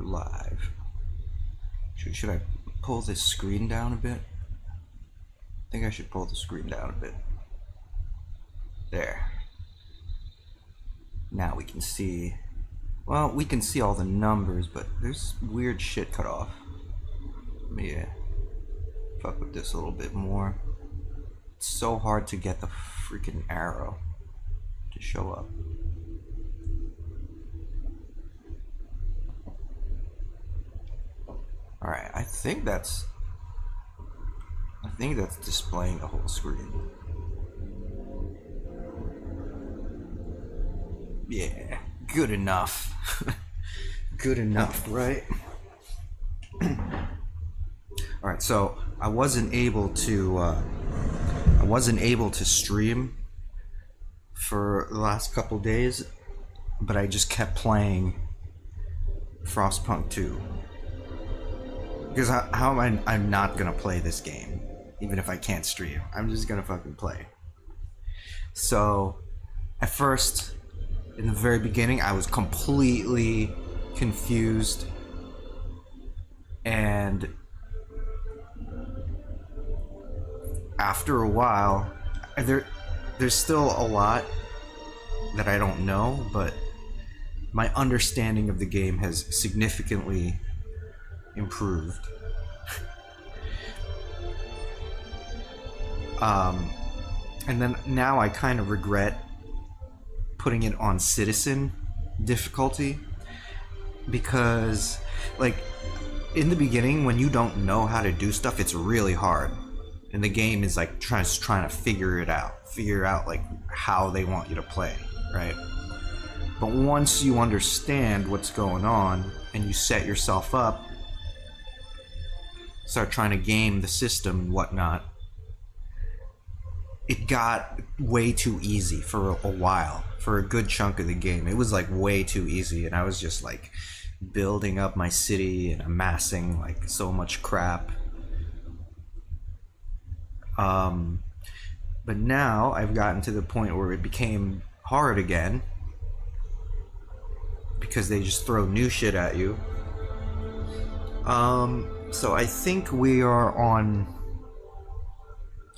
live. Should I pull this screen down a bit? I think I should pull the screen down a bit. There. Now we can see, well, we can see all the numbers, but there's weird shit cut off. Let me fuck with this a little bit more. It's so hard to get the freaking arrow to show up. Alright, I think that's displaying the whole screen. Yeah, good enough. Good enough, right? Alright, so I wasn't able to stream for the last couple days, but I just kept playing Frostpunk 2. Because how am I'm not gonna play this game, even if I can't stream. I'm just gonna fucking play. So, at first, in the very beginning, I was completely confused, and after a while, there's still a lot that I don't know, but my understanding of the game has significantly improved. And then now I kind of regret putting it on citizen difficulty, because like in the beginning when you don't know how to do stuff, it's really hard, and the game is like trying to figure out like how they want you to play, right? But once you understand what's going on and you set yourself up, start trying to game the system and whatnot, it got way too easy for a while. For a good chunk of the game, it was like way too easy, and I was just like building up my city and amassing like so much crap. But now I've gotten to the point where it became hard again, because they just throw new shit at you. So I think we are on,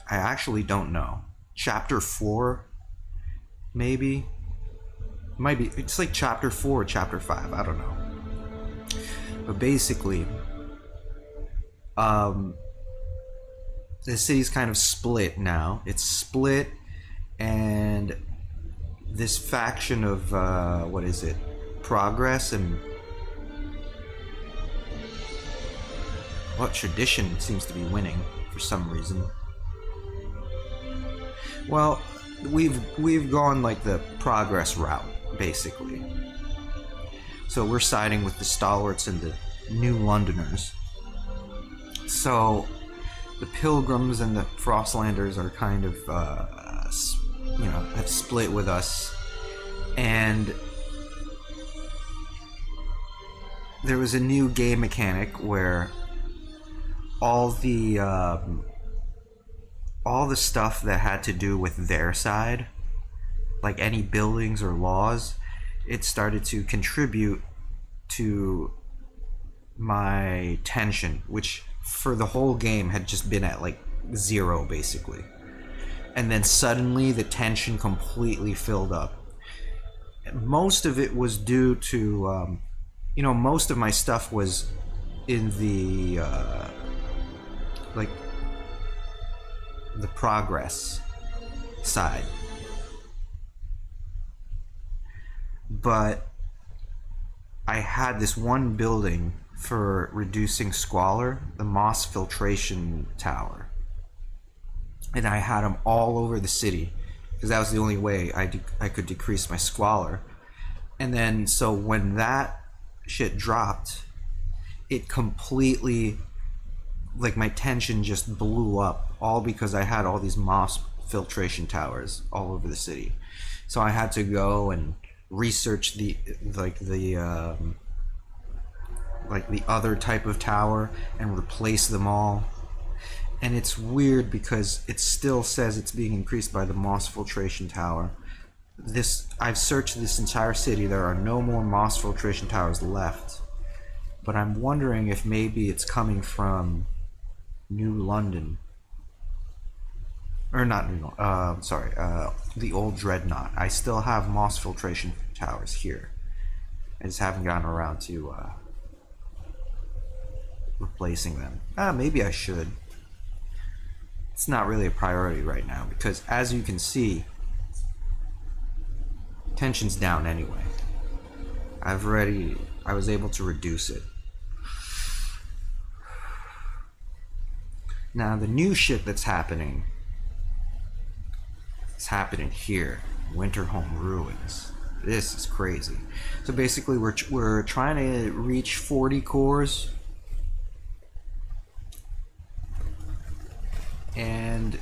I actually don't know, chapter 4 maybe? Might be, it's like chapter 4 or chapter 5, I don't know. But basically, the city's kind of split now. It's split, and this faction of, what is it? Progress and what tradition seems to be winning for some reason. Well, we've gone like the progress route, basically. So we're siding with the stalwarts and the New Londoners. So the Pilgrims and the Frostlanders are kind of, have split with us. And there was a new game mechanic where all the stuff that had to do with their side, like any buildings or laws, it started to contribute to my tension, which for the whole game had just been at like 0 basically. And then suddenly the tension completely filled up. Most of it was due to, most of my stuff was in the, the progress side. But I had this one building for reducing squalor, the moss filtration tower, and I had them all over the city because that was the only way I could decrease my squalor. And then so when that shit dropped, it completely, like, my tension just blew up, all because I had all these moss filtration towers all over the city. So I had to go and research the other type of tower and replace them all. And it's weird because it still says it's being increased by the moss filtration tower. I've searched this entire city. There are no more moss filtration towers left. But I'm wondering if maybe it's coming from New London. Or not New London, sorry, the old Dreadnought. I still have moss filtration towers here. I just haven't gotten around to replacing them. Maybe I should. It's not really a priority right now because, as you can see, tension's down anyway. I was able to reduce it. Now the new shit that's happening is happening here, Winterhome Ruins. This is crazy. So basically, we're trying to reach 40 cores, and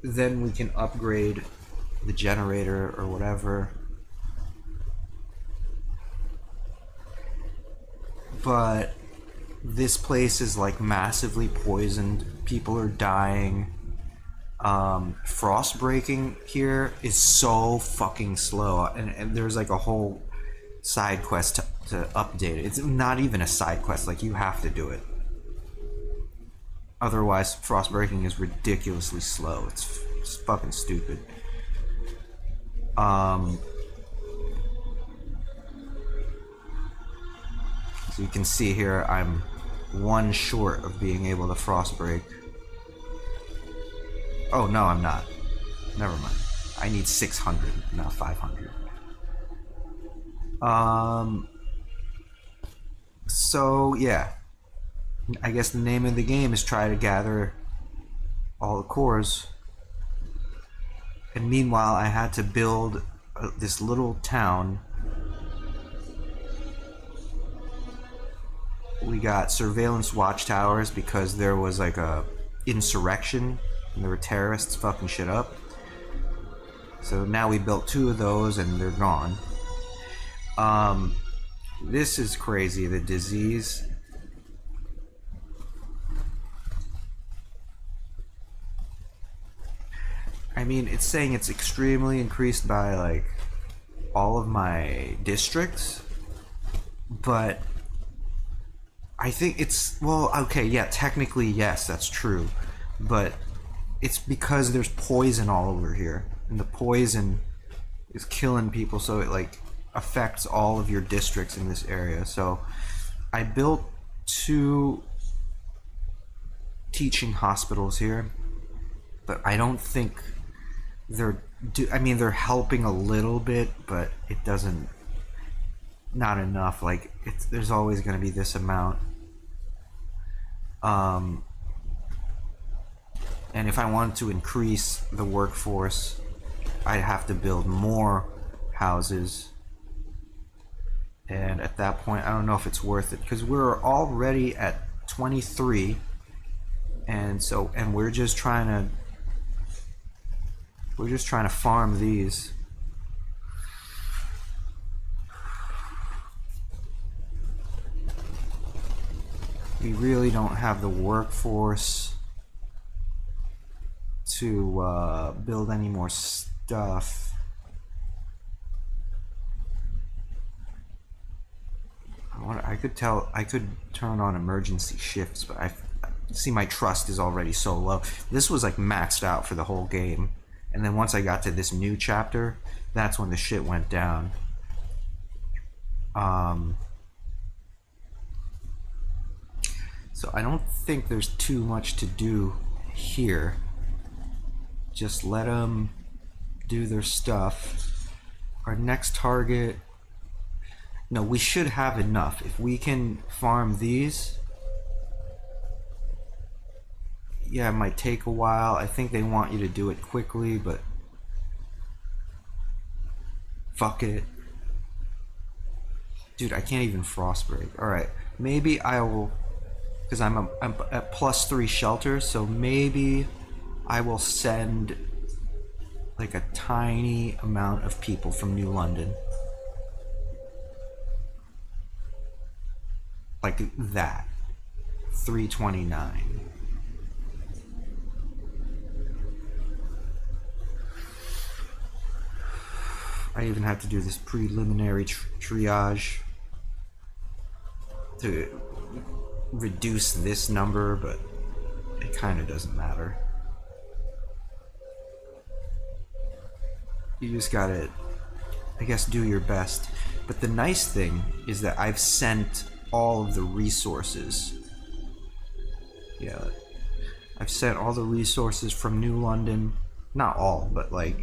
then we can upgrade the generator or whatever. But this place is like massively poisoned. People are dying. Frost breaking here is so fucking slow, and there's like a whole side quest to update it. It's not even a side quest, like you have to do it. Otherwise, frost breaking is ridiculously slow. It's fucking stupid. So you can see here, I'm one short of being able to frost break. Oh no, I'm not. Never mind. I need 600, not 500. So yeah, I guess the name of the game is try to gather all the cores. And meanwhile, I had to build this little town. We got surveillance watchtowers because there was like a insurrection and there were terrorists fucking shit up. So now we built 2 of those and they're gone. This is crazy, the disease. I mean, it's saying it's extremely increased by like all of my districts, but I think it's, well, okay, yeah, technically yes, that's true, but it's because there's poison all over here, and the poison is killing people, so it like affects all of your districts in this area. So I built 2 teaching hospitals here, but I don't think they're they're helping a little bit, but it doesn't, not enough. Like there's always going to be this amount. And if I wanted to increase the workforce, I'd have to build more houses, and at that point I don't know if it's worth it, because we're already at 23, and we're just trying to farm these. We really don't have the workforce to build any more stuff. I could turn on emergency shifts, but I see my trust is already so low. This was like maxed out for the whole game, and then once I got to this new chapter, that's when the shit went down. So I don't think there's too much to do here. Just let them do their stuff. Our next target, no, we should have enough. If we can farm these, yeah, it might take a while. I think they want you to do it quickly, but fuck it. Dude, I can't even frostbreak. Alright, maybe I will, because I'm at +3 shelter, so maybe I will send like a tiny amount of people from New London. Like that. 329. I even had to do this preliminary triage to reduce this number, but it kind of doesn't matter. You just gotta, I guess, do your best. But the nice thing is that I've sent all of the resources. Yeah, I've sent all the resources from New London, not all, but like,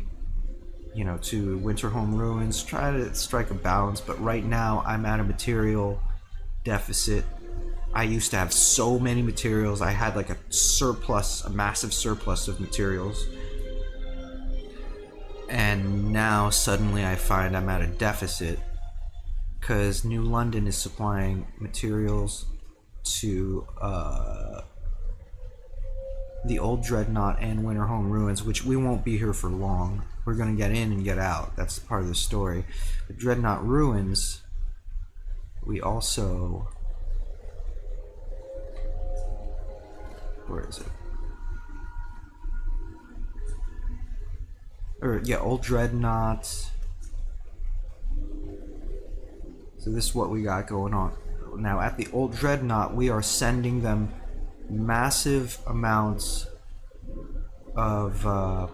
you know, to Winterhome Ruins. Try to strike a balance, but right now I'm at a material deficit. I used to have so many materials. I had like a surplus, a massive surplus of materials. And now suddenly I find I'm at a deficit because New London is supplying materials to the old Dreadnought and Winterhome Ruins, which we won't be here for long. We're going to get in and get out. That's part of the story. The Dreadnought Ruins, we also... Where is it? Or, yeah, Old Dreadnought. So this is what we got going on. Now, at the Old Dreadnought, we are sending them massive amounts of... oh,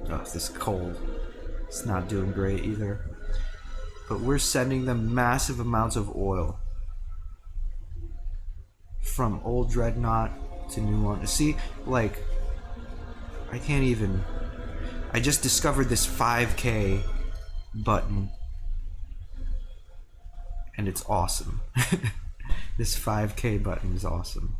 this is cold. It's not doing great either. But we're sending them massive amounts of oil. From Old Dreadnought to New London. See, like, I can't even... I just discovered this 5K button. And it's awesome. This 5K button is awesome.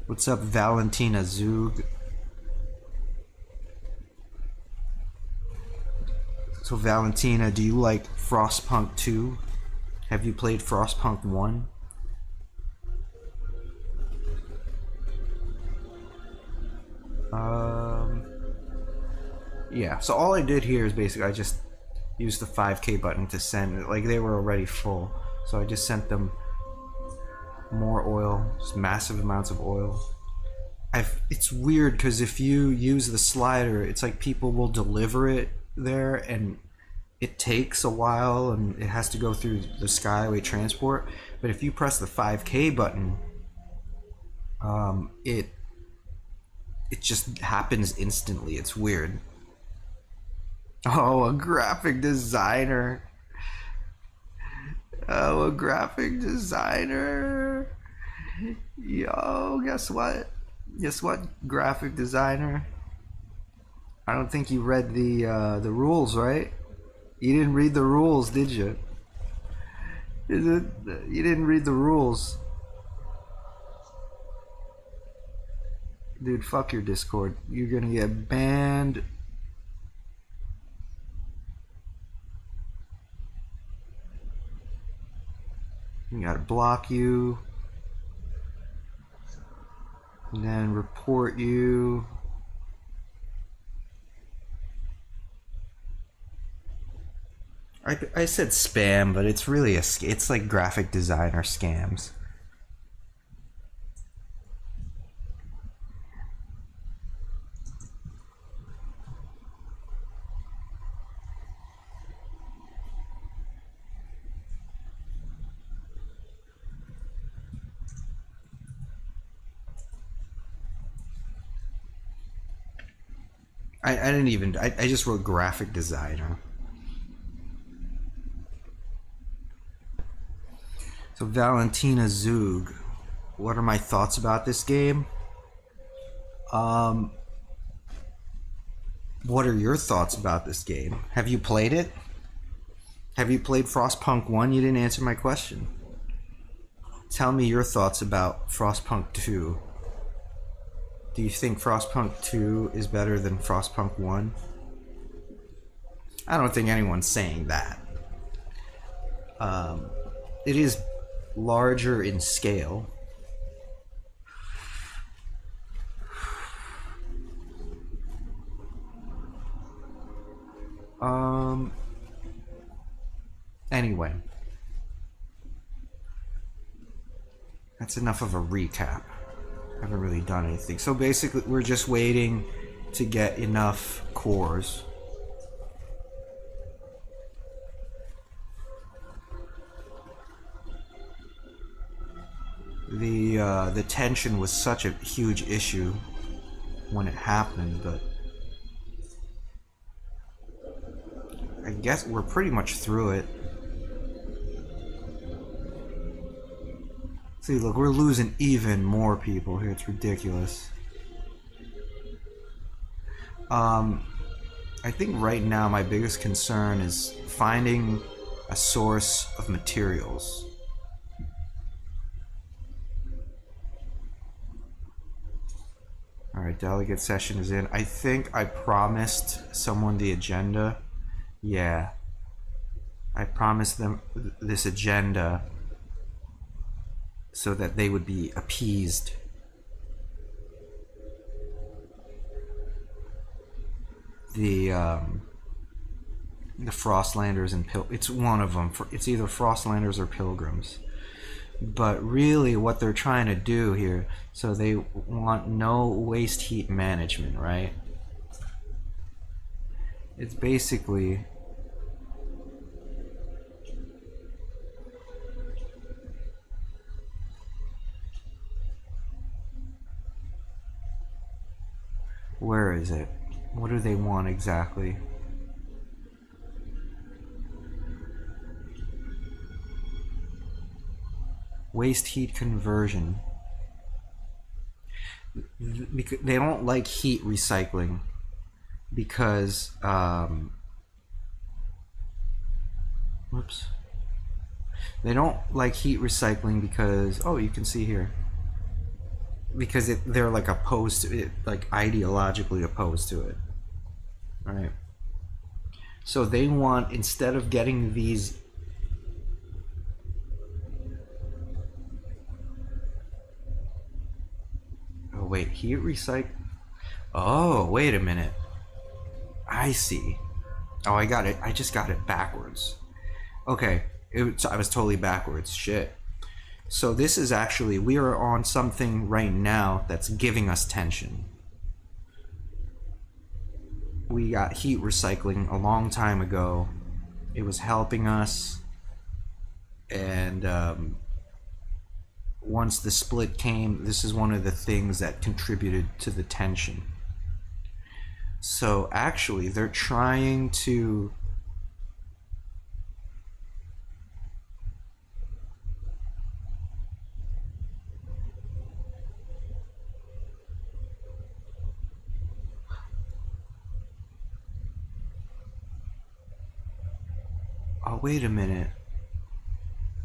What's up, Valentina Zug? So Valentina, do you like Frostpunk 2? Have you played Frostpunk 1? Yeah, so all I did here is basically I just used the 5K button to send, like they were already full. So I just sent them more oil, just massive amounts of oil. It's weird because if you use the slider, it's like people will deliver it there and it takes a while and it has to go through the Skyway transport. But if you press the 5K button, it just happens instantly. It's weird. Oh, a graphic designer. Oh, a graphic designer. Yo, guess what? Guess what, graphic designer? I don't think you read the rules, right? You didn't read the rules, did you? You didn't read the rules. Dude, fuck your Discord. You're gonna get banned. We gotta block you. And then report you. I said spam, but it's really it's like graphic designer scams. I didn't even, I just wrote graphic designer. So Valentina Zug, what are my thoughts about this game? What are your thoughts about this game? Have you played it? Have you played Frostpunk 1? You didn't answer my question. Tell me your thoughts about Frostpunk 2. Do you think Frostpunk 2 is better than Frostpunk 1? I don't think anyone's saying that. It is larger in scale. Anyway. That's enough of a recap. I haven't really done anything. So basically, we're just waiting to get enough cores. The tension was such a huge issue when it happened, but I guess we're pretty much through it. See, look, we're losing even more people here. It's ridiculous. I think right now my biggest concern is finding a source of materials. Alright, delegate session is in. I think I promised someone the agenda. Yeah. I promised them this agenda so that they would be appeased. The Frostlanders and it's one of them. It's either Frostlanders or Pilgrims. But really what they're trying to do here, so they want no waste heat management, right? It's basically where is it? What do they want exactly? Waste heat conversion. Because they don't like heat recycling because whoops. They don't like heat recycling because, oh, you can see here, because they're like opposed to it, like ideologically opposed to it, right? So they want, instead of getting these wait, heat recycle. Oh, wait a minute. I see. Oh, I got it. I just got it backwards. Okay, I was totally backwards. Shit. So this is actually, we are on something right now that's giving us tension. We got heat recycling a long time ago. It was helping us. And once the split came, this is one of the things that contributed to the tension. So actually, they're trying to oh, wait a minute.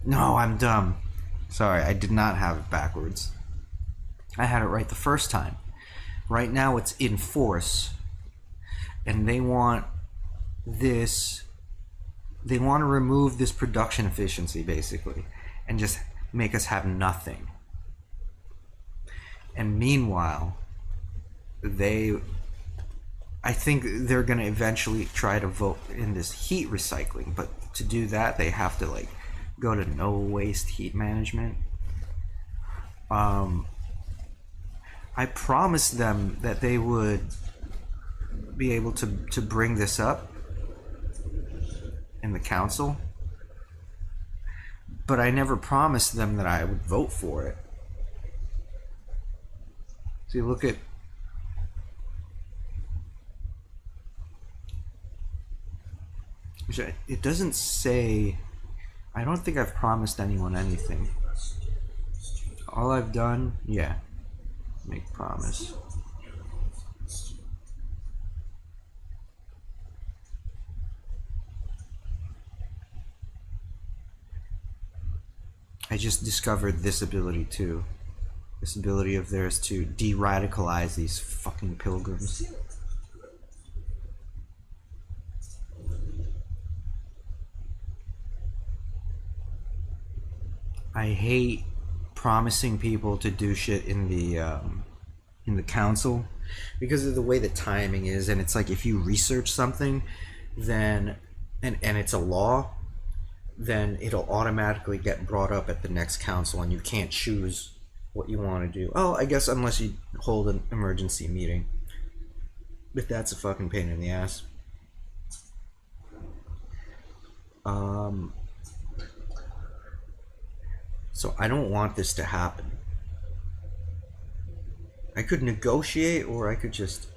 No, I'm dumb. Sorry, I did not have it backwards. I had it right the first time. Right now it's in force. And they want this, they want to remove this production efficiency basically and just make us have nothing. And meanwhile, I think they're going to eventually try to vote in this heat recycling, but to do that they have to like go to no waste heat management. I promised them that they would be able to bring this up in the council, but I never promised them that I would vote for it. See, look at it doesn't say. I don't think I've promised anyone anything. All I've done, yeah, make promise. I just discovered this ability too. This ability of theirs to de-radicalize these fucking pilgrims. I hate promising people to do shit in the council because of the way the timing is, and it's like if you research something, then and it's a law, then it'll automatically get brought up at the next council, and you can't choose what you want to do. Oh, I guess unless you hold an emergency meeting, but that's a fucking pain in the ass. So I don't want this to happen. I could negotiate, or I could just...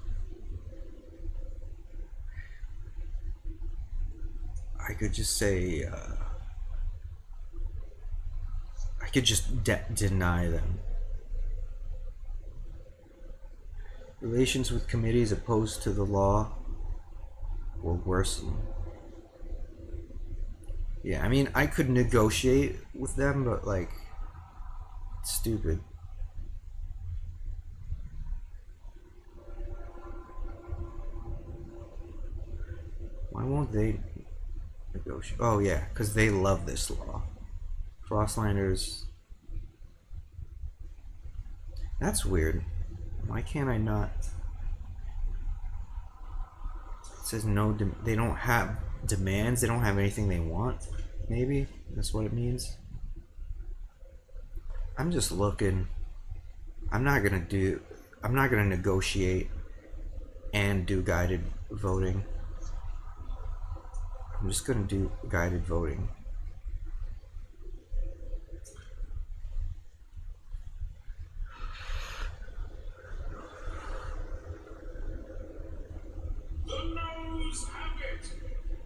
say... I could just deny them. Relations with committees opposed to the law will worsen. Yeah, I mean, I could negotiate with them, but, like, it's stupid. Why won't they negotiate? Oh, yeah, because they love this law. Frostlanders. That's weird. Why can't I not? It says no, they don't have demands, they don't have anything they want. Maybe that's what it means. I'm just looking. I'm not gonna negotiate and do guided voting. I'm just gonna do guided voting.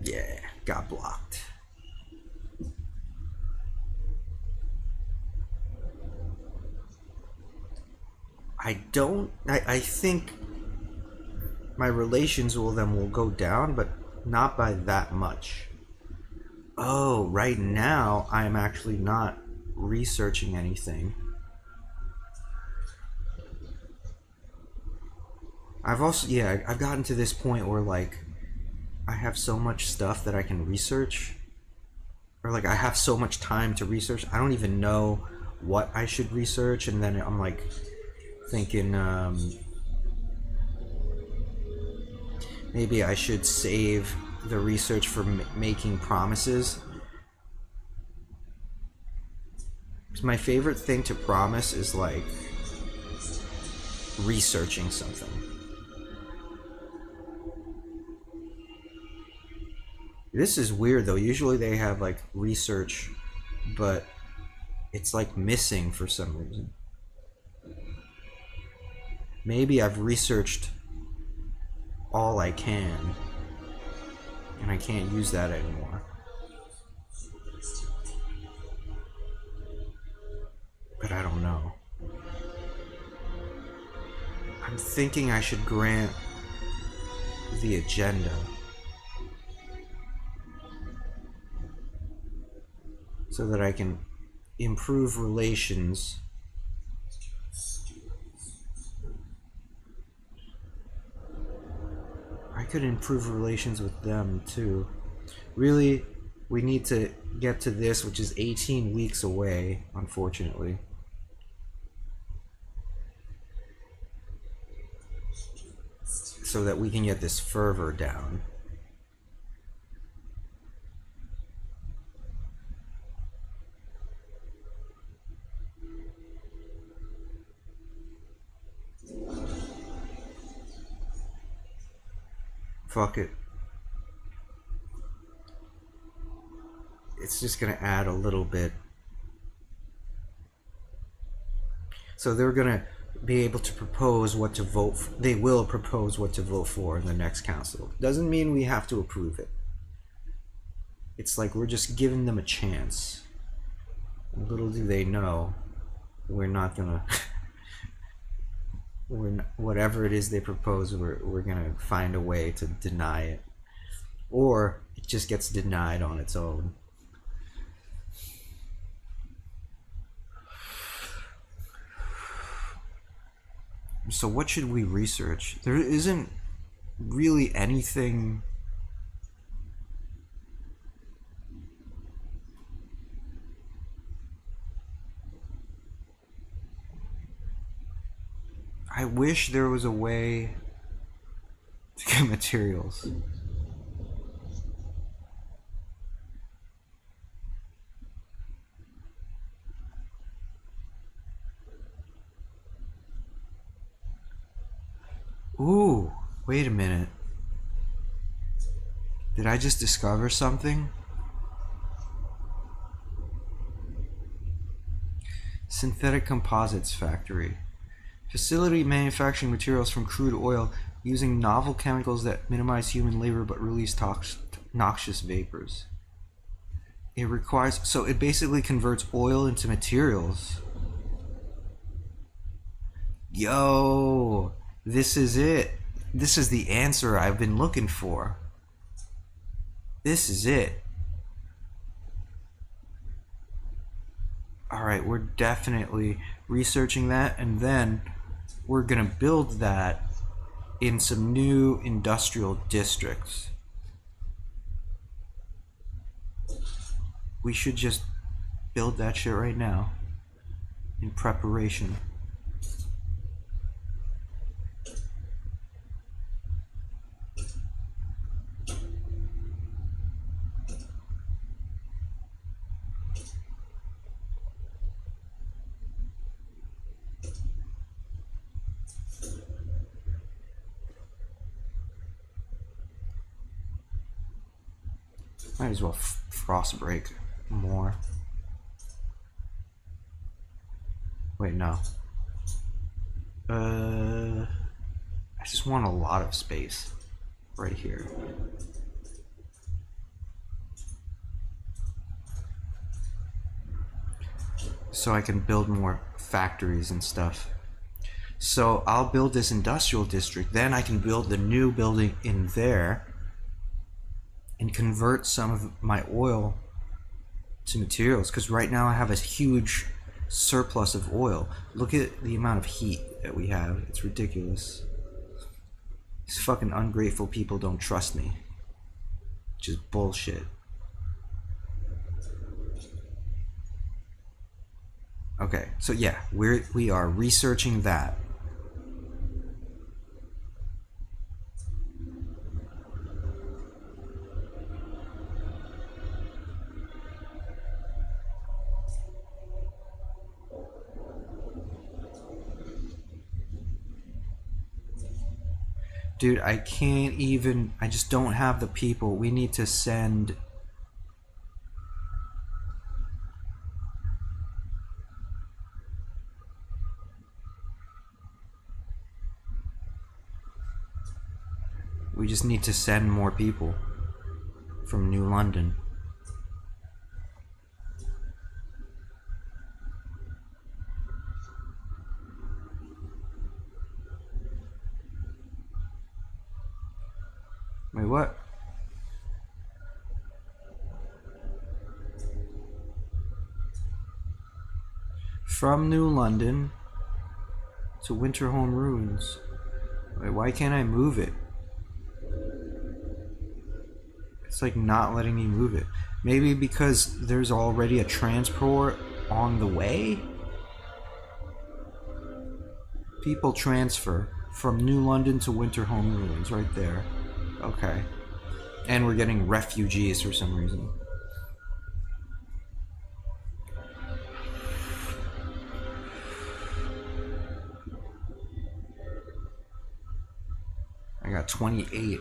Yeah, got blocked. I think my relations with them will go down, but not by that much. Oh, right now I'm actually not researching anything. I've gotten to this point where, like, I have so much stuff that I can research, or like I have so much time to research. I don't even know what I should research, and then I'm like thinking maybe I should save the research for making promises. Because my favorite thing to promise is like researching something. This is weird though. Usually they have like research, but it's like missing for some reason. Maybe I've researched all I can and I can't use that anymore. But I don't know. I'm thinking I should grant the agenda. So that I can improve relations. I could improve relations with them too. Really, we need to get to this, which is 18 weeks away, unfortunately. So that we can get this fervor down. Fuck it. It's just gonna add a little bit. So they're gonna be able to propose what to vote for. They will propose what to vote for in the next council. Doesn't mean we have to approve it. It's like we're just giving them a chance. Little do they know, we're not gonna whatever it is they propose, we're gonna find a way to deny it, or it just gets denied on its own. So what should we research? There isn't really anything. I wish there was a way to get materials. Ooh, wait a minute. Did I just discover something? Synthetic composites factory. Facility manufacturing materials from crude oil using novel chemicals that minimize human labor but release noxious vapors. It requires, so it basically converts oil into materials. Yo, this is it. This is the answer I've been looking for. This is it. Alright, we're definitely researching that, and then we're gonna build that in some new industrial districts. We should just build that shit right now in preparation. Might as well frost break more. Wait, no. I just want a lot of space right here. So I can build more factories and stuff. So I'll build this industrial district, then I can build the new building in there and convert some of my oil to materials, because right now I have a huge surplus of oil. Look at the amount of heat that we have. It's ridiculous. These fucking ungrateful people don't trust me, which is bullshit. Okay, so yeah, we are researching that. Dude, I can't even, I just don't have the people. We need to send... We just need to send more people from New London. Wait, what? From New London to Winterholm Ruins. Wait, why can't I move it? It's like not letting me move it. Maybe because there's already a transport on the way? People transfer from New London to Winterholm Ruins right there. Okay. And we're getting refugees for some reason. I got 28.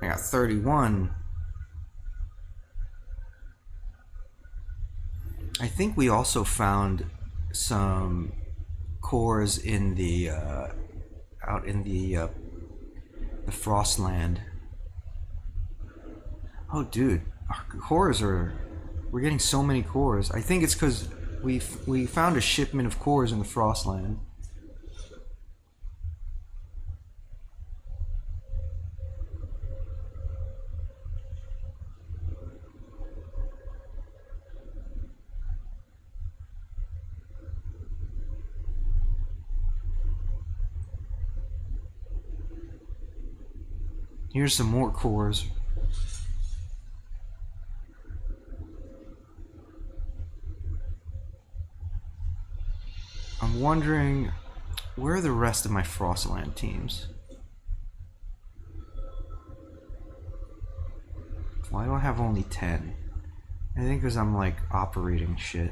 I got 31. I think we also found some cores in the out in the Frostland. Oh, dude, our cores are. We're getting so many cores. I think it's because we found a shipment of cores in the Frostland. Here's some more cores. I'm wondering, where are the rest of my Frostland teams? Why do I have only 10? I think because I'm like operating shit.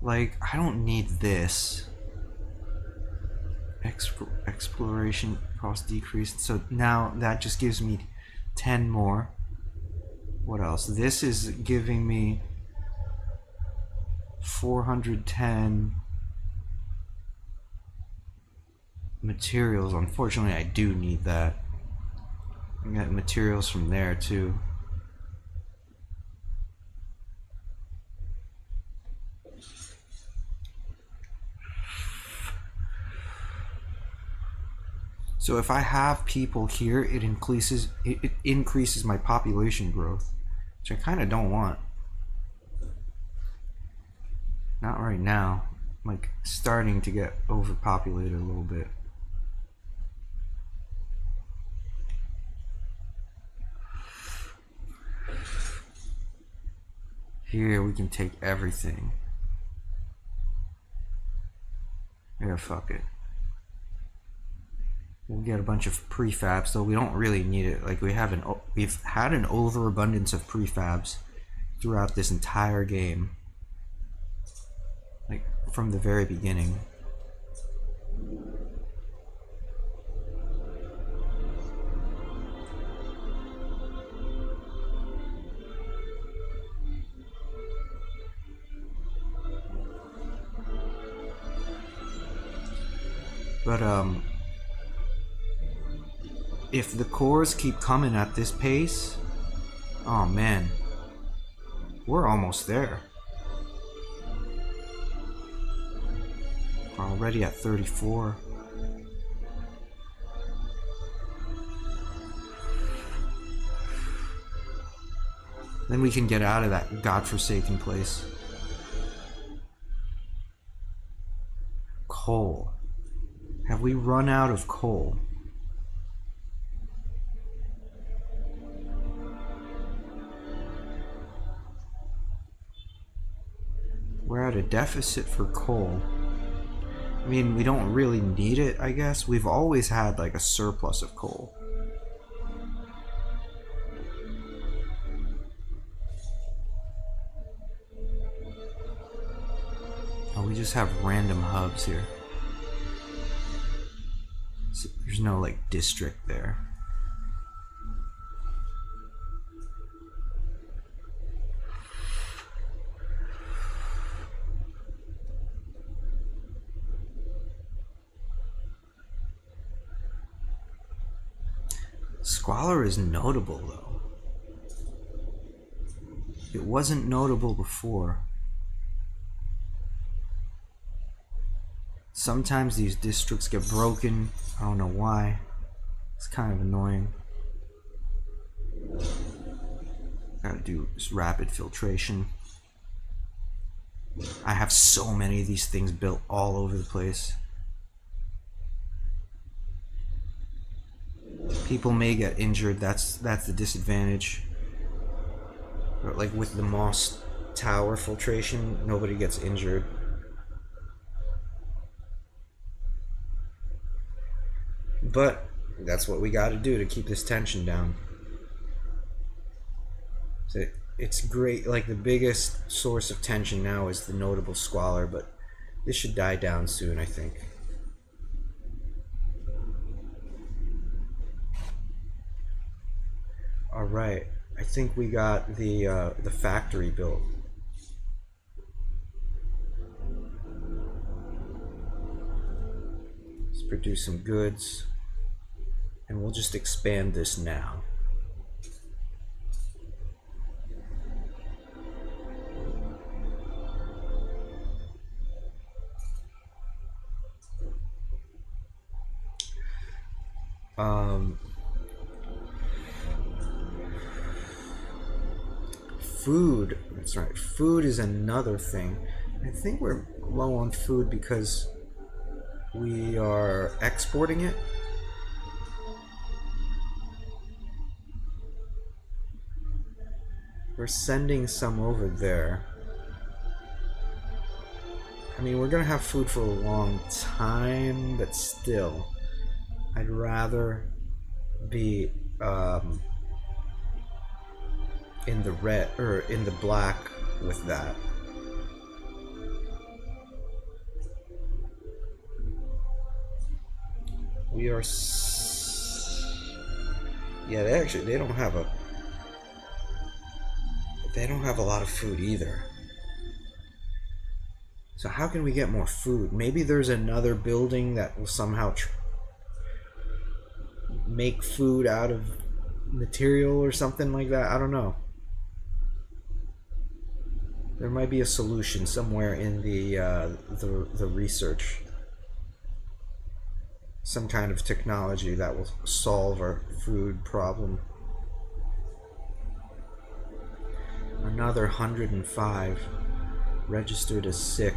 Like, I don't need this. exploration cost decreased. So now that just gives me 10 more. What else? This is giving me 410 materials. Unfortunately, I do need that. I got materials from there too. So if I have people here, it increases my population growth, which I kind of don't want. Not right now. I'm like starting to get overpopulated a little bit. Here we can take everything. Yeah, fuck it. We'll get a bunch of prefabs, though we don't really need it. Like we've had an overabundance of prefabs throughout this entire game. Like from the very beginning. But if the cores keep coming at this pace, oh man, we're almost there. We're already at 34. Then we can get out of that godforsaken place. Coal. Have we run out of coal? We're at a deficit for coal. I mean, we don't really need it, I guess. We've always had like a surplus of coal. Oh, we just have random hubs here. So there's no like district there. Squalor is notable though. It wasn't notable before. Sometimes these districts get broken. I don't know why. It's kind of annoying. Gotta do this rapid filtration. I have so many of these things built all over the place. People may get injured. That's the disadvantage. But like with the moss tower filtration, nobody gets injured. But that's what we got to do to keep this tension down. So it's great. Like the biggest source of tension now is the notable squalor, but this should die down soon, I think. All right, I think we got the factory built. Let's produce some goods, and we'll just expand this now. Food, that's right, food is another thing. I think we're low on food because we are exporting it. We're sending some over there. I mean, we're gonna have food for a long time, but still, I'd rather be in the red or in the black with that. We are. Yeah, they don't have a. They don't have a lot of food either. So how can we get more food? Maybe there's another building that will somehow make food out of material or something like that. I don't know. There might be a solution somewhere in the research. Some kind of technology that will solve our food problem. Another 105 registered as sick.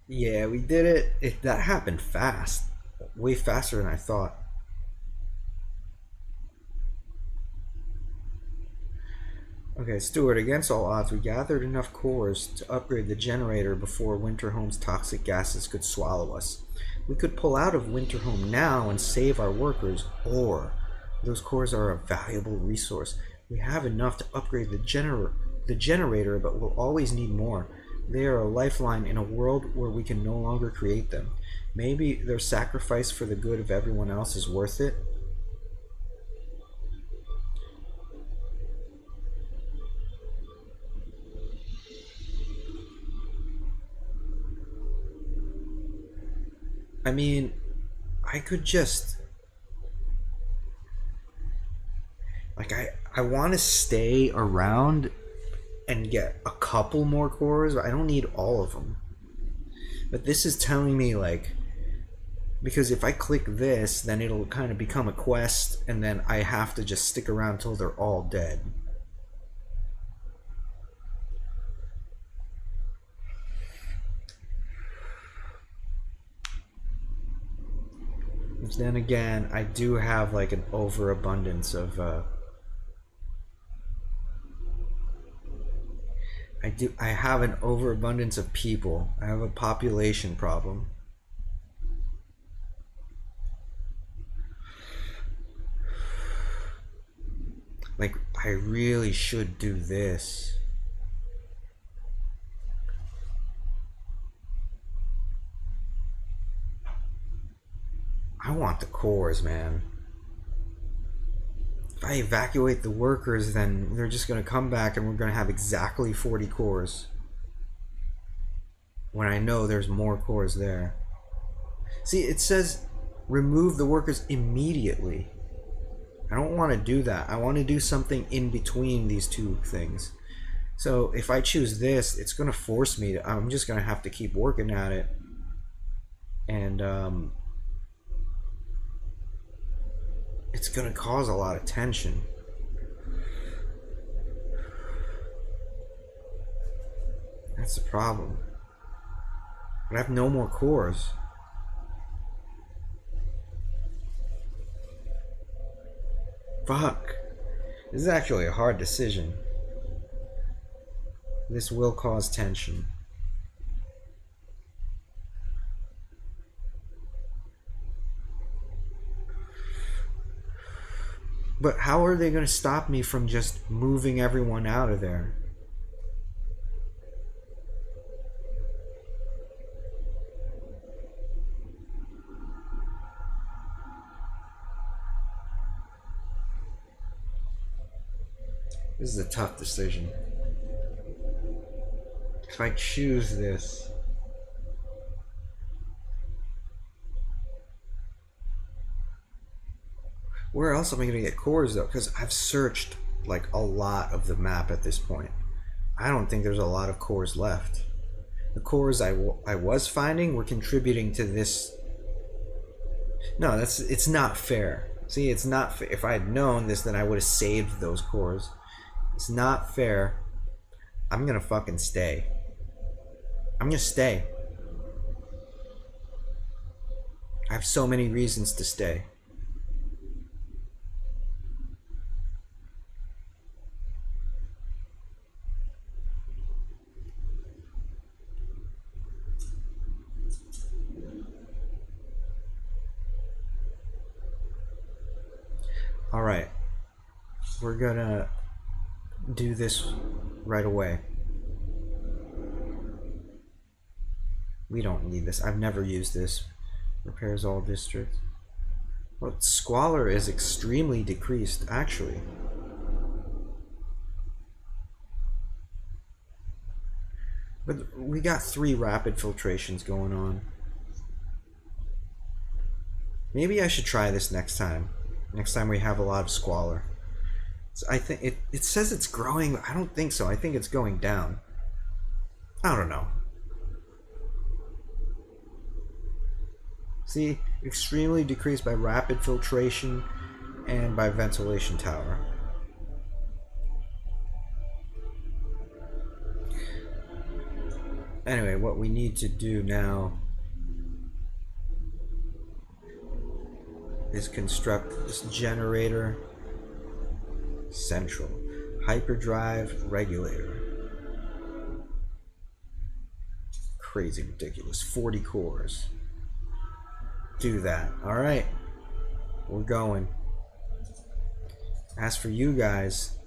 Yeah, we did it. That happened fast. Way faster than I thought. Okay, Stuart, against all odds, we gathered enough cores to upgrade the generator before Winterhome's toxic gases could swallow us. We could pull out of Winterhome now and save our workers, or those cores are a valuable resource. We have enough to upgrade the generator, but we'll always need more. They are a lifeline in a world where we can no longer create them. Maybe their sacrifice for the good of everyone else is worth it. I mean, I could just like I want to stay around and get a couple more cores. I don't need all of them. But this is telling me like because if I click this, then it'll kind of become a quest and then I have to just stick around till they're all dead. Then again, I do have like an overabundance of I have an overabundance of people. I have a population problem. Like I really should do this. I want the cores, man. If I evacuate the workers, then they're just going to come back and we're going to have exactly 40 cores. When I know there's more cores there. See, it says remove the workers immediately. I don't want to do that. I want to do something in between these two things. So if I choose this, it's going to force me to, I'm just going to have to keep working at it. And, it's going to cause a lot of tension. That's the problem. But I have no more cores. Fuck. This is actually a hard decision. This will cause tension. But how are they going to stop me from just moving everyone out of there? This is a tough decision. If I choose this, where else am I going to get cores though? Because I've searched like a lot of the map at this point. I don't think there's a lot of cores left. The cores I was finding were contributing to this. No, it's not fair. See, it's not fair. If I had known this, then I would have saved those cores. It's not fair. I'm gonna fucking stay. I'm gonna stay. I have so many reasons to stay. All right, we're gonna do this right away. We don't need this. I've never used this. Repairs all districts. Well, squalor is extremely decreased, actually. But we got 3 rapid filtrations going on. Maybe I should try this next time. Next time we have a lot of squalor. So I think it says it's growing. I don't think so. I think it's going down. I don't know. See, extremely decreased by rapid filtration and by ventilation tower. Anyway, what we need to do now is construct this generator central hyperdrive regulator. Crazy ridiculous. 40 cores. Do that. Alright. We're going. As for you guys,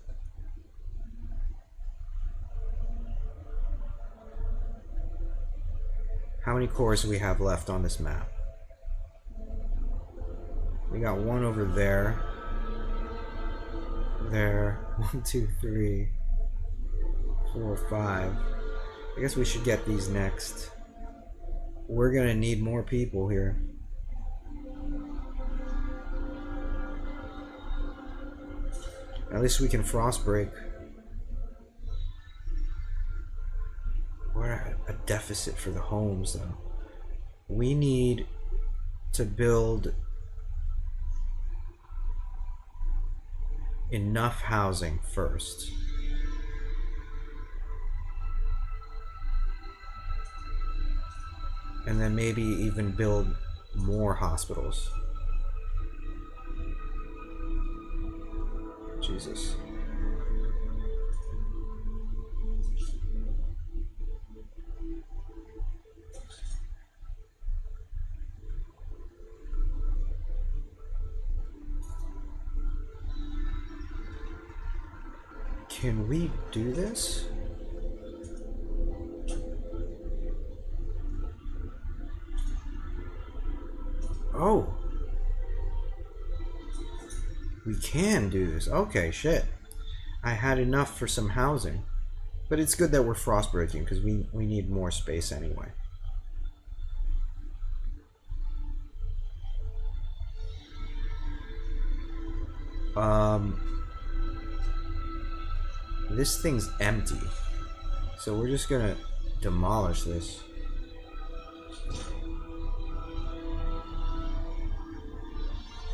how many cores do we have left on this map? We got one over there. There. 1, 2, 3, 4, 5. I guess we should get these next. We're gonna need more people here. At least we can frost break. We're at a deficit for the homes, though. We need to build enough housing first. And then maybe even build more hospitals. Jesus. Can we do this? Oh. We can do this. Okay, shit. I had enough for some housing. But it's good that we're frost breaking because we need more space anyway. This thing's empty. So we're just gonna demolish this.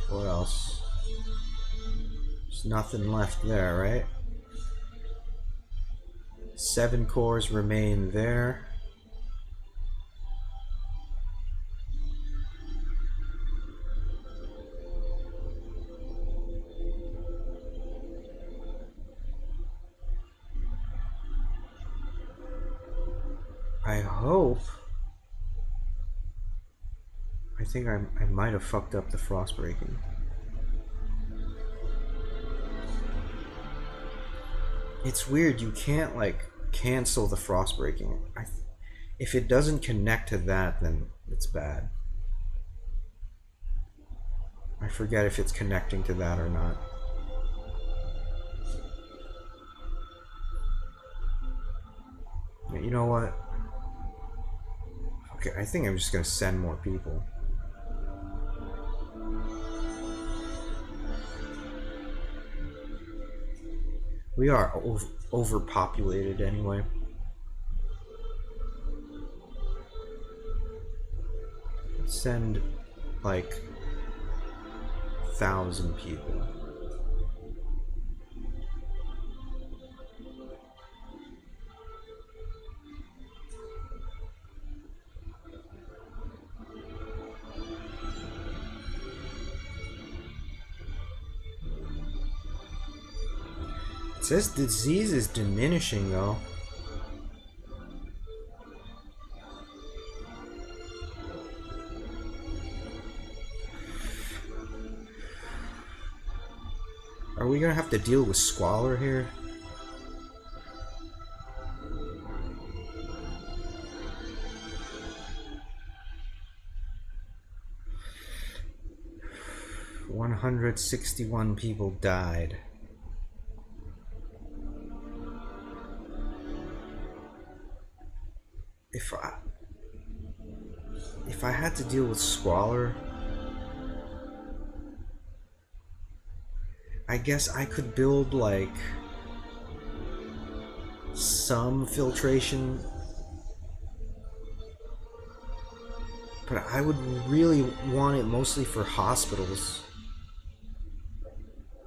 What else? There's nothing left there, right? 7 cores remain there. I think I might have fucked up the frost breaking. It's weird, you can't like cancel the frost breaking. If it doesn't connect to that, then it's bad. I forget if it's connecting to that or not. You know what? Okay, I think I'm just gonna send more people. We are overpopulated anyway. Send like 1,000 people. It says disease is diminishing though. Are we gonna have to deal with squalor here? 161 people died. If I had to deal with squalor, I guess I could build like some filtration, but I would really want it mostly for hospitals.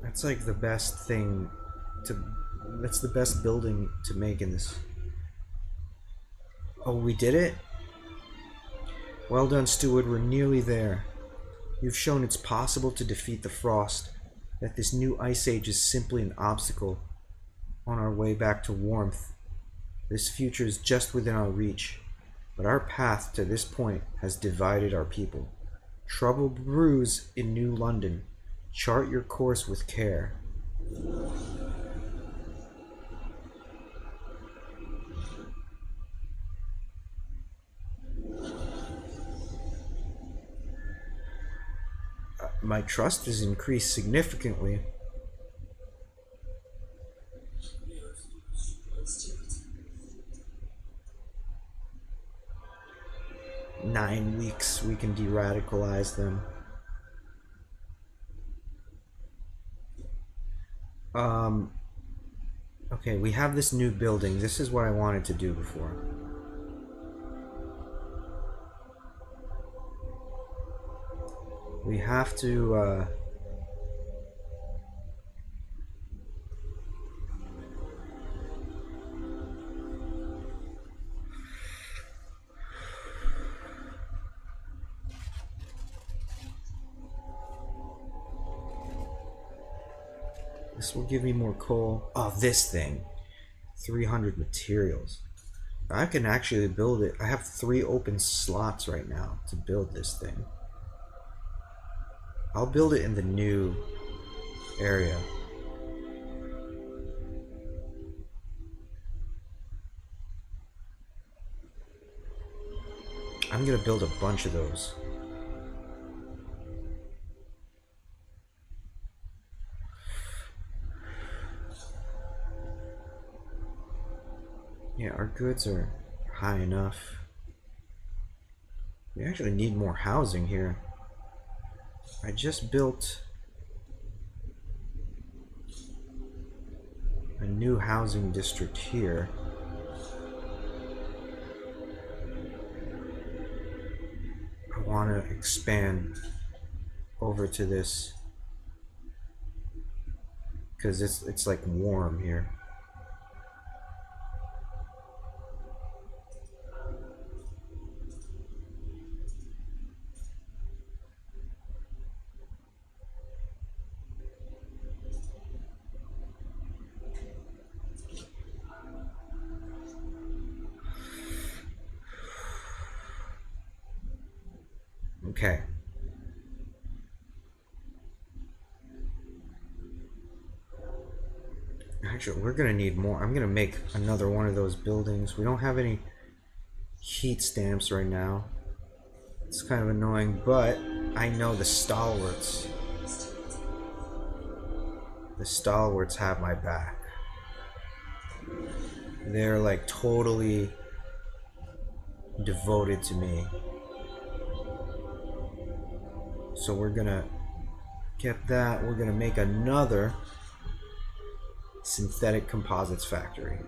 That's like the best thing to, that's the best building to make in this. Oh, we did it? Well done, Steward, we're nearly there. You've shown it's possible to defeat the frost, that this new ice age is simply an obstacle on our way back to warmth. This future is just within our reach, but our path to this point has divided our people. Trouble brews in New London. Chart your course with care. My trust has increased significantly. "9 weeks, we can de-radicalize them." Okay, we have this new building. This is what I wanted to do before. We have to, this will give me more coal. Oh, this thing. 300 materials. I can actually build it. I have 3 open slots right now to build this thing. I'll build it in the new area. I'm gonna build a bunch of those. Yeah, our goods are high enough. We actually need more housing here. I just built a new housing district here. I want to expand over to this because it's like warm here. Okay. Actually, we're gonna need more. I'm gonna make another one of those buildings. We don't have any heat stamps right now. It's kind of annoying, but I know the stalwarts. The stalwarts have my back. They're like totally devoted to me. So we're gonna get that. We're gonna make another synthetic composites factory.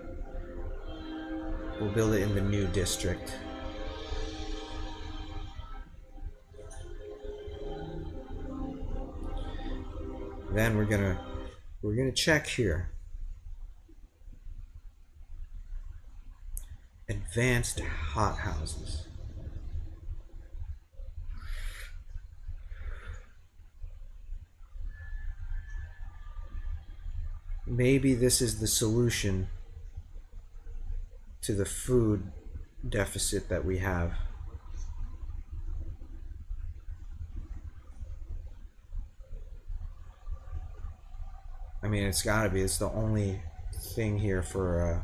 We'll build it in the new district. Then we're gonna check here. Advanced hothouses. Maybe this is the solution to the food deficit that we have. I mean, it's gotta be. It's the only thing here for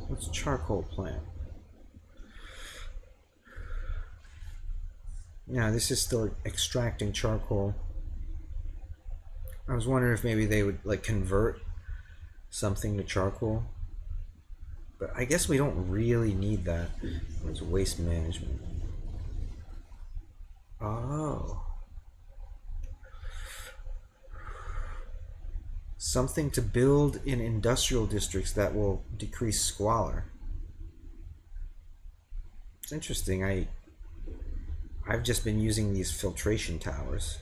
what's charcoal plant? Yeah, this is still extracting charcoal. I was wondering if maybe they would like convert something to charcoal. But I guess we don't really need that. It's waste management. Oh. Something to build in industrial districts that will decrease squalor. It's interesting. I've just been using these filtration towers.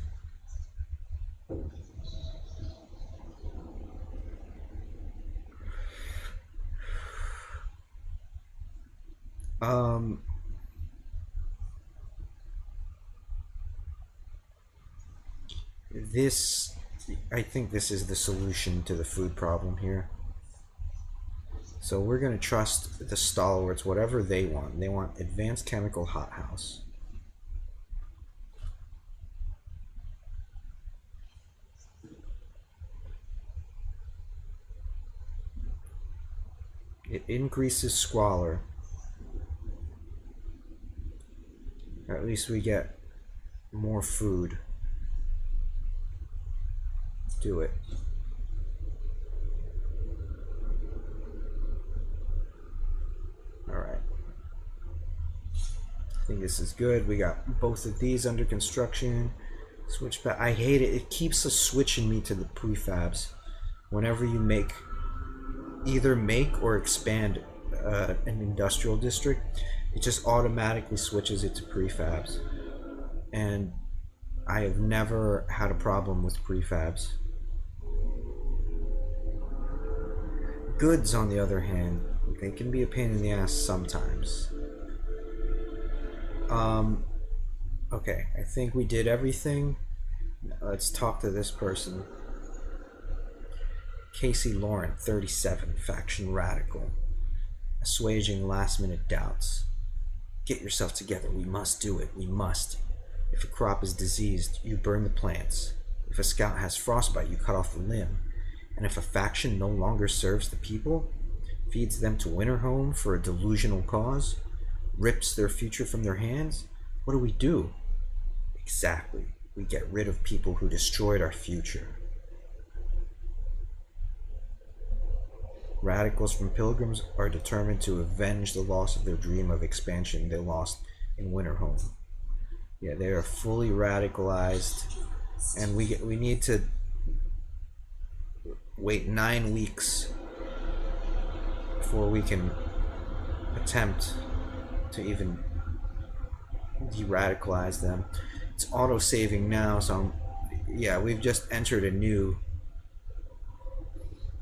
This, I think this is the solution to the food problem here. So we're going to trust the stalwarts, whatever they want. They want advanced chemical hothouse. It increases squalor. At least we get more food. Do it. Alright. I think this is good. We got both of these under construction. Switch back. I hate it. It keeps us switching me to the prefabs. Whenever you either make or expand an industrial district, it just automatically switches it to prefabs. And I have never had a problem with prefabs. Goods, on the other hand, they can be a pain in the ass sometimes. Okay, I think we did everything. Let's talk to this person. Casey Lauren, 37, faction radical. Assuaging last-minute doubts. Get yourself together. We must do it. We must. If a crop is diseased, you burn the plants. If a scout has frostbite, you cut off the limb. And if a faction no longer serves the people, feeds them to Winterhome for a delusional cause, rips their future from their hands, what do? Exactly. We get rid of people who destroyed our future. Radicals from Pilgrims are determined to avenge the loss of their dream of expansion they lost in Winterhome. Yeah, they are fully radicalized, and we need to wait 9 weeks before we can attempt to even de-radicalize them. It's auto-saving now, so yeah, we've just entered a new,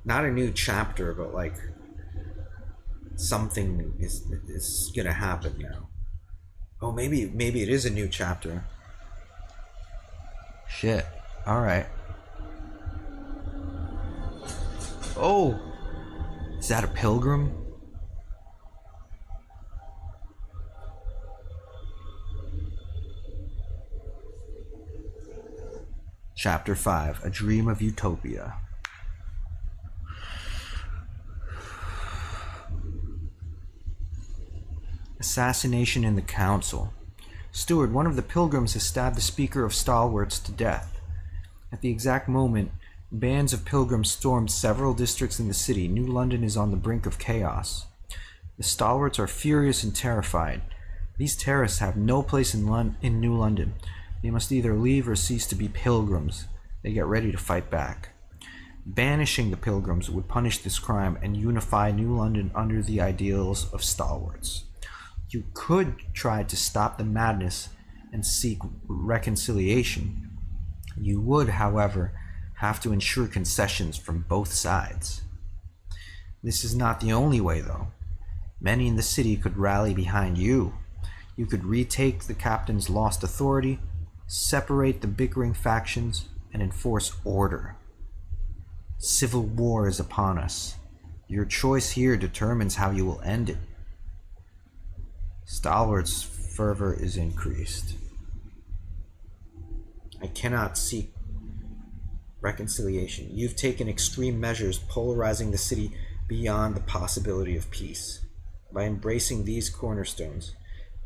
not a new chapter, but like something is gonna happen now. Oh, maybe it is a new chapter. Shit. All right. Oh, is that a pilgrim? Chapter 5, A Dream of Utopia. Assassination in the Council. Steward, one of the pilgrims has stabbed the Speaker of Stalwarts to death. At the exact moment, bands of pilgrims stormed several districts in the city. New London is on the brink of chaos. The Stalwarts are furious and terrified. These terrorists have no place in New London. They must either leave or cease to be pilgrims. They get ready to fight back. Banishing the pilgrims would punish this crime and unify New London under the ideals of Stalwarts. You could try to stop the madness and seek reconciliation. You would, however, have to ensure concessions from both sides. This is not the only way, though. Many in the city could rally behind you. You could retake the captain's lost authority, separate the bickering factions, and enforce order. Civil war is upon us. Your choice here determines how you will end it. Stalwart's fervor is increased. I cannot seek reconciliation. You've taken extreme measures, polarizing the city beyond the possibility of peace. By embracing these cornerstones,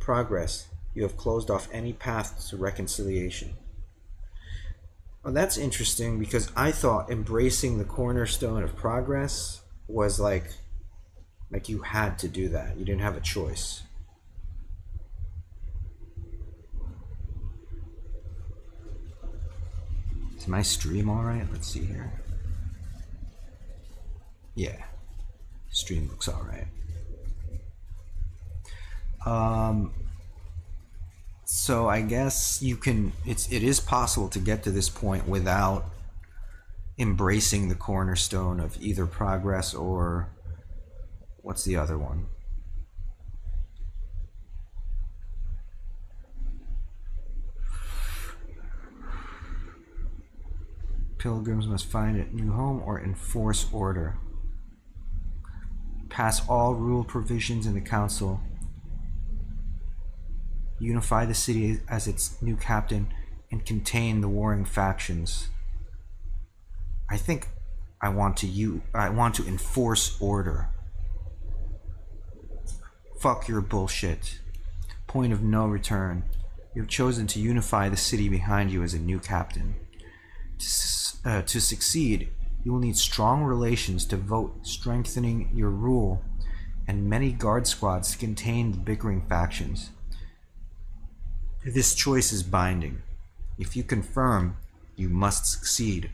progress You have closed off any path to reconciliation. Well, that's interesting because I thought embracing the cornerstone of progress was like you had to do that. You didn't have a choice. Is my stream alright? Let's see here. Yeah. Stream looks alright. So I guess you can it is possible to get to this point without embracing the cornerstone of either progress or what's the other one? Pilgrims must find a new home or enforce order. Pass all rule provisions in the council. Unify the city as its new captain and contain the warring factions. I think I want to enforce order. Fuck your bullshit. Point of no return. You have chosen to unify the city behind you as a new captain. To succeed, you will need strong relations to vote, strengthening your rule, and many guard squads to contain the bickering factions. This choice is binding. If you confirm, you must succeed,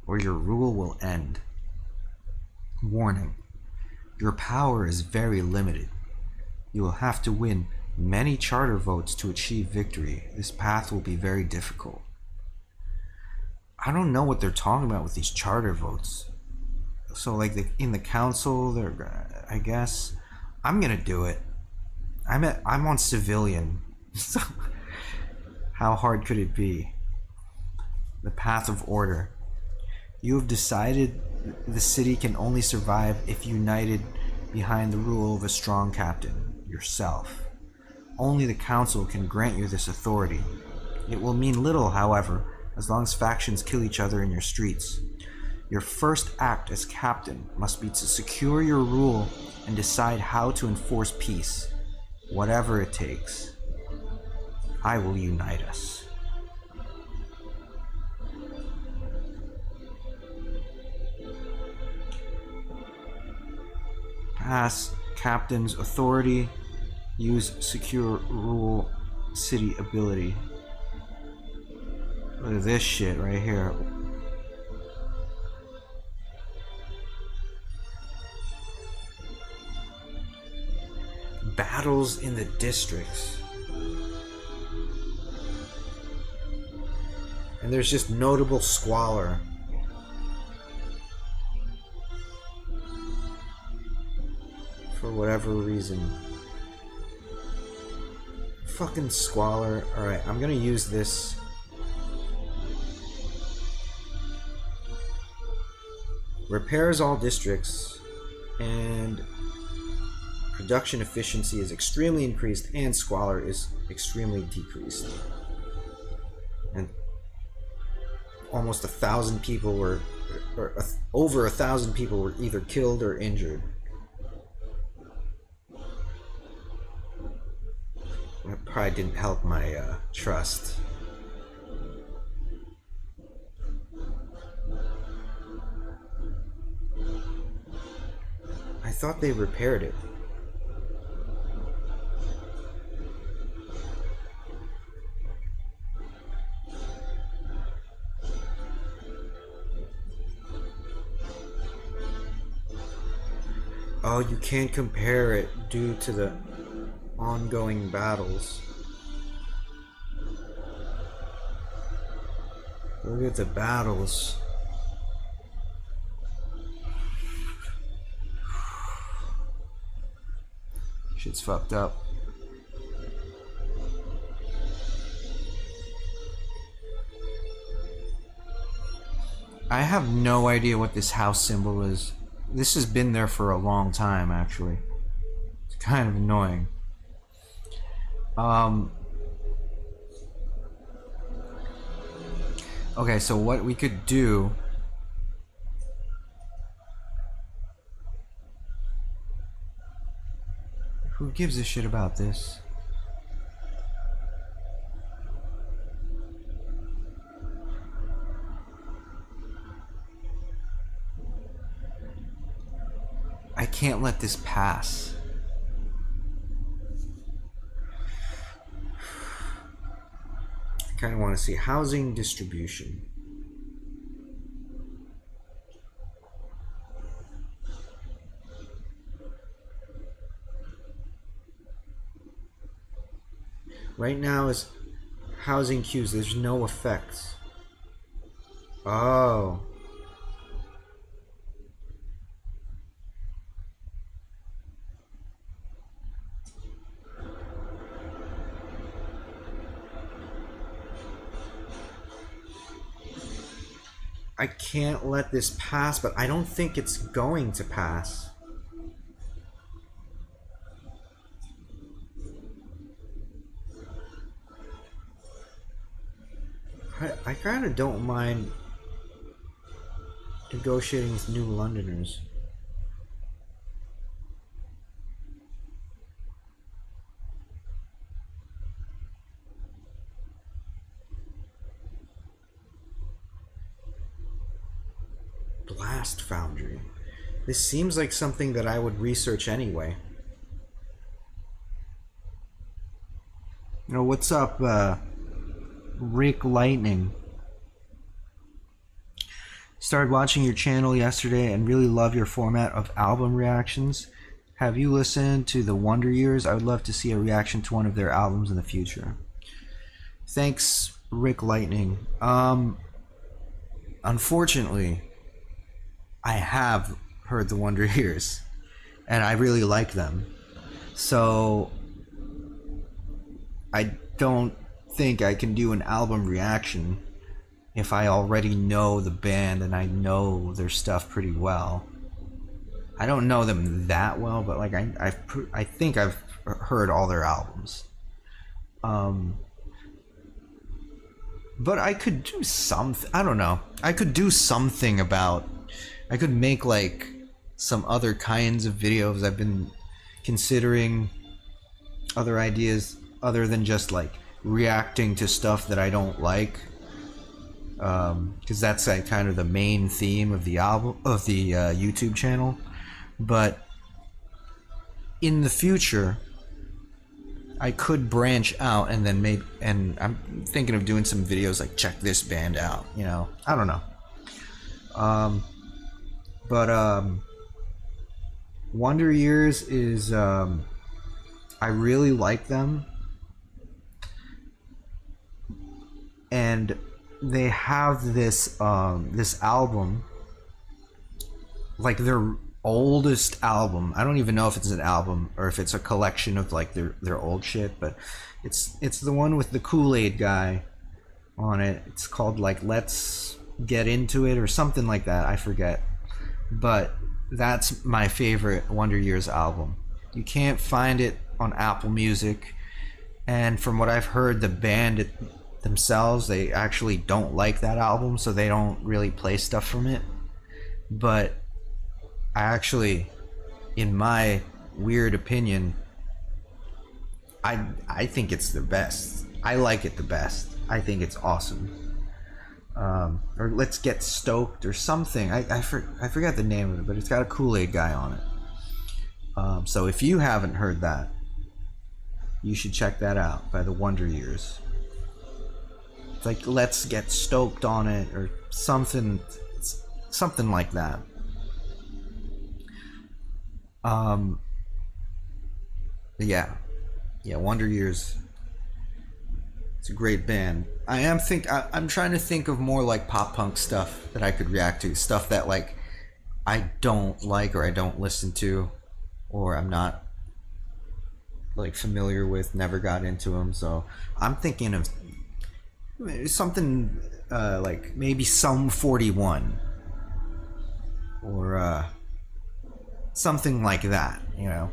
or your rule will end. Warning: your power is very limited. You will have to win many charter votes to achieve victory. This path will be very difficult. I don't know what they're talking about with these charter votes. So like in the council, I guess I'm gonna do it. I'm on civilian. So how hard could it be? The path of order. You have decided the city can only survive if united behind the rule of a strong captain, yourself. Only the council can grant you this authority. It will mean little, however, as long as factions kill each other in your streets. Your first act as captain must be to secure your rule and decide how to enforce peace, whatever it takes. I will unite us. Pass captain's authority. Use secure rule city ability. Look at this shit right here. Battles in the districts. And there's just notable squalor. For whatever reason. Fucking squalor. Alright, I'm gonna use this. Repairs all districts, and production efficiency is extremely increased, and squalor is extremely decreased. And almost 1,000 people were, over 1,000 people were either killed or injured. That probably didn't help my trust. I thought they repaired it. Oh, you can't compare it due to the ongoing battles. Look at the battles. Shit's fucked up. I have no idea what this house symbol is. This has been there for a long time, actually. It's kind of annoying. Okay, so what we could do... Who gives a shit about this? can't let this pass. I kind of want to see housing distribution. Right now is housing queues. There's no effects. Oh. I can't let this pass, but I don't think it's going to pass. I kind of don't mind negotiating with New Londoners. Blast Foundry. This seems like something that I would research anyway. You know, what's up, Rick Lightning? Started watching your channel yesterday and really love your format of album reactions. Have you listened to the Wonder Years? I would love to see a reaction to one of their albums in the future. Thanks, Rick Lightning. Unfortunately, I have heard the Wonder Years, and I really like them. So I don't think I can do an album reaction if I already know the band and I know their stuff pretty well. I don't know them that well, but like I think I've heard all their albums. But I could do something. I don't know. I could do something about. I could make like some other kinds of videos. I've been considering other ideas other than just like reacting to stuff that I don't like, because that's like kind of the main theme of the album, of the YouTube channel. But in the future, I could branch out and then maybe, and I'm thinking of doing some videos like check this band out. You know, I don't know. But Wonder Years is I really like them, and they have this this album, like their oldest album. I don't even know if it's an album or if it's a collection of like their old shit, but it's the one with the Kool-Aid guy on it. It's called like Let's Get Into It or something like that. I forget. But that's my favorite Wonder Years album. You can't find it on Apple Music, and from what I've heard, the band themselves, they actually don't like that album, so they don't really play stuff from it. But I actually, in my weird opinion, I think it's the best. I like it the best. I think it's awesome. Or Let's Get Stoked or something. I forget the name of it, but it's got a Kool-Aid guy on it. So if you haven't heard that, you should check that out by the Wonder Years. It's like Let's Get Stoked on it or something like that. Yeah, Wonder Years. It's a great band. I'm trying to think of more like pop punk stuff that I could react to, stuff that like I don't like or I don't listen to, or I'm not like familiar with, never got into them. So I'm thinking of something like maybe Sum 41 or something like that, you know.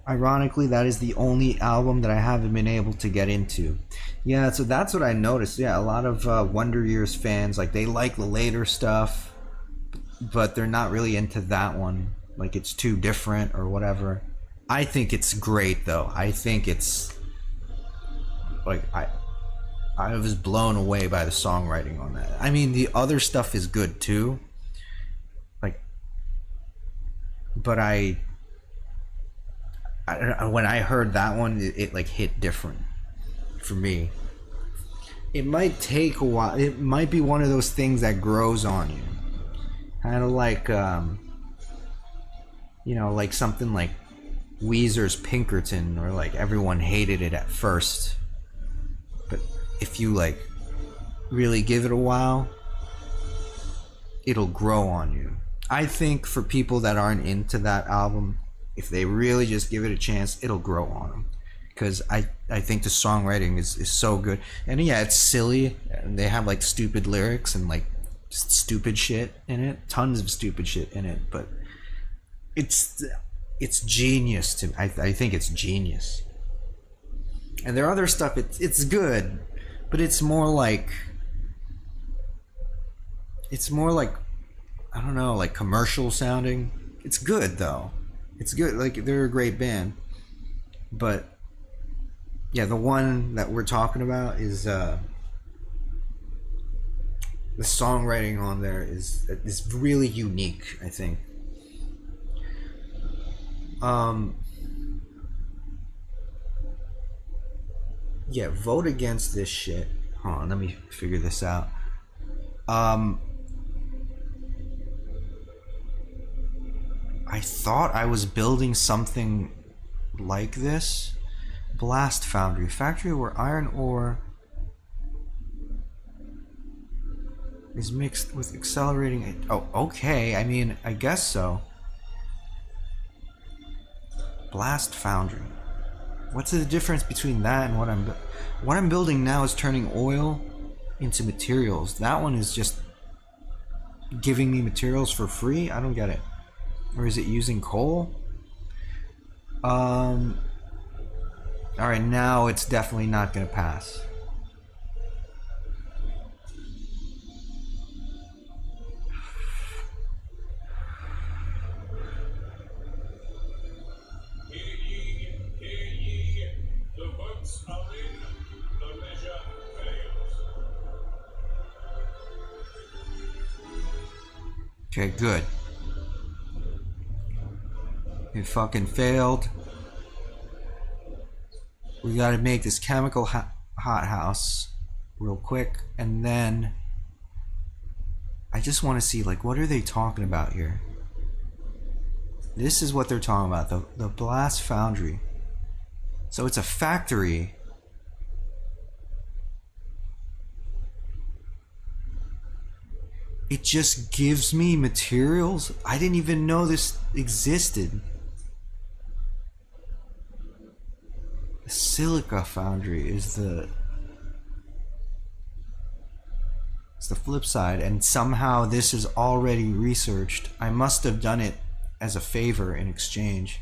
Ironically, that is the only album that I haven't been able to get into. Yeah, so that's what I noticed. Yeah, a lot of Wonder Years fans, like, they like the later stuff, but they're not really into that one. Like, it's too different or whatever. I think it's great, though. I think it's, like, I was blown away by the songwriting on that. I mean, the other stuff is good, too, but when I heard that one, it like hit different for me. It might take a while. It might be one of those things that grows on you, kind of like like something like Weezer's Pinkerton, or like everyone hated it at first, but if you like really give it a while, it'll grow on you. I think for people that aren't into that album, if they really just give it a chance, it'll grow on them. Because I think the songwriting is so good. And yeah, it's silly. And they have like stupid lyrics and like just stupid shit in it. Tons of stupid shit in it. But it's genius to me. I think it's genius. And their other stuff, it's good. But it's more like I don't know, like commercial sounding. It's good though. It's good. Like they're a great band. But yeah, the one that we're talking about is the songwriting on there is really unique, I think. Yeah, vote against this shit. Hold on, let me figure this out. I thought I was building something like this. Blast Foundry. Factory where iron ore is mixed with accelerating... Oh, okay. I mean, I guess so. Blast Foundry. What's the difference between that and what I'm building now is turning oil into materials. That one is just giving me materials for free? I don't get it. Or is it using coal? Alright, now it's definitely not gonna pass. Okay, good. It fucking failed. We gotta make this chemical hothouse real quick, and then I just want to see, like, what are they talking about here? This is what they're talking about, the Blast Foundry. So it's a factory. It just gives me materials? I didn't even know this existed. The Silica Foundry is the flip side, and somehow this is already researched. I must have done it as a favor in exchange.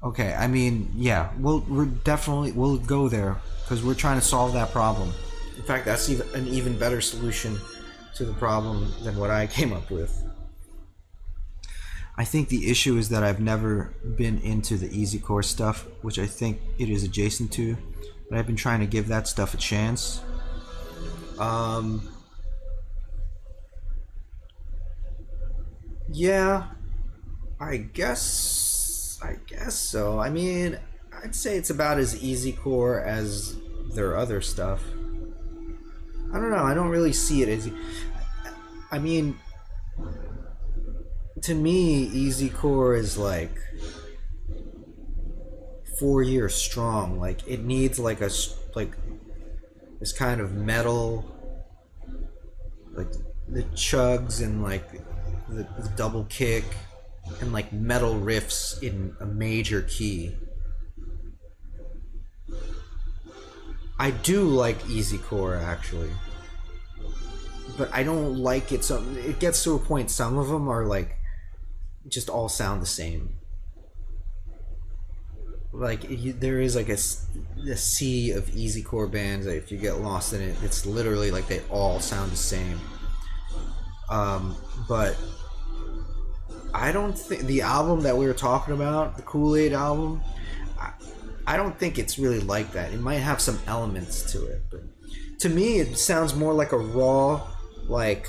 Okay, I mean, yeah, we'll go there because we're trying to solve that problem. In fact, that's an even better solution to the problem than what I came up with. I think the issue is that I've never been into the easy core stuff, which I think it is adjacent to, but I've been trying to give that stuff a chance. Yeah, I guess so. I mean, I'd say it's about as easy core as their other stuff. I don't know, I don't really see it as... I mean, to me, easy core is like 4 years strong. Like, it needs like this kind of metal, like the chugs and like the double kick and like metal riffs in a major key. I do like easy core actually, but I don't like it. So it gets to a point, some of them are like just all sound the same. Like there is like a sea of easy core bands that if you get lost in it, it's literally like they all sound the same. But I don't think the album that we were talking about, the Kool-Aid album, I don't think it's really like that. It might have some elements to it, but to me it sounds more like a raw, like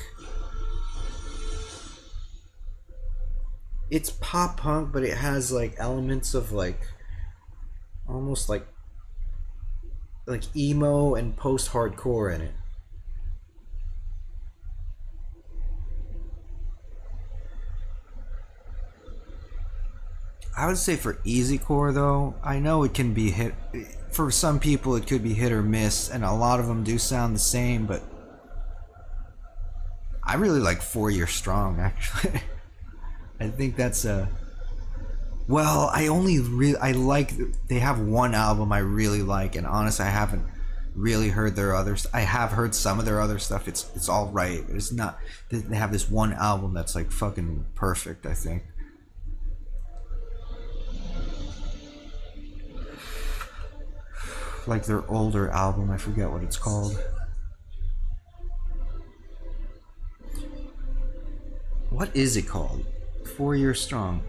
it's pop punk, but it has like elements of like almost like emo and post hardcore in it. I would say for easycore though, I know it can be hit for some people it could be hit or miss, and a lot of them do sound the same, but I really like 4 Year Strong actually. I think that's a well, I like they have one album I really like, and honestly I haven't really heard their others. I have heard some of their other stuff. It's all right. It's not. They have this one album that's like fucking perfect, I think. Like their older album, I forget what it's called. What is it called? 4 Year Strong.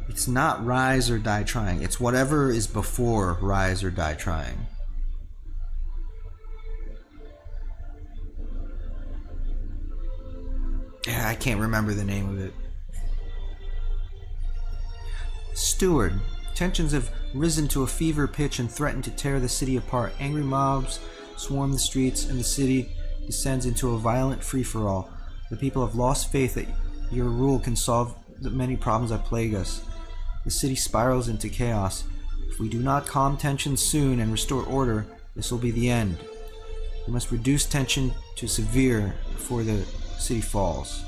It's not Rise or Die Trying. It's whatever is before Rise or Die Trying. Yeah, I can't remember the name of it. Steward. Tensions have risen to a fever pitch and threaten to tear the city apart. Angry mobs swarm the streets and the city descends into a violent free-for-all. The people have lost faith that your rule can solve the many problems that plague us. The city spirals into chaos. If we do not calm tensions soon and restore order, this will be the end. We must reduce tension to severe before the city falls.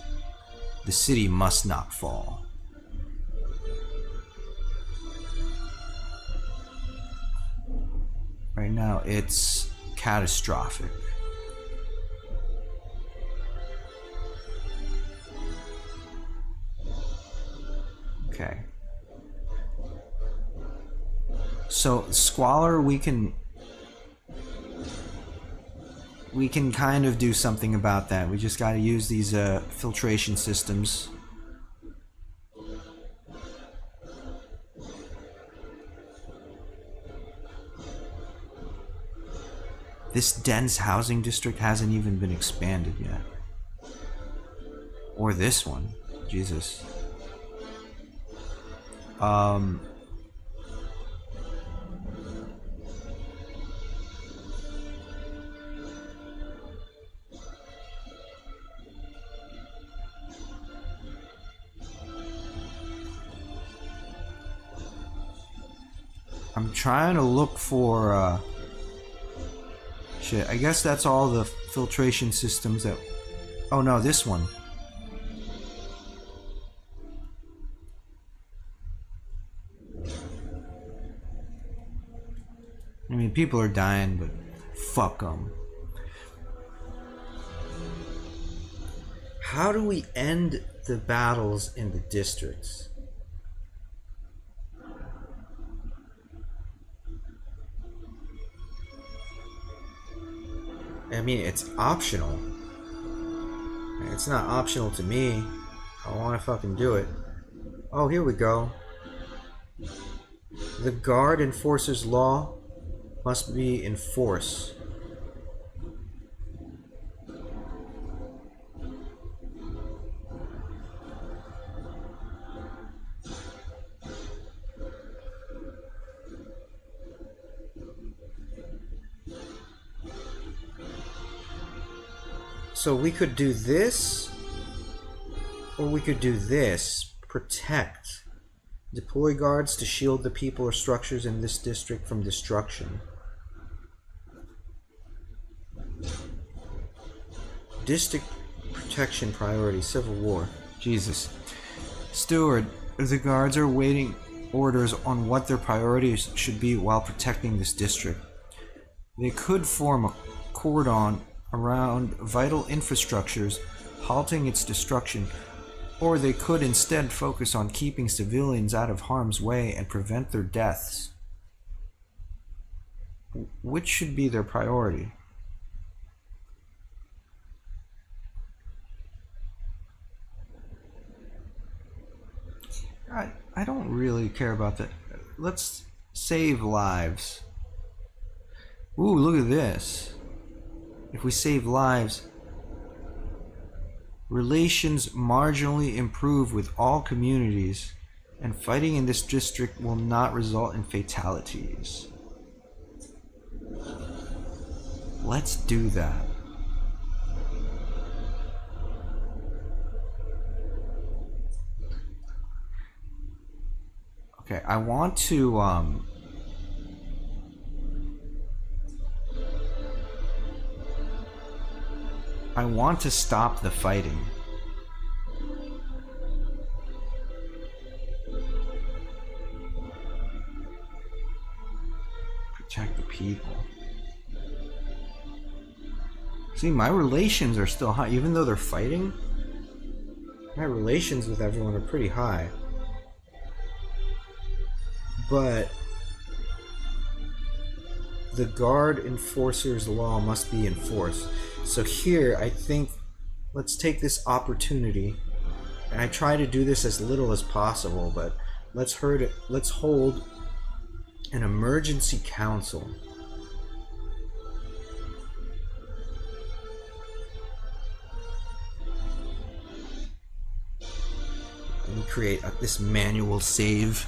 The city must not fall. Right now, it's catastrophic. Okay. So, squalor, we can kind of do something about that. We just got to use these filtration systems. This dense housing district hasn't even been expanded yet. Or this one. Jesus. I'm trying to look for shit. I guess that's all the filtration systems that... Oh no, this one. I mean, people are dying, but fuck them. How do we end the battles in the districts? I mean, it's optional. It's not optional to me. I want to fucking do it. Oh, here we go. The guard enforcer's law must be in force. So we could do this, or we could do this. Protect. Deploy guards to shield the people or structures in this district from destruction. District protection priority, Civil War. Jesus. Steward, the guards are waiting orders on what their priorities should be while protecting this district. They could form a cordon around vital infrastructures, halting its destruction, or they could instead focus on keeping civilians out of harm's way and prevent their deaths. Which should be their priority? I don't really care about that. Let's save lives. Ooh, look at this. If we save lives, Relations marginally improve with all communities, and fighting in this district will not result in fatalities. Let's do that. Okay, I want to stop the fighting. Protect the people. See, my relations are still high, even though they're fighting. My relations with everyone are pretty high. But the guard enforcer's law must be enforced. So here, I think, let's take this opportunity, and I try to do this as little as possible, but let's hold an emergency council. And create this manual save.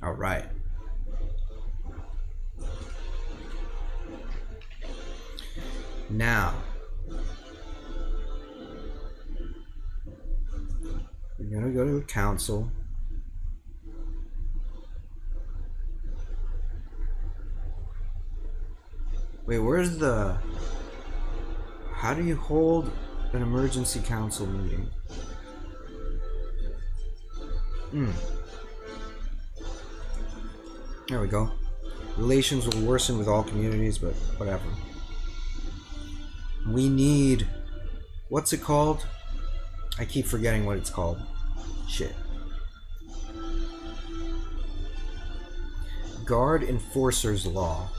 All right. Now, we're going to go to the council. Wait, where's the... How do you hold an emergency council meeting? There we go. Relations will worsen with all communities, but whatever. We need... What's it called? I keep forgetting what it's called. Shit. Guard Enforcer's Law.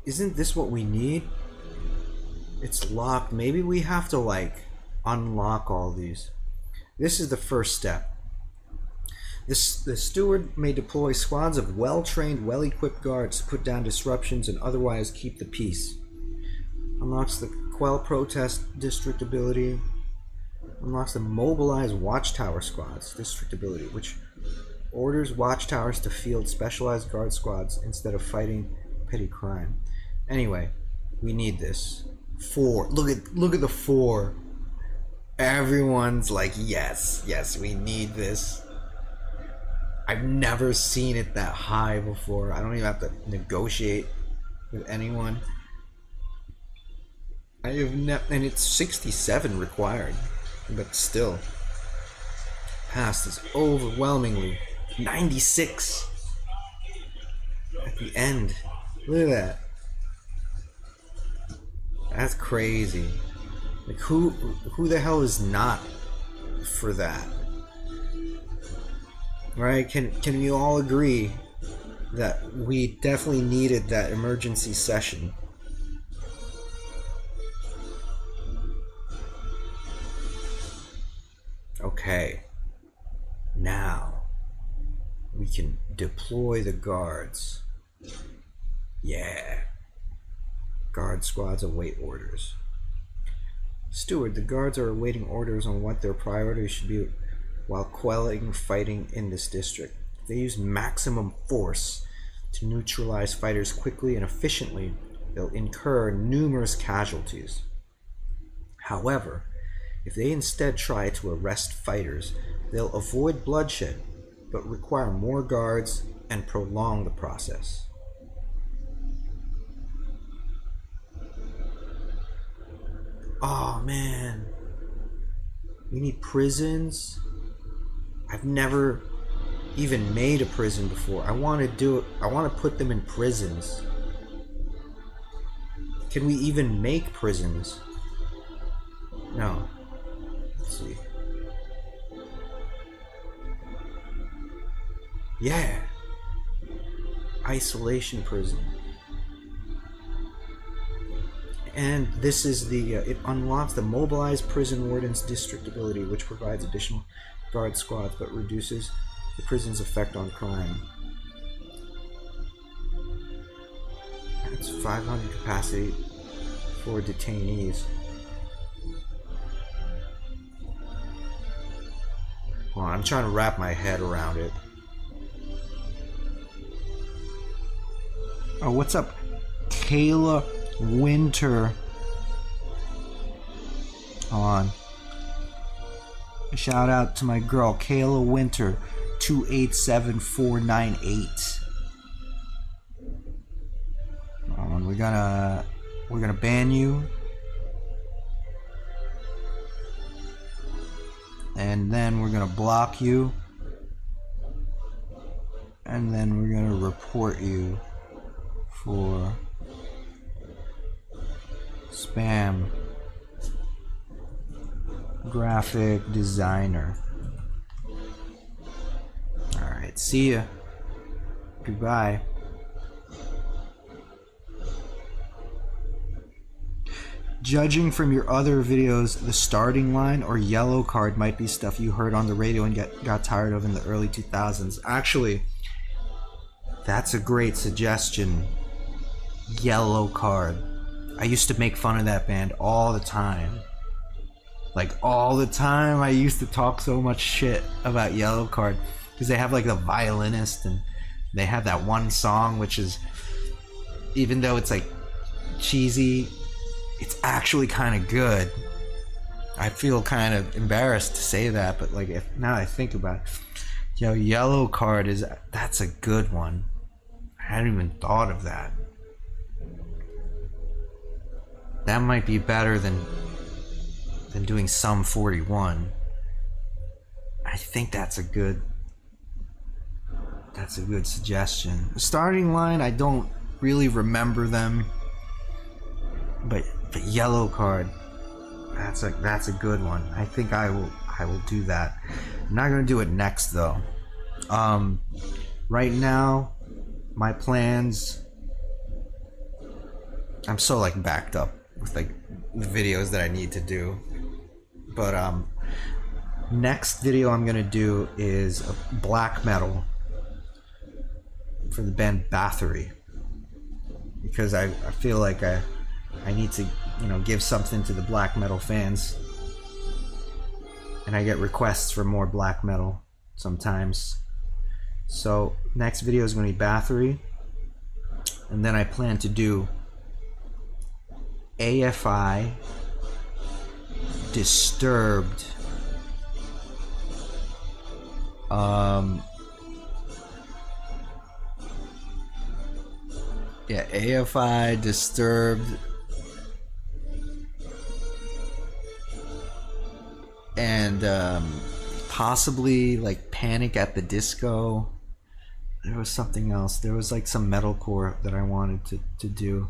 Isn't this what we need? It's locked. Maybe we have to, like, unlock all these. This is the first step. The steward may deploy squads of well-trained, well-equipped guards to put down disruptions and otherwise keep the peace. Unlocks the Quell Protest district ability. Unlocks the Mobilize Watchtower Squads district ability, which orders watchtowers to field specialized guard squads instead of fighting petty crime. Anyway, we need this. 4. Look at the 4. Everyone's like, yes, we need this. I've never seen it that high before. I don't even have to negotiate with anyone. I have and it's 67 required, but still, past is overwhelmingly 96 at the end. Look at that. That's crazy. Like, who the hell is not for that? Right? Can we all agree that we definitely needed that emergency session? Okay. Now we can deploy the guards. Yeah. Guard squads await orders. Steward, the guards are awaiting orders on what their priorities should be while quelling fighting in this district. If they use maximum force to neutralize fighters quickly and efficiently, they'll incur numerous casualties. However, if they instead try to arrest fighters, they'll avoid bloodshed, but require more guards and prolong the process. Oh man, we need prisons. I've never even made a prison before. I want to do it. I want to put them in prisons. Can we even make prisons? No. Let's see. Yeah. Isolation prison. And this is the it unlocks the mobilized prison warden's district ability, which provides additional guard squads but reduces the prison's effect on crime. It's 500 capacity for detainees. Hold on, I'm trying to wrap my head around it. Oh, what's up, Kayla Winter? Hold on. A shout out to my girl, Kayla Winter, 287498. We're gonna ban you, and then we're gonna block you, and then we're gonna report you for spam. Graphic designer. Alright, see ya. Goodbye. Judging from your other videos, the starting line or yellow card might be stuff you heard on the radio and got tired of in the early 2000s. Actually, that's a great suggestion. Yellow Card. I used to make fun of that band all the time. Like, all the time. I used to talk so much shit about Yellow Card because they have like the violinist, and they have that one song which is, even though it's like cheesy, it's actually kind of good. I feel kind of embarrassed to say that, but like, now I think about it, yo, Yellow Card that's a good one. I hadn't even thought of that. That might be better than doing Sum 41. I think that's a good suggestion. The starting line, I don't really remember them, but Yellow Card, that's a good one. I think I will do that. I'm not gonna do it next though. Right now, my plans, I'm so like backed up with like the videos that I need to do, but next video I'm gonna do is a black metal for the band Bathory, because I feel like I need to, give something to the black metal fans, and I get requests for more black metal sometimes. So next video is going to be Bathory, and then I plan to do AFI, Disturbed, AFI, Disturbed, and possibly like Panic at the Disco. There was something else. There was like some metalcore that I wanted to do.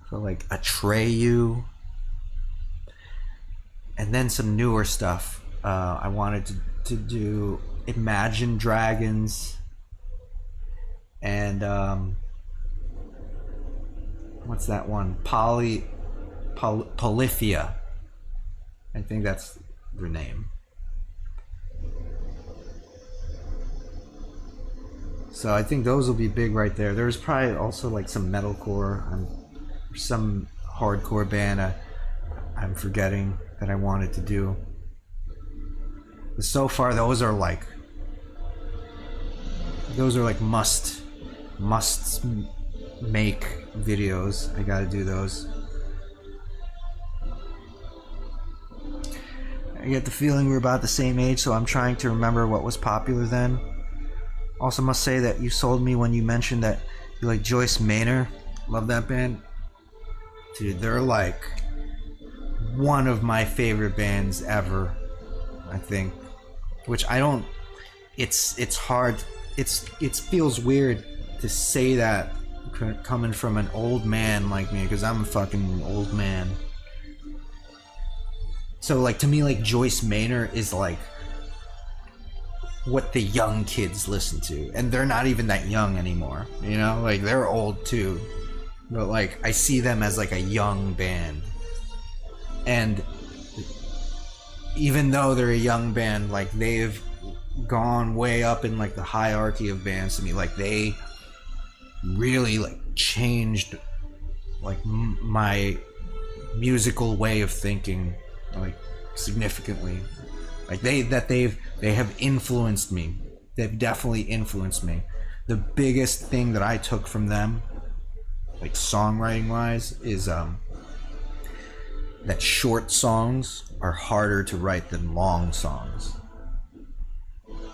So like Atreyu, and then some newer stuff. I wanted to do Imagine Dragons, and what's that one? Polyphia. I think that's their name. So I think those will be big right there. There's probably also like some metalcore, some hardcore band I'm forgetting that I wanted to do. But so far, those are like must make videos. I gotta do those. I get the feeling we're about the same age, so I'm trying to remember what was popular then. Also must say that you sold me when you mentioned that you like Joyce Manor. Love that band. Dude, they're like one of my favorite bands ever, I think. Which I don't, it's hard, it feels weird to say that coming from an old man like me, because I'm a fucking old man. So like to me, like Joyce Manor is like what the young kids listen to, and they're not even that young anymore, you know, like they're old too, but like I see them as like a young band. And even though they're a young band, like they've gone way up in like the hierarchy of bands to me. Like they really like changed like my musical way of thinking like significantly. Like they have influenced me. They've definitely influenced me. The biggest thing that I took from them, like songwriting wise, is that short songs are harder to write than long songs.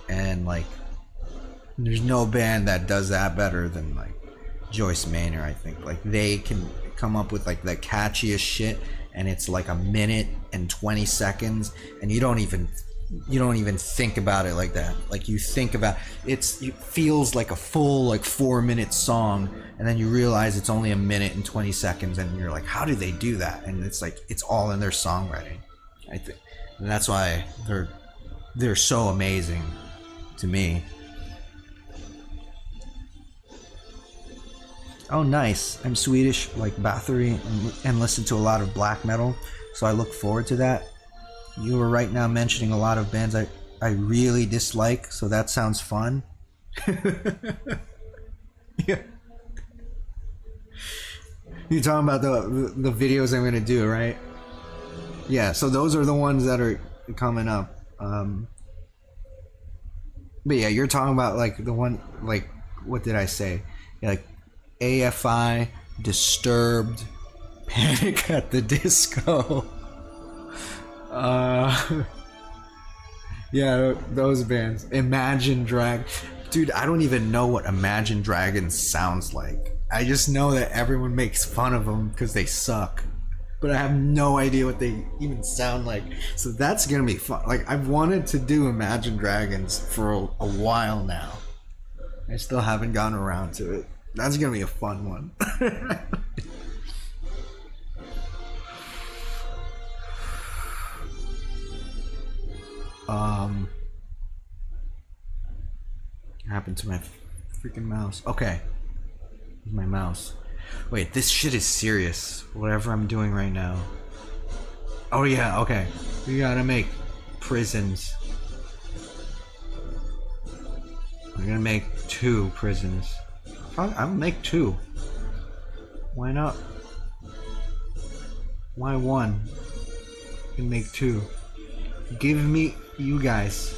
And like there's no band that does that better than like Joyce Manor, I think. Like they can come up with like the catchiest shit, and it's like a minute and 20 seconds, and you don't even think about it like that. Like you think about it feels like a full like 4-minute song, and then you realize it's only a minute and 20 seconds, and you're like, how do they do that? And it's like it's all in their songwriting, I think. And that's why they're so amazing to me. Oh nice, I'm Swedish like Bathory and listen to a lot of black metal, so I look forward to that. You were right now mentioning a lot of bands I really dislike, so that sounds fun. Yeah. You're talking about the videos I'm gonna do, right? Yeah, so those are the ones that are coming up. But yeah, you're talking about like the one, like, what did I say? Yeah, like AFI, Disturbed, Panic at the Disco. Yeah, those bands. Imagine Dragons. Dude, I don't even know what Imagine Dragons sounds like. I just know that everyone makes fun of them because they suck. But I have no idea what they even sound like. So that's gonna be fun. Like, I've wanted to do Imagine Dragons for a while now. I still haven't gotten around to it. That's gonna be a fun one. What happened to my freaking mouse? Okay. Where's my mouse? Wait, this shit is serious. Whatever I'm doing right now. Oh yeah, okay. We gotta make prisons. We're gonna make 2 prisons. I'll make 2. Why not? Why 1? I can make 2. Give me you guys.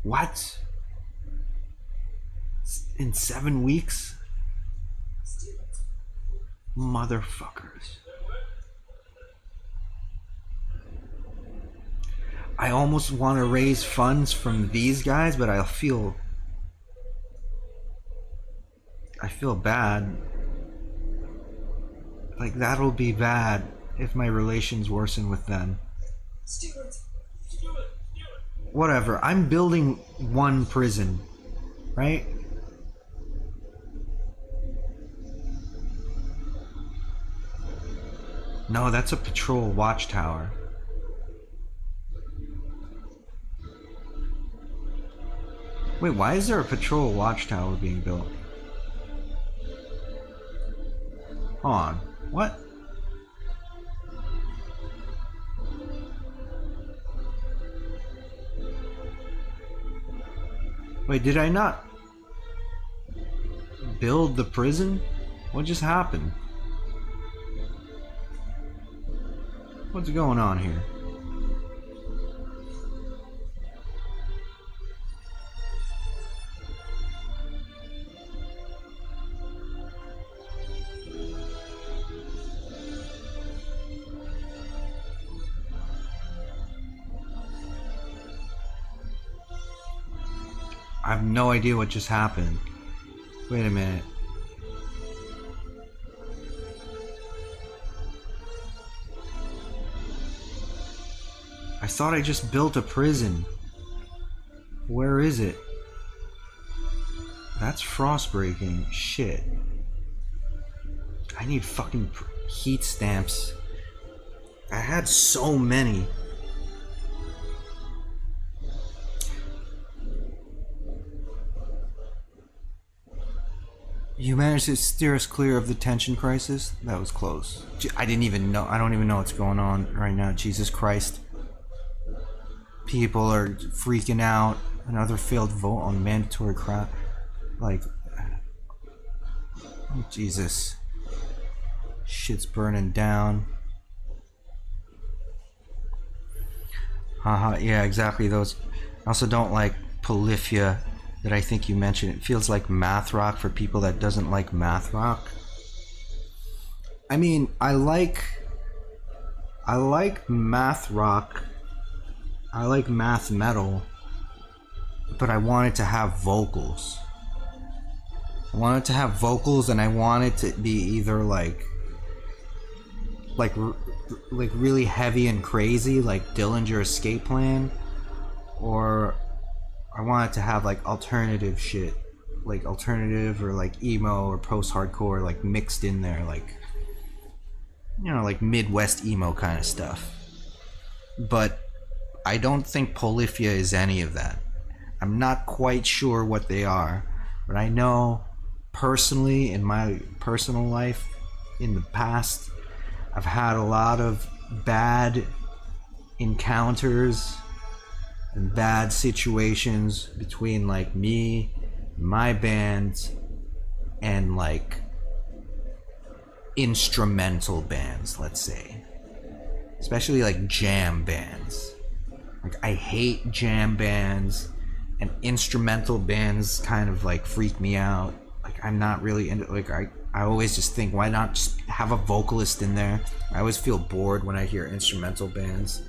What? In 7 weeks? Motherfuckers. I almost want to raise funds from these guys, but I feel bad. Like, that'll be bad if my relations worsen with them. Whatever. I'm building 1 prison, right? No, that's a patrol watchtower. Wait, why is there a patrol watchtower being built? Hold on. What? Wait, did I not build the prison? What just happened? What's going on here? I have no idea what just happened. Wait a minute. I thought I just built a prison. Where is it? That's frost breaking. Shit. I need fucking heat stamps. I had so many. You managed to steer us clear of the tension crisis? That was close. I didn't even know. I don't even know what's going on right now. Jesus Christ. People are freaking out. Another failed vote on mandatory crap. Like, oh, Jesus. Shit's burning down. Haha, yeah, exactly. Those. I also don't like Polyphia that I think you mentioned. It feels like math rock for people that doesn't like math rock. I mean, I like math rock. I like math metal, but I want it to have vocals. I want it to have vocals, and I want it to be either like really heavy and crazy, like Dillinger Escape Plan, or I want it to have like alternative shit, like alternative or like emo or post-hardcore, like mixed in there, like, you know, like Midwest emo kind of stuff. But I don't think Polyphia is any of that. I'm not quite sure what they are, but I know personally in my personal life in the past, I've had a lot of bad encounters and bad situations between like me, my band, and like instrumental bands, let's say. Especially like jam bands. Like, I hate jam bands, and instrumental bands kind of like freak me out. Like, I'm not really into, like, I always just think, why not just have a vocalist in there? I always feel bored when I hear instrumental bands.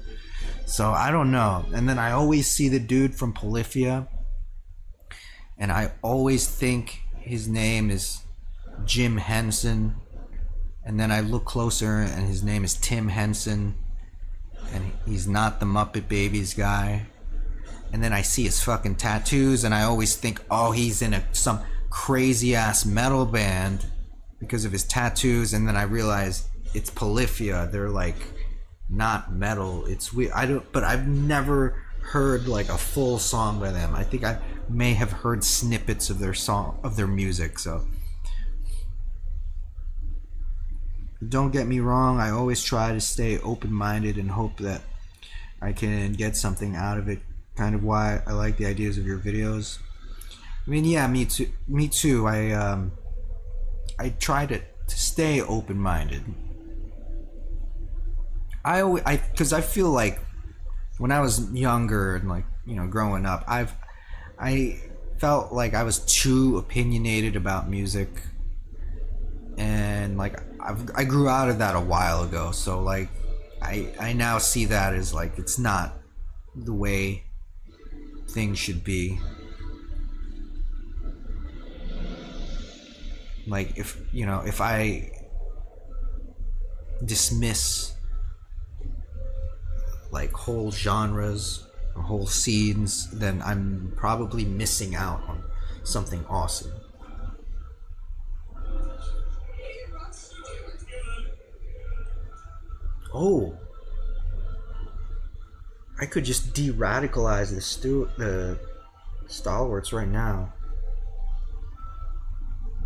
So I don't know. And then I always see the dude from Polyphia, and I always think his name is Jim Henson. And then I look closer, and his name is Tim Henson, and he's not the Muppet Babies guy. And then I see his fucking tattoos, and I always think, oh, he's in some crazy ass metal band because of his tattoos. And then I realize it's Polyphia. They're like not metal. It's weird. But I've never heard like a full song by them. I think I may have heard snippets of their music. So don't get me wrong, I always try to stay open-minded and hope that I can get something out of it. Kind of why I like the ideas of your videos. I mean, yeah, me too. I try to stay open-minded. Because I feel like when I was younger and, like, you know, growing up, I felt like I was too opinionated about music, and like I grew out of that a while ago. So like I now see that as like it's not the way things should be. Like, if I dismiss like whole genres or whole scenes, then I'm probably missing out on something awesome. Oh, I could just de-radicalize the stalwarts right now.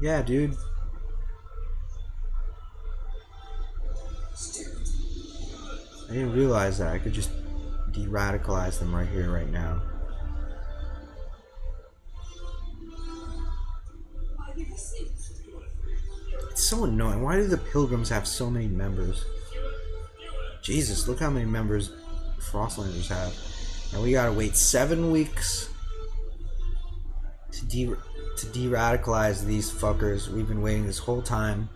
Yeah, dude. I didn't realize that. I could just de-radicalize them right here, right now. It's so annoying. Why do the Pilgrims have so many members? Jesus, look how many members Frostlanders have. And we gotta wait 7 weeks to de-radicalize these fuckers. We've been waiting this whole time.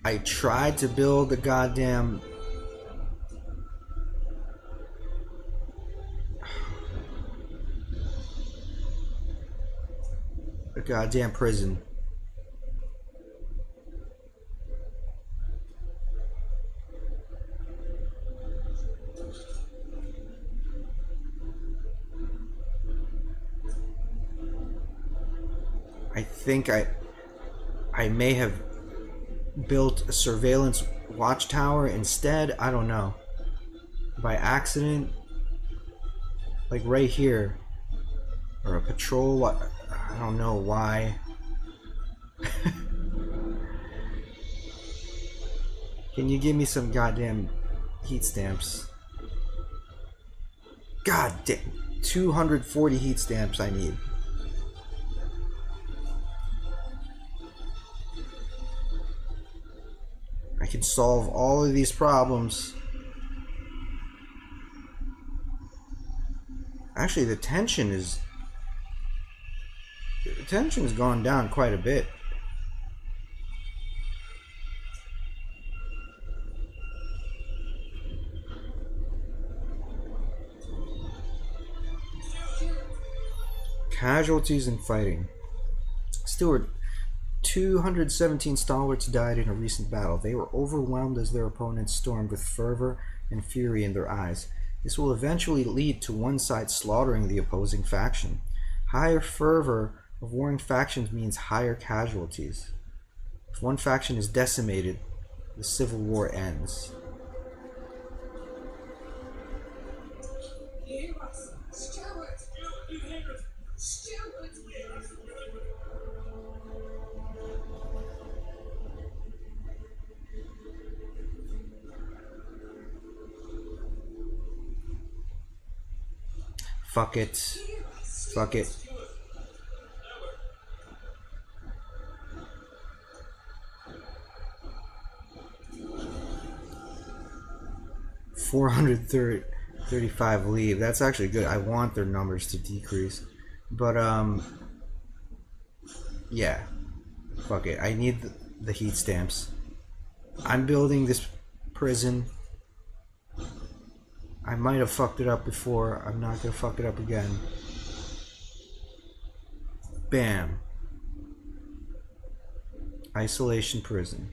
I tried to build a goddamn prison. I think I may have built a surveillance watchtower instead. I don't know. By accident. Like right here. Or a patrol. I don't know why. Can you give me some goddamn heat stamps? God damn. 240 heat stamps I need. I can solve all of these problems. Actually, the tension has gone down quite a bit. Casualties in fighting. Stewart, 217 stalwarts died in a recent battle. They were overwhelmed as their opponents stormed with fervor and fury in their eyes. This will eventually lead to one side slaughtering the opposing faction. Higher fervor of warring factions means higher casualties. If one faction is decimated, the civil war ends. Fuck it. Fuck it. $435 leave. That's actually good. I want their numbers to decrease. But, yeah. Fuck it. I need the heat stamps. I'm building this prison. I might have fucked it up before. I'm not gonna fuck it up again. Bam. Isolation prison.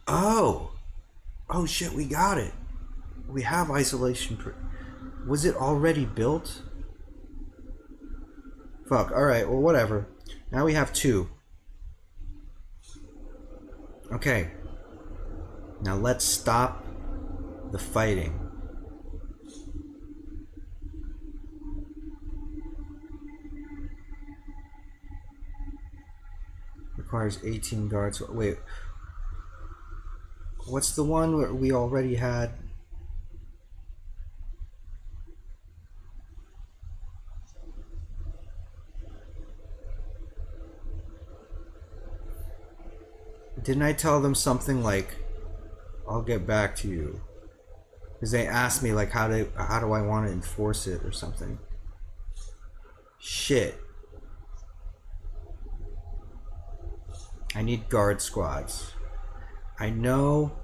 Oh! Oh shit, we got it. We have isolation prison. Was it already built? Fuck, alright, well whatever. Now we have 2. Okay. Now let's stop the fighting. Requires 18 guards. Wait. What's the one where we already had? Didn't I tell them something like, I'll get back to you? Because they asked me like how do I want to enforce it or something. Shit. I need guard squads. I know.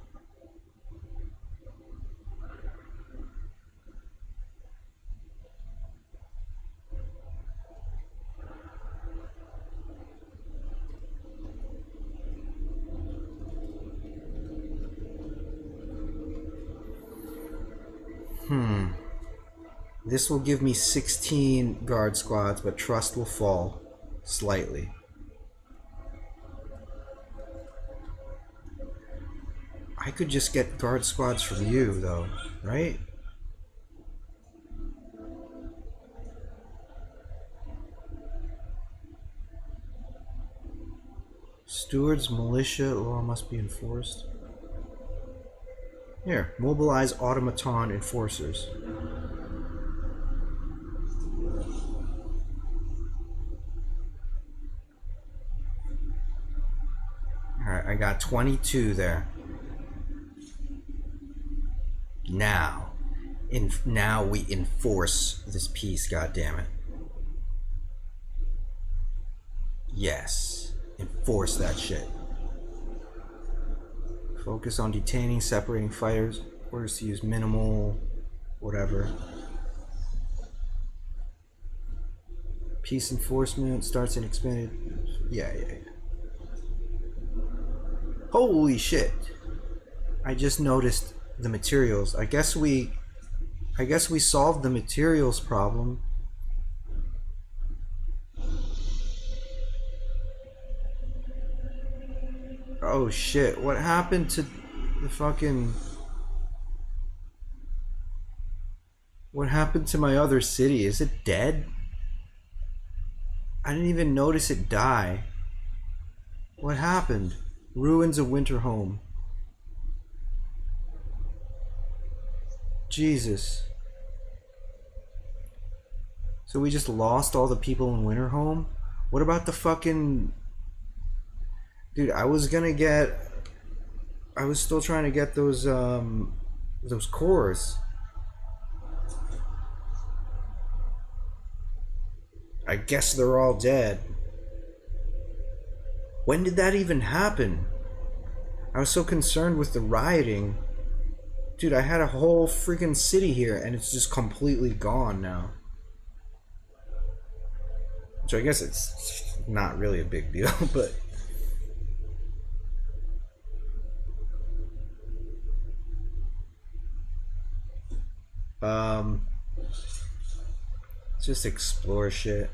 This will give me 16 guard squads, but trust will fall slightly. I could just get guard squads from you, though, right? Steward's militia law must be enforced. Here, mobilize automaton enforcers. Alright, I got 22 there. Now we enforce this peace, goddammit. Yes. Enforce that shit. Focus on detaining, separating fighters. Orders to use minimal whatever. Peace enforcement starts and expanded. Yeah. Holy shit. I just noticed the materials. I guess we I guess we solved the materials problem. Oh shit, what happened to the fucking... What happened to my other city? Is it dead? I didn't even notice it die. What happened? Ruins of Winterhome. Jesus. So we just lost all the people in Winterhome? What about the fucking... Dude, I was still trying to get those cores. I guess they're all dead. When did that even happen? I was so concerned with the rioting. Dude, I had a whole freaking city here and it's just completely gone now. So I guess it's not really a big deal, but... Just explore shit.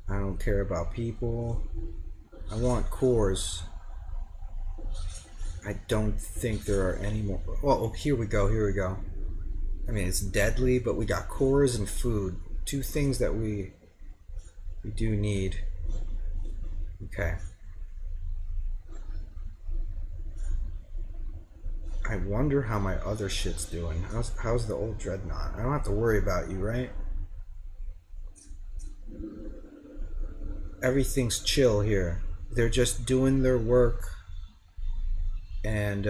I don't care about people. I want cores. I don't think there are any more. Oh, here we go, here we go. I mean, it's deadly, but we got cores and food. Two things that we do need. Okay. I wonder how my other shit's doing. How's the old dreadnought? I don't have to worry about you, right? Everything's chill here. They're just doing their work, and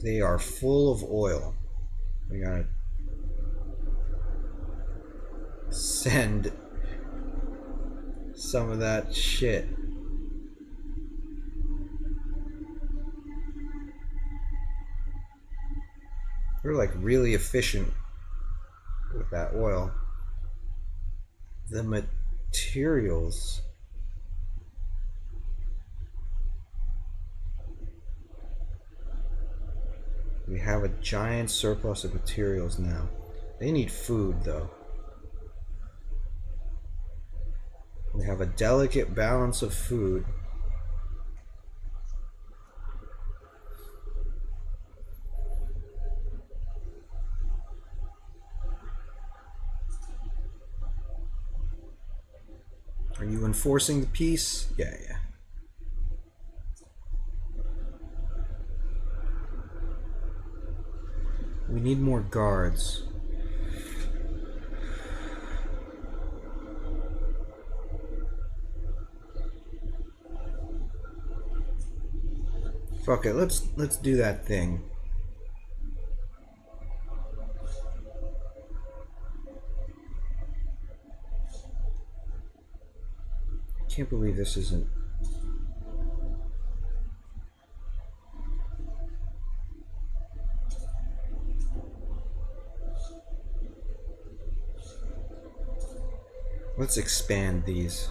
they are full of oil. We gotta send some of that shit. We're like really efficient with that oil. The materials. We have a giant surplus of materials now. They need food though. We have a delicate balance of food. Are you enforcing the peace? Yeah. We need more guards. Fuck it, let's do that thing. I can't believe this isn't. Let's expand these.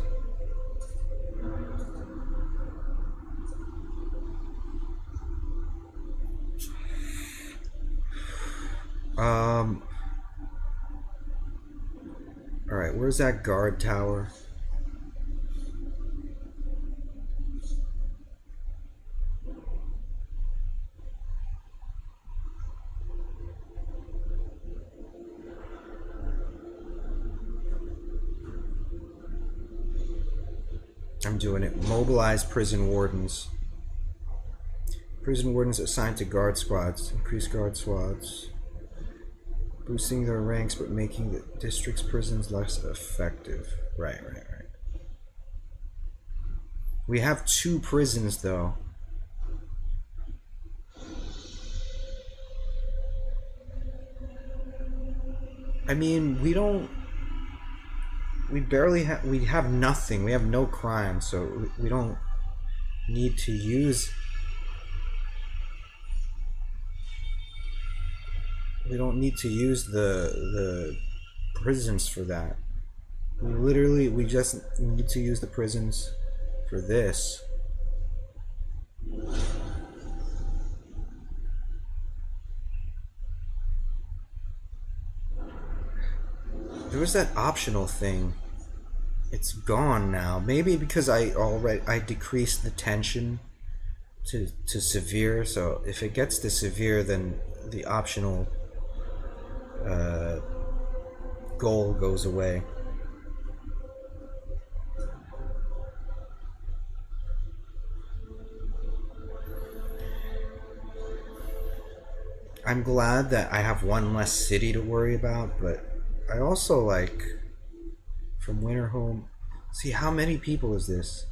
Alright, where's that guard tower? I'm doing it. Mobilize prison wardens. Prison wardens assigned to guard squads. Increase guard squads. Boosting their ranks but making the district's prisons less effective. Right. We have 2 prisons though. I mean, we barely have, we have nothing. We have no crime, so we don't need to use... We don't need to use the prisons for that. We just need to use the prisons for this. There was that optional thing. It's gone now. Maybe because I decreased the tension to severe, so if it gets to severe, then the optional goal goes away. I'm glad that I have one less city to worry about, but I also like from Winterhome. See, how many people is this?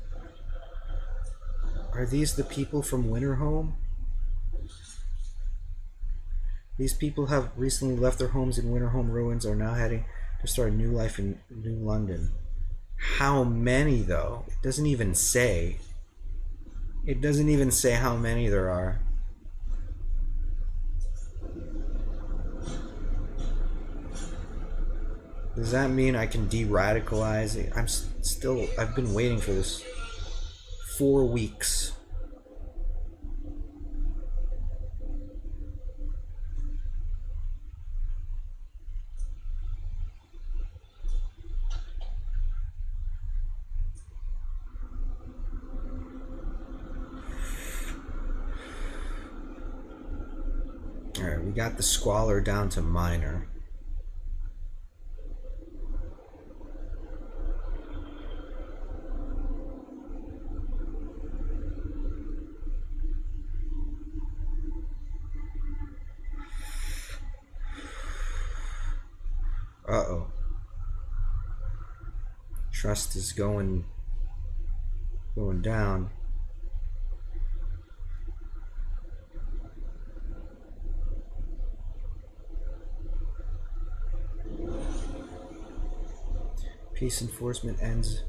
Are these the people from Winterhome? These people have recently left their homes in Winterhome ruins, are now heading to start a new life in New London. How many, though? It doesn't even say. It doesn't even say how many there are. Does that mean I can de-radicalize it? I've been waiting for this 4 weeks. Alright, we got the squalor down to minor. Uh-oh. Trust is going down. Peace enforcement ends.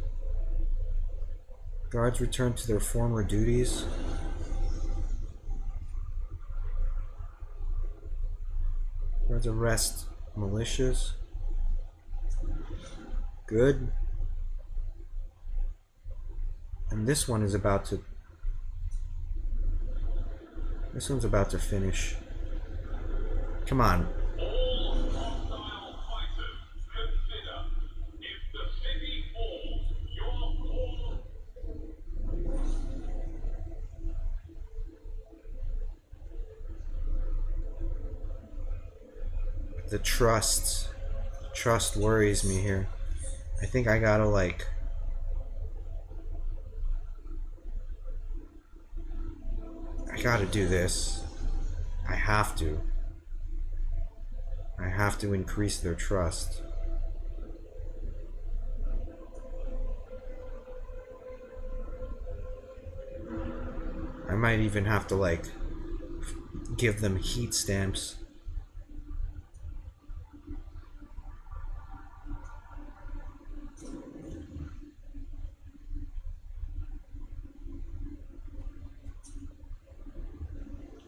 Guards return to their former duties. Guards arrest militias. Good. And this one's about to finish. Come on. The trust worries me here. I think I gotta I gotta do this. I have to increase their trust. I might even have to give them heat stamps.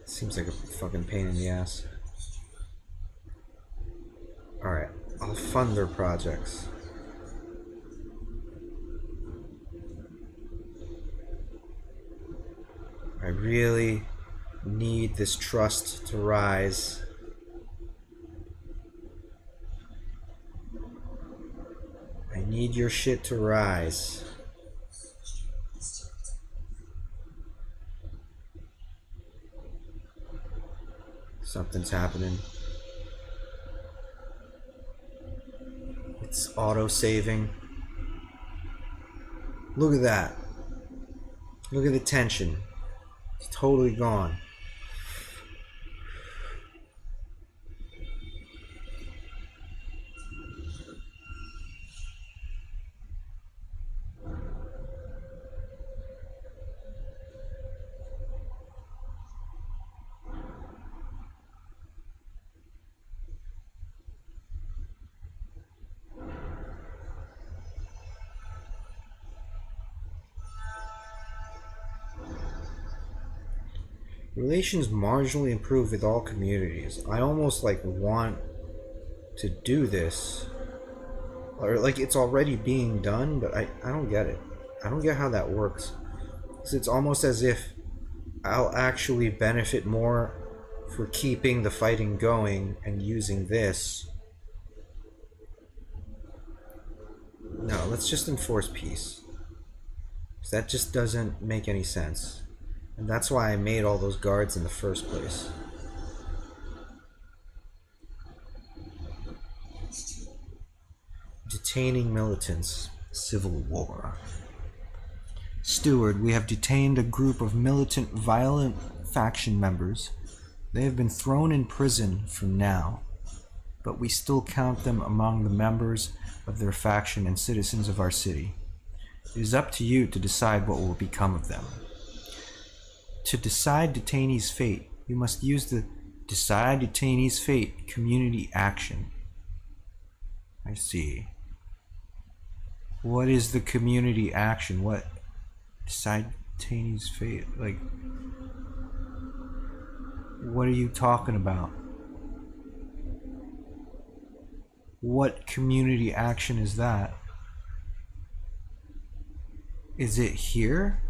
Seems like a fucking pain in the ass. Alright, I'll fund their projects. I really need this trust to rise. I need your shit to rise. Something's happening. It's auto-saving. Look at that. Look at the tension. It's totally gone. Relations marginally improve with all communities. I almost want to do this. or like it's already being done, but I don't get it. I don't get how that works. 'Cause it's almost as if I'll actually benefit more for keeping the fighting going and using this. No, let's just enforce peace. 'Cause that just doesn't make any sense. And that's why I made all those guards in the first place. Detaining militants. Civil war. Steward, we have detained a group of militant, violent faction members. They have been thrown in prison for now, but we still count them among the members of their faction and citizens of our city. It is up to you to decide what will become of them. To decide detainees' fate, you must use the Decide Detainees' Fate community action. I see. What is the community action? What? Decide detainees' fate? Like, what are you talking about? What community action is that? Is it here?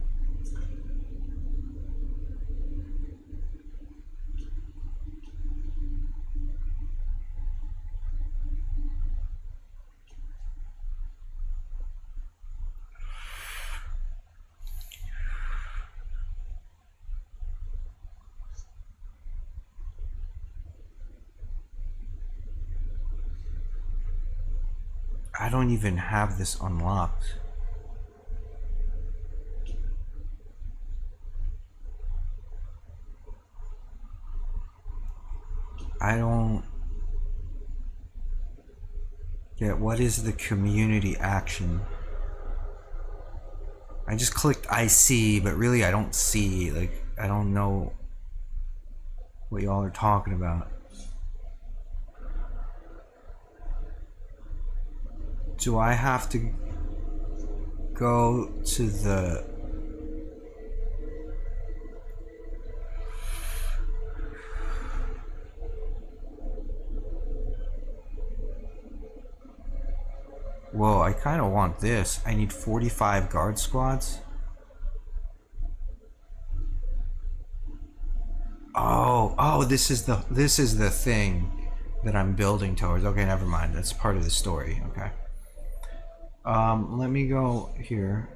I don't even have this unlocked. I don't get what is the community action. I just clicked I see, but really I don't see. Like, I don't know what y'all are talking about. Do I have to go to the... Whoa, I kind of want this. I need 45 guard squads. Oh, this is the thing that I'm building towards. Okay, never mind. That's part of the story. Okay. Let me go here.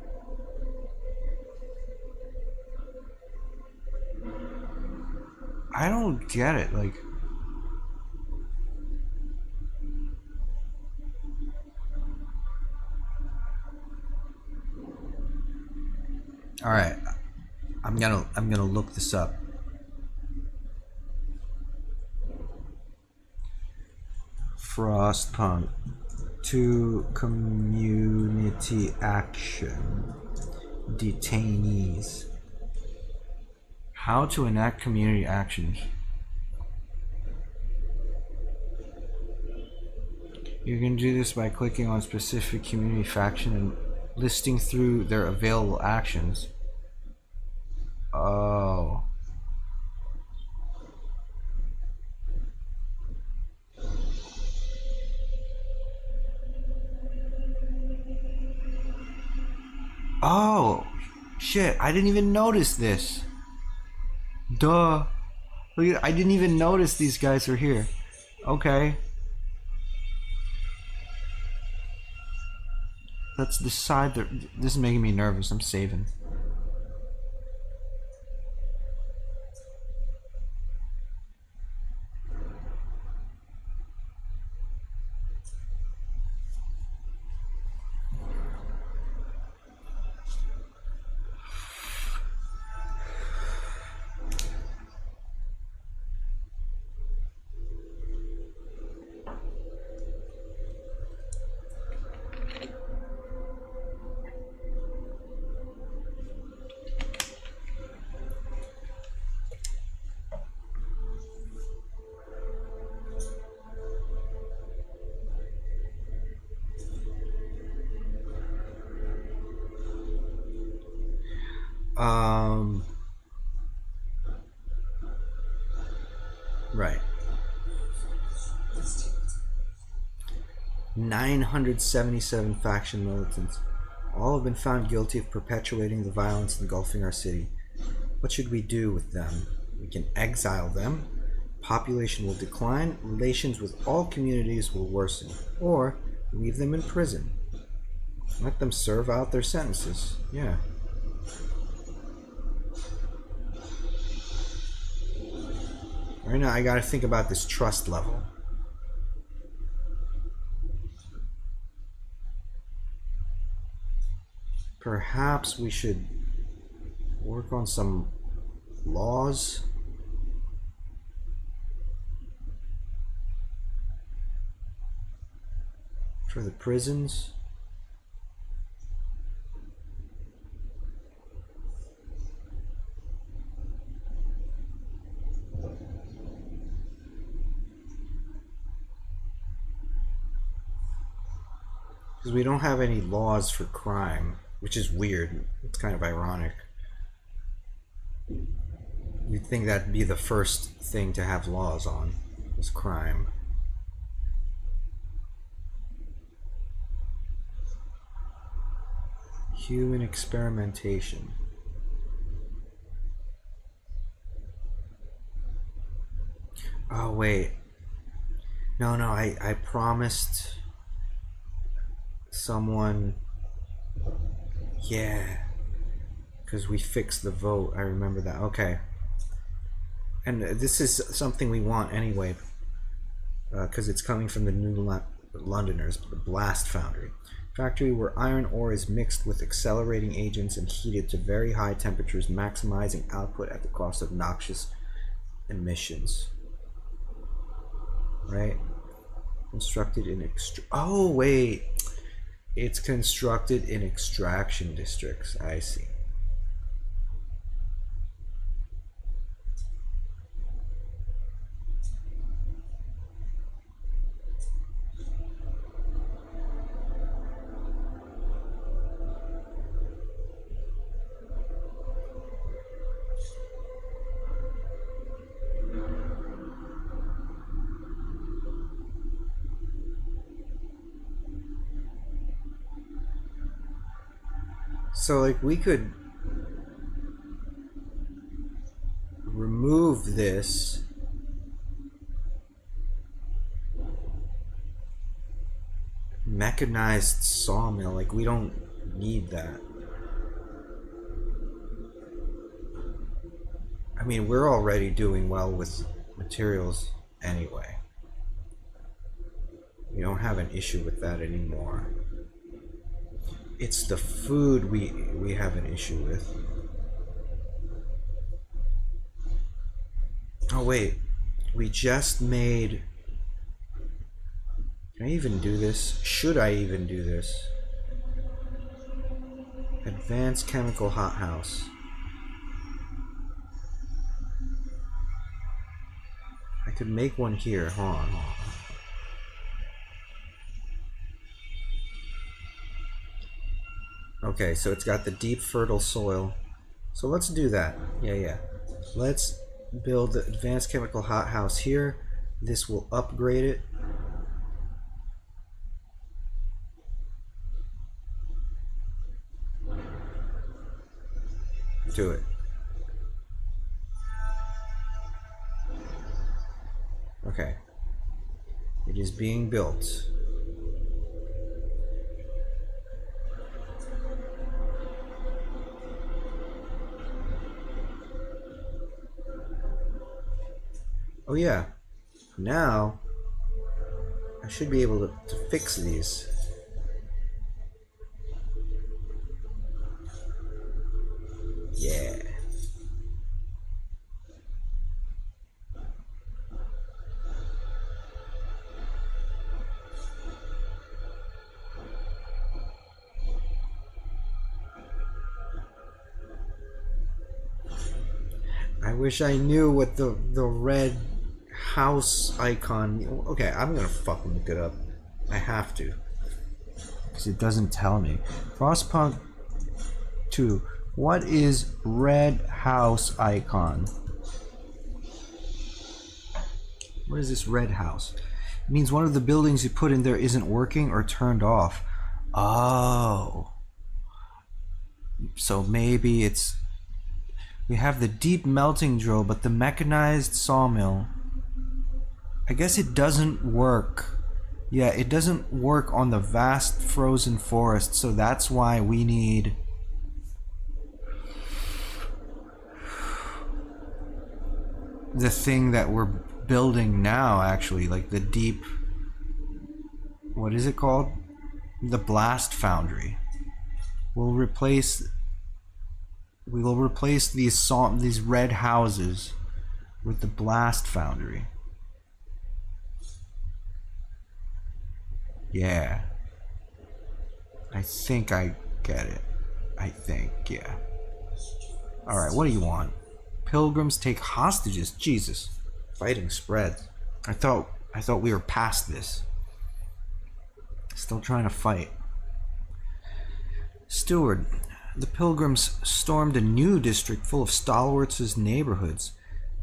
I don't get it. Like, all right, I'm gonna look this up. Frostpunk to community action. Detainees. How to enact community actions. You can do this by clicking on specific community faction and listing through their available actions. Oh. Oh, shit, I didn't even notice this. Duh. Look, I didn't even notice these guys are here. Okay. Let's decide. This is making me nervous. I'm saving. Right. 977 faction militants. All have been found guilty of perpetuating the violence engulfing our city. What should we do with them? We can exile them. Population will decline. Relations with all communities will worsen. Or leave them in prison. Let them serve out their sentences. Yeah. Right now I gotta think about this trust level. Perhaps we should work on some laws. For the prisons. Because we don't have any laws for crime, which is weird. It's kind of ironic. You'd think that'd be the first thing to have laws on, is crime. Human experimentation. Oh, wait. No, I promised someone. Yeah. Because we fixed the vote. I remember that. Okay. And this is something we want anyway. Because it's coming from the New Londoners, the Blast Foundry. Factory where iron ore is mixed with accelerating agents and heated to very high temperatures, maximizing output at the cost of noxious emissions. Right? Constructed in oh, wait. It's constructed in extraction districts. I see. So, like, we could remove this mechanized sawmill. Like, we don't need that. I mean, we're already doing well with materials anyway. We don't have an issue with that anymore. It's the food we have an issue with. Oh wait, we just made... Can I even do this? Should I even do this? Advanced chemical hothouse. I could make one here. Hold on. Okay, so it's got the deep fertile soil. So let's do that. Yeah. Let's build the advanced chemical hothouse here. This will upgrade it. Do it. Okay. It is being built. Oh yeah, now I should be able to fix these. Yeah. I wish I knew what the red house icon. Okay, I'm gonna fucking look it up. I have to, because it doesn't tell me. Frostpunk 2. What is red house icon? What is this red house? It means one of the buildings you put in there isn't working or turned off. Oh. So maybe it's... We have the deep melting drill, but the mechanized sawmill... I guess it doesn't work. Yeah, it doesn't work on the vast frozen forest, so that's why we need... the thing that we're building now, actually, like the deep... What is it called? The blast foundry. We will replace these red houses with the blast foundry. Yeah. I think I get it. I think, yeah. Alright, what do you want? Pilgrims take hostages. Jesus. Fighting spreads. I thought we were past this. Still trying to fight. Steward, the Pilgrims stormed a new district full of stalwarts' neighborhoods.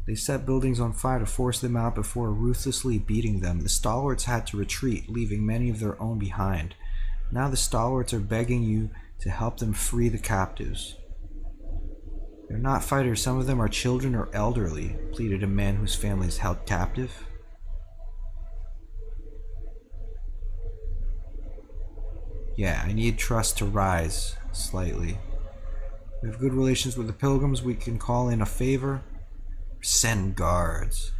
They set buildings on fire to force them out before ruthlessly beating them. The stalwarts had to retreat, leaving many of their own behind. Now the stalwarts are begging you to help them free the captives. They're not fighters. Some of them are children or elderly, pleaded a man whose family is held captive. Yeah, I need trust to rise slightly. We have good relations with the Pilgrims. We can call in a favor. Send guards.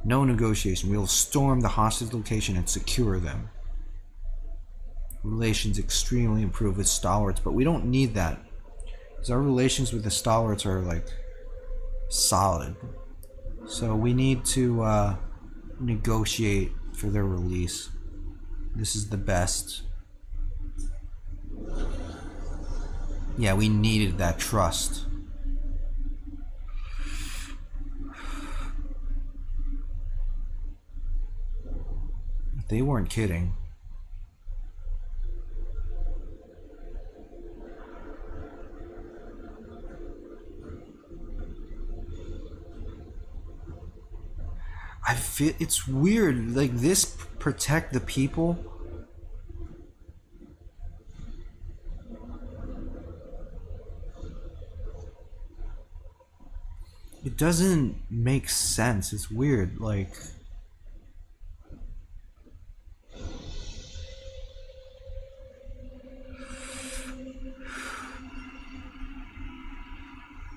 No negotiation. We will storm the hostage location and secure them. Relations extremely improved with stalwarts, but we don't need that. Because our relations with the stalwarts are, like, solid. So we need to negotiate for their release. This is the best. Yeah, we needed that trust. They weren't kidding. I feel it's weird. Like this protect the people. It doesn't make sense. It's weird. Like.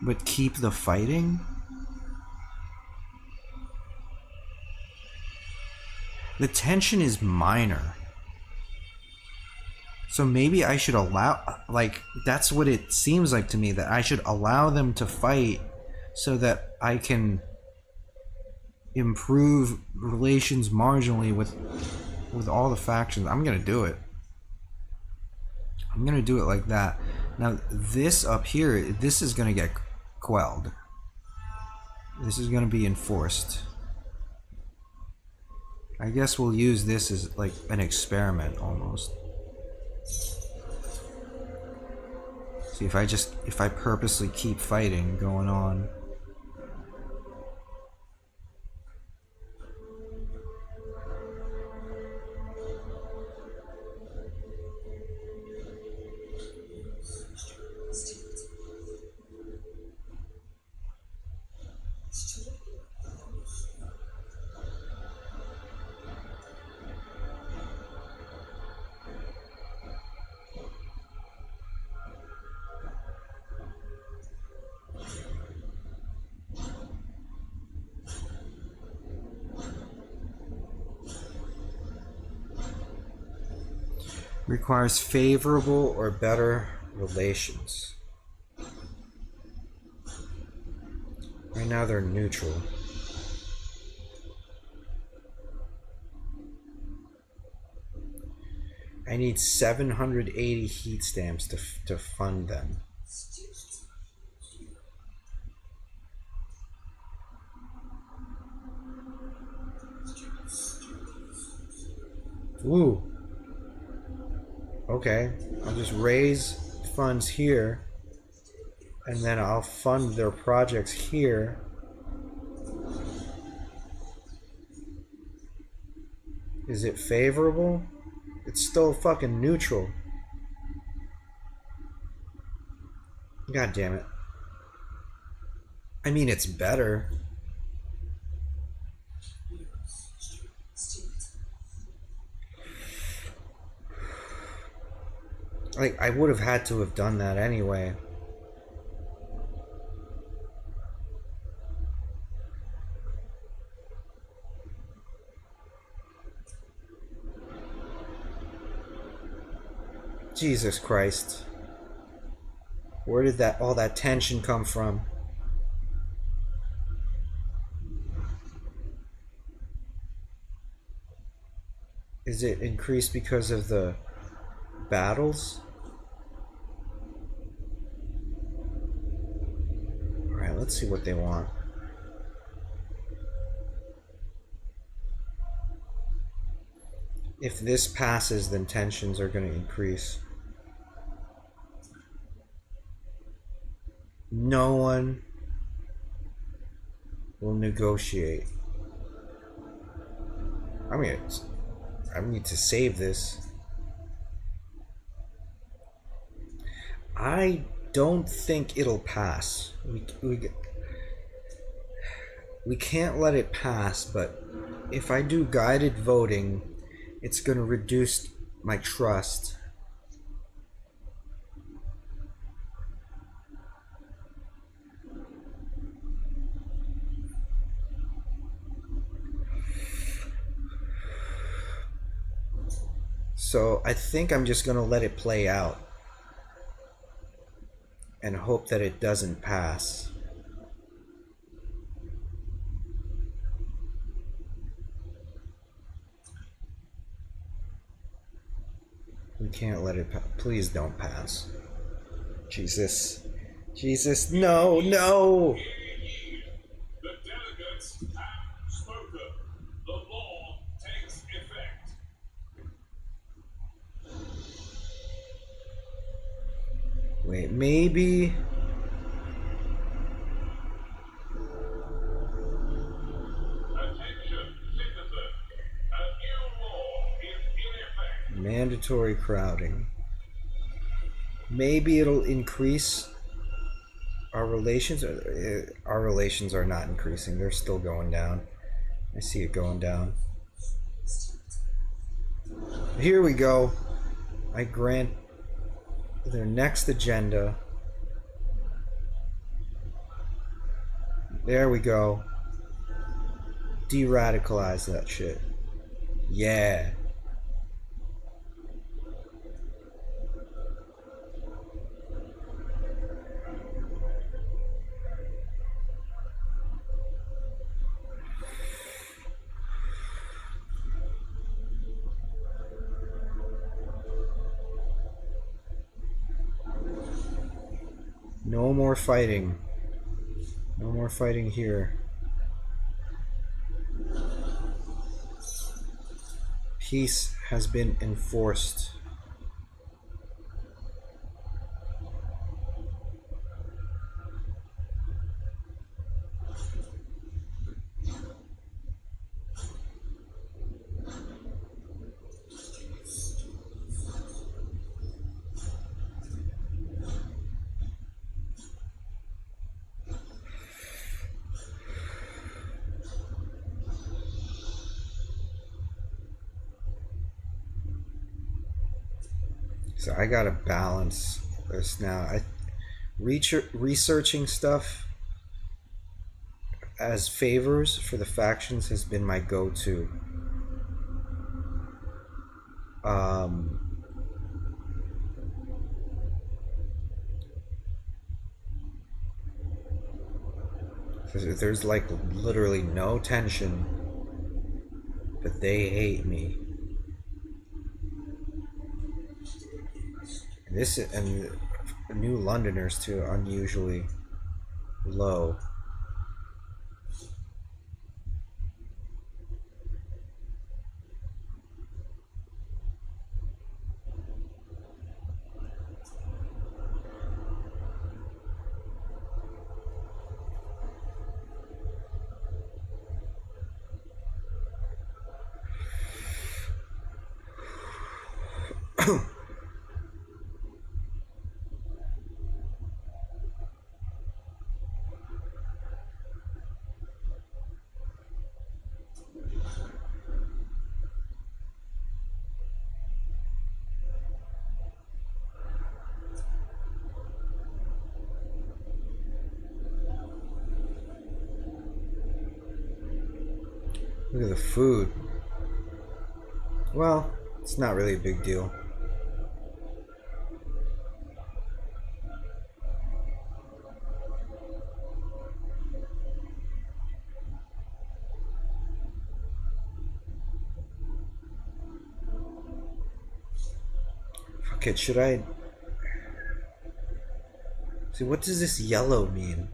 But keep the fighting? The tension is minor. So maybe I should allow, like, that's what it seems like to me, that I should allow them to fight so that I can improve relations marginally with all the factions. I'm gonna do it. I'm gonna do it like that. Now this up here, this is gonna get quelled. This is gonna be enforced. I guess we'll use this as like an experiment almost. See if I purposely keep fighting going on. Requires favorable or better relations. Right now they're neutral. I need 780 heat stamps to fund them. Ooh. Okay, I'll just raise funds here, and then I'll fund their projects here. Is it favorable? It's still fucking neutral. God damn it. I mean, it's better. Like, I would have had to have done that anyway. Jesus Christ. Where did all that tension come from? Is it increased because of the battles? Alright, let's see what they want. If this passes, then tensions are going to increase. No one will negotiate. I need to save this. I don't think it'll pass. We can't let it pass, but if I do guided voting, it's going to reduce my trust. So I think I'm just going to let it play out and hope that it doesn't pass. We can't let it pass. Please don't pass. Jesus. Jesus, no, no! The delegates have spoken. The law takes effect. Wait, maybe... Attention, citizen. A new law is in effect. Mandatory crowding. Maybe it'll increase our relations. Our relations are not increasing. They're still going down. I see it going down. Here we go. I grant their next agenda. There we go. De-radicalize that shit. Yeah. No more fighting. No more fighting here. Peace has been enforced. So I gotta balance this now. Researching stuff as favors for the factions has been my go-to. There's like literally no tension, but they hate me. And New Londoners too, unusually low. Look at the food. Well, it's not really a big deal. Fuck it, should I... See, what does this yellow mean?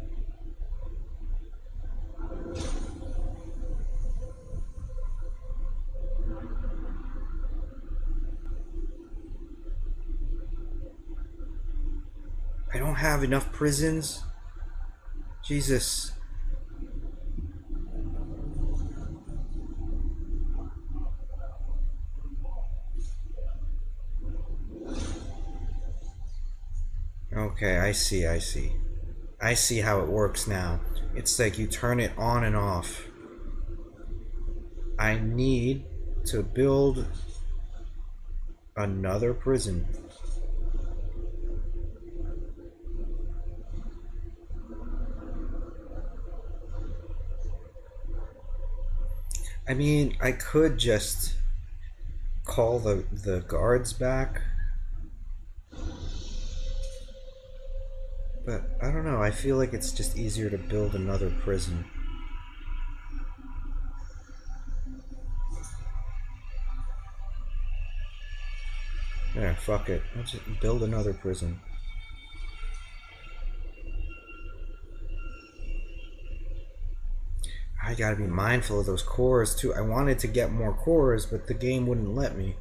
I don't have enough prisons? Jesus. Okay, I see. I see how it works now. It's like you turn it on and off. I need to build another prison. I mean, I could just call the guards back. But I don't know, I feel like it's just easier to build another prison. Yeah, fuck it. Let's just build another prison. I gotta be mindful of those cores too. I wanted to get more cores, but the game wouldn't let me.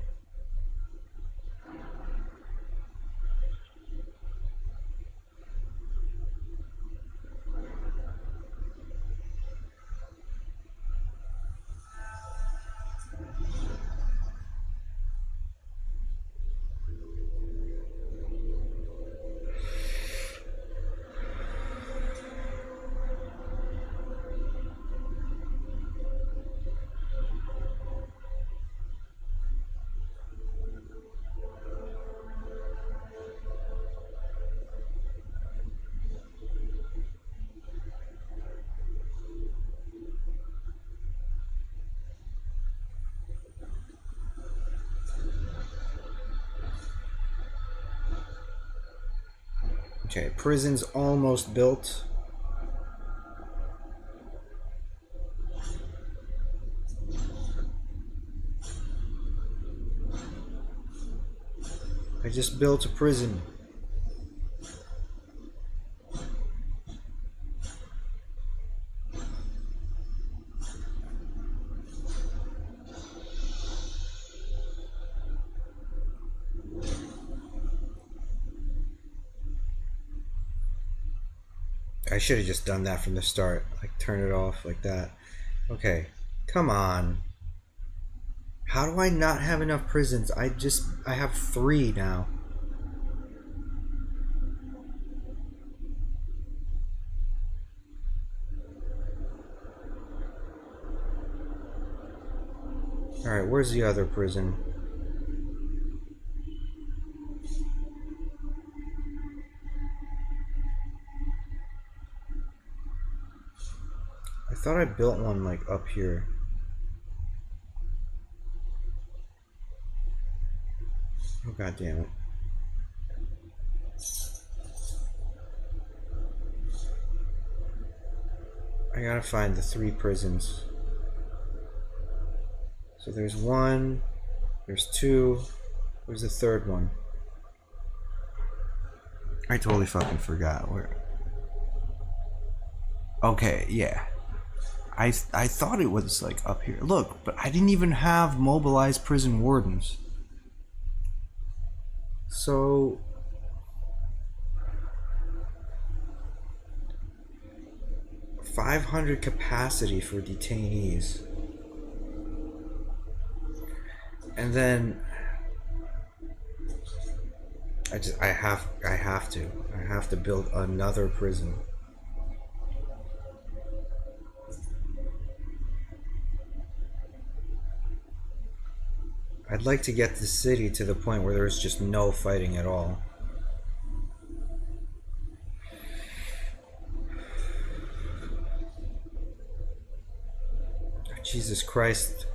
Okay, prison's almost built. I just built a prison. I should have just done that from the start. Like, turn it off like that. Okay, come on. How do I not have enough prisons? I have 3 now. Alright, where's the other prison? I thought I built one like up here. Oh, god damn it. I gotta find the 3 prisons. So there's 1, there's 2, where's the 3rd one? I totally fucking forgot where. Okay, yeah. I thought it was like up here. Look, but I didn't even have mobilized prison wardens. So 500 capacity for detainees. And then I have to build another prison. I'd like to get the city to the point where there's just no fighting at all. Jesus Christ.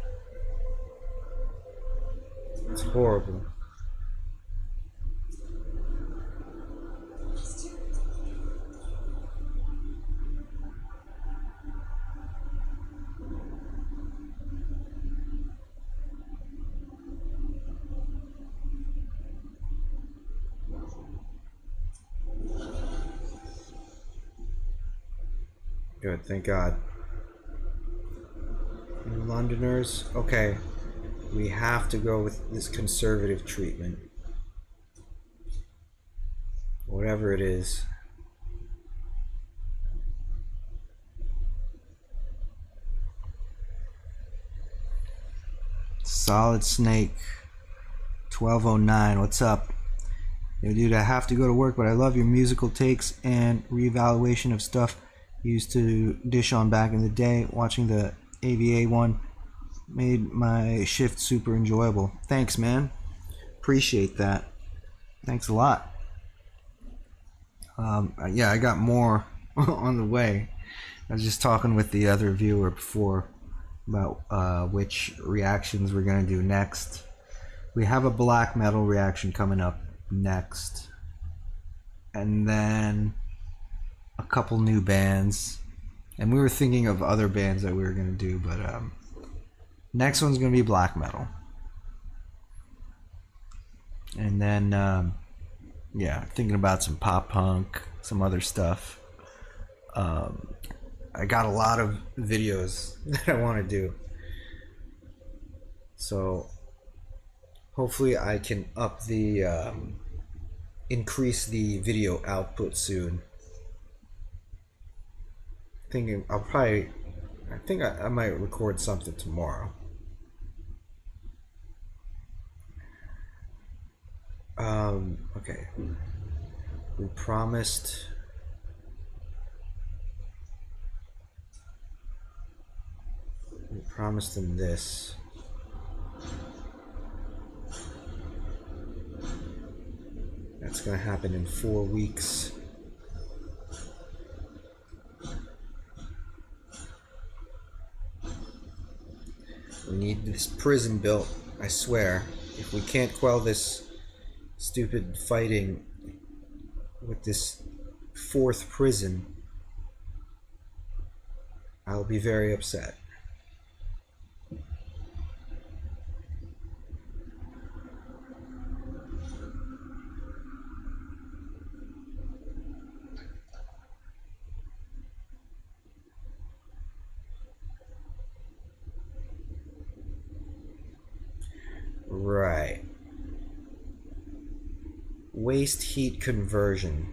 It's horrible. Good, thank God. New Londoners, okay. We have to go with this conservative treatment. Whatever it is. Solid Snake 1209, what's up? Yo, dude, I have to go to work, but I love your musical takes and reevaluation of stuff you used to dish on back in the day. Watching the AVA one made my shift super enjoyable. Thanks, man. Appreciate that. Thanks a lot. Yeah, I got more on the way. I was just talking with the other viewer before about which reactions we're going to do next. We have a black metal reaction coming up next. And then a couple new bands. And we were thinking of other bands that we were going to do, but next one's going to be black metal. And then, yeah, thinking about some pop punk, some other stuff. I got a lot of videos that I want to do. So hopefully I can increase the video output soon. Thinking I think I might record something tomorrow. Okay. We promised them this. That's gonna happen in 4 weeks. We need this prison built, I swear. If we can't quell this stupid fighting with this 4th prison, I'll be very upset. Right. Waste heat conversion.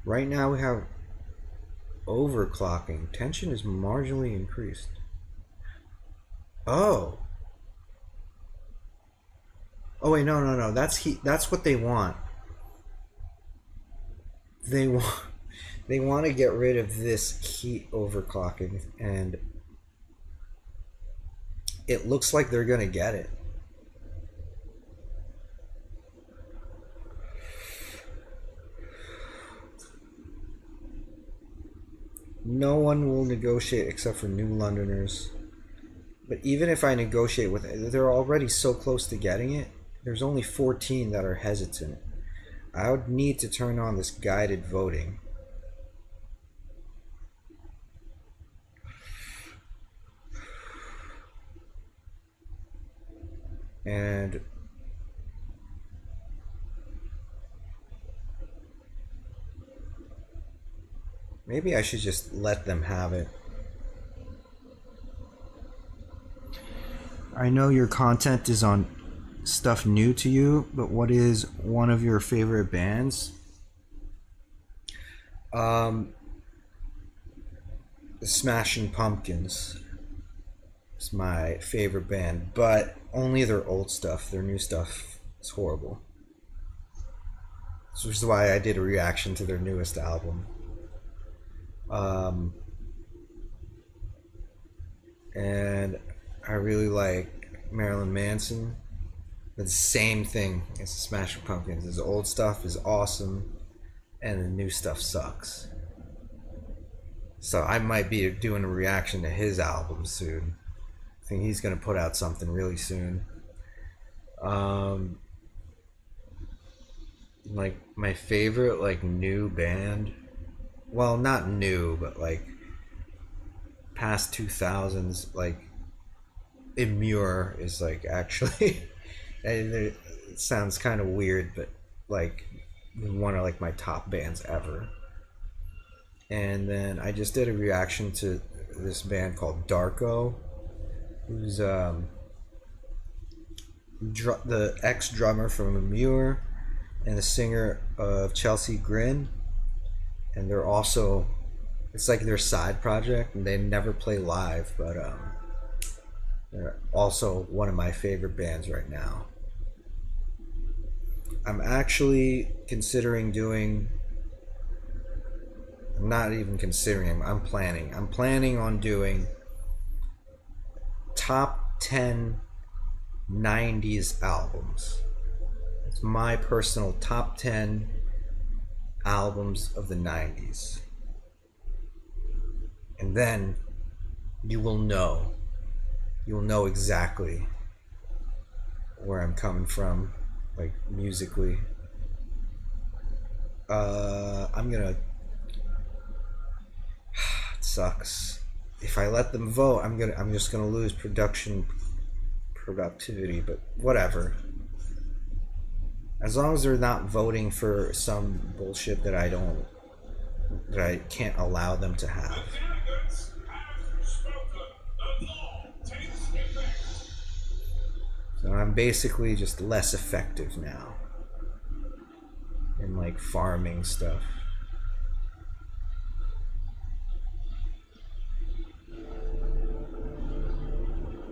Right now we have overclocking. Tension is marginally increased. Oh. Oh wait, no. That's heat. That's what they want. They want to get rid of this heat overclocking, and it looks like they're gonna get it. No one will negotiate except for New Londoners. But even if I negotiate with it, they're already so close to getting it. There's only 14 that are hesitant. I would need to turn on this guided voting. And maybe I should just let them have it. I know your content is on stuff new to you, but what is one of your favorite bands? Um, the Smashing Pumpkins is my favorite band, but only their old stuff. Their new stuff is horrible. Which is why I did a reaction to their newest album. Um, and I really like Marilyn Manson. But the same thing as the Smashing Pumpkins. His old stuff is awesome, and the new stuff sucks. So I might be doing a reaction to his album soon. I think he's gonna put out something really soon. Like my favorite like new band, well, not new, but like past 2000s, like Immure is like actually, and it sounds kind of weird, but like one of like my top bands ever. And then I just did a reaction to this band called Darko, who's the ex drummer from Immure and the singer of Chelsea Grin, and they're also, it's like their side project, and they never play live, but they're also one of my favorite bands right now. I'm actually considering doing, I'm not even considering, I'm planning on doing top 10 90s albums. It's my personal top 10 albums of the 90s. And then you will know exactly where I'm coming from, like musically. I'm gonna, it sucks. If I let them vote, I'm just gonna lose productivity, but whatever. As long as they're not voting for some bullshit that I can't allow them to have. The delegates have spoken. The law takes effect. So I'm basically just less effective now in like farming stuff.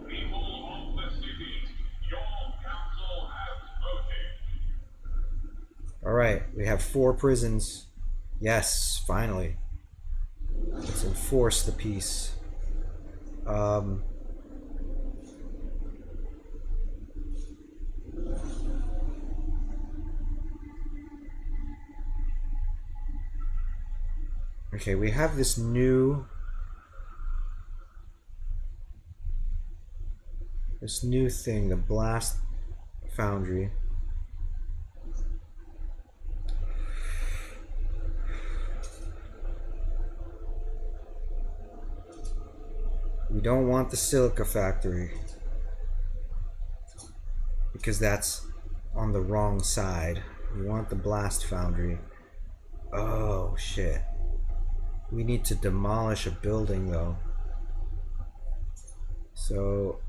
People of the city, your council has voted. Alright, we have 4 prisons. Yes, finally. Let's enforce the peace. Okay, we have this new thing, the Blast Foundry. We don't want the Silica Factory because that's on the wrong side. We want the Blast Foundry. Oh shit. We need to demolish a building though. So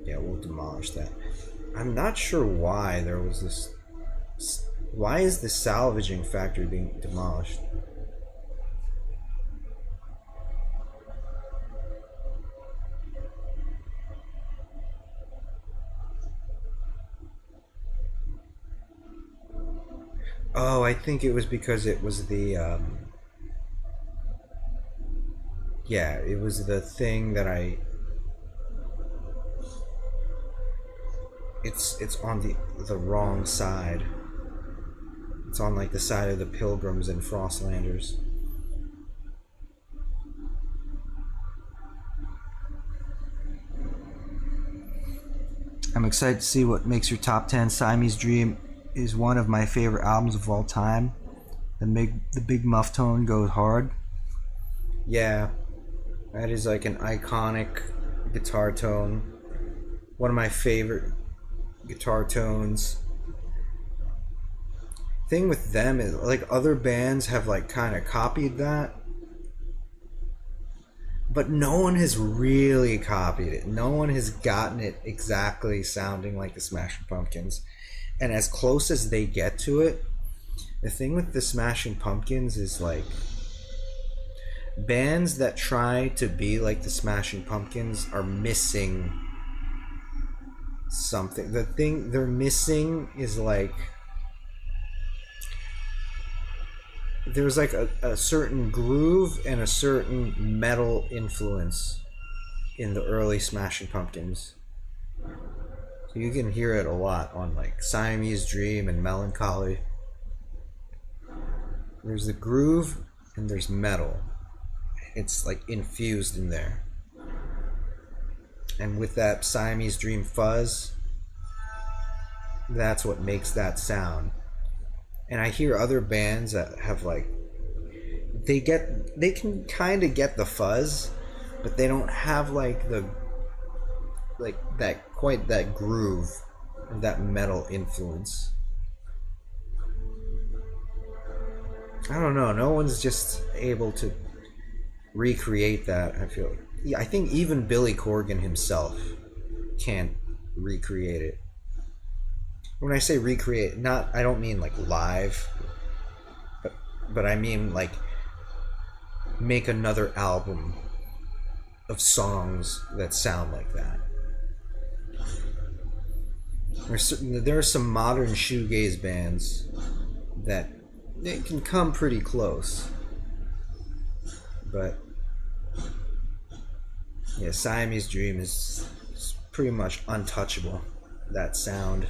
yeah, we'll demolish that. I'm not sure why there was this. Why is the salvaging factory being demolished? Oh, I think it was because it was the yeah, it was the thing that it's on the wrong side. It's on like the side of the Pilgrims and Frostlanders. I'm excited to see what makes your top 10. Siamese Dream is one of my favorite albums of all time. The big muff tone goes hard. Yeah, that is like an iconic guitar tone. One of my favorite guitar tones. Thing with them is like other bands have like kind of copied that, but no one has really copied it. No one has gotten it exactly sounding like the Smashing Pumpkins. And as close as they get to it, the thing with the Smashing Pumpkins is like bands that try to be like the Smashing Pumpkins are missing something. The thing they're missing is like there's like a certain groove and a certain metal influence in the early Smashing Pumpkins. So you can hear it a lot on like Siamese Dream and Melancholy. There's the groove and there's metal. It's like infused in there. And with that Siamese Dream fuzz, that's what makes that sound. And I hear other bands that have like they can kind of get the fuzz, but they don't have like that groove, that metal influence. I don't know. No one's just able to recreate that. I feel. Yeah, I think even Billy Corgan himself can't recreate it. When I say recreate, I don't mean like live, but I mean like make another album of songs that sound like that. There are some modern shoegaze bands that they can come pretty close, but yeah, Siamese Dream is pretty much untouchable. That sound.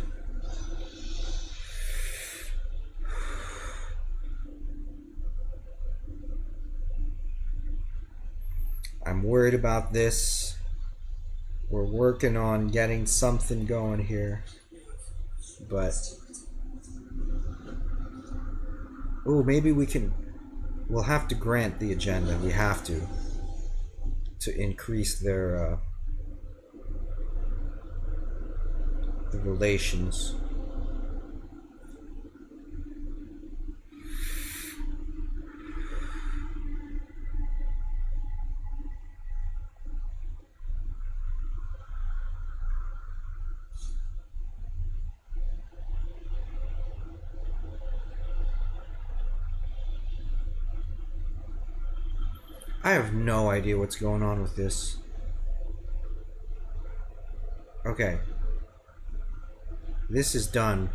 I'm worried about this. We're working on getting something going here. But maybe we'll have to grant the agenda. We have to increase their the relations. I have no idea what's going on with this. Okay. This is done.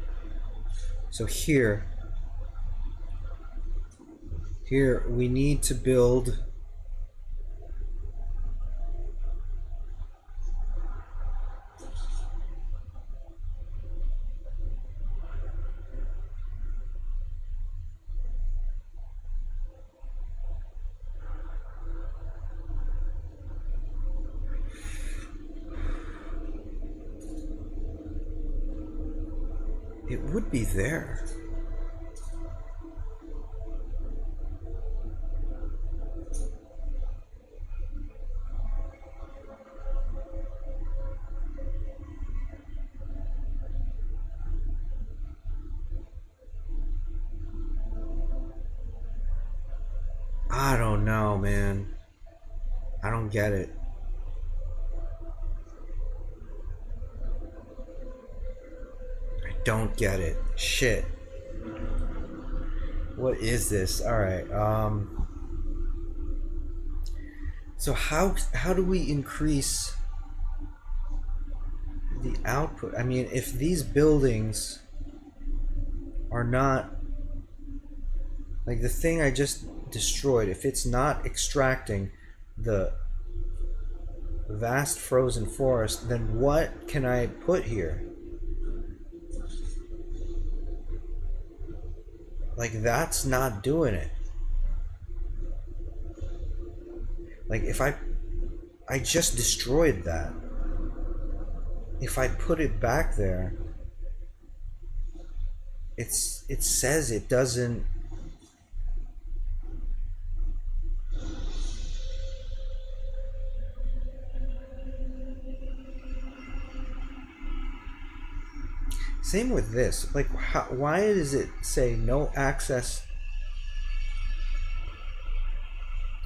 So here we need to build it would be there. I don't know, man. I don't get it. I don't get it. Shit. What is this? All right. So how do we increase the output? I mean, if these buildings are not like the thing I just destroyed, if it's not extracting the vast frozen forest, then what can I put here? Like, that's not doing it. Like, if I just destroyed that. If I put it back there, it says it doesn't. Same with this. Like, why does it say no access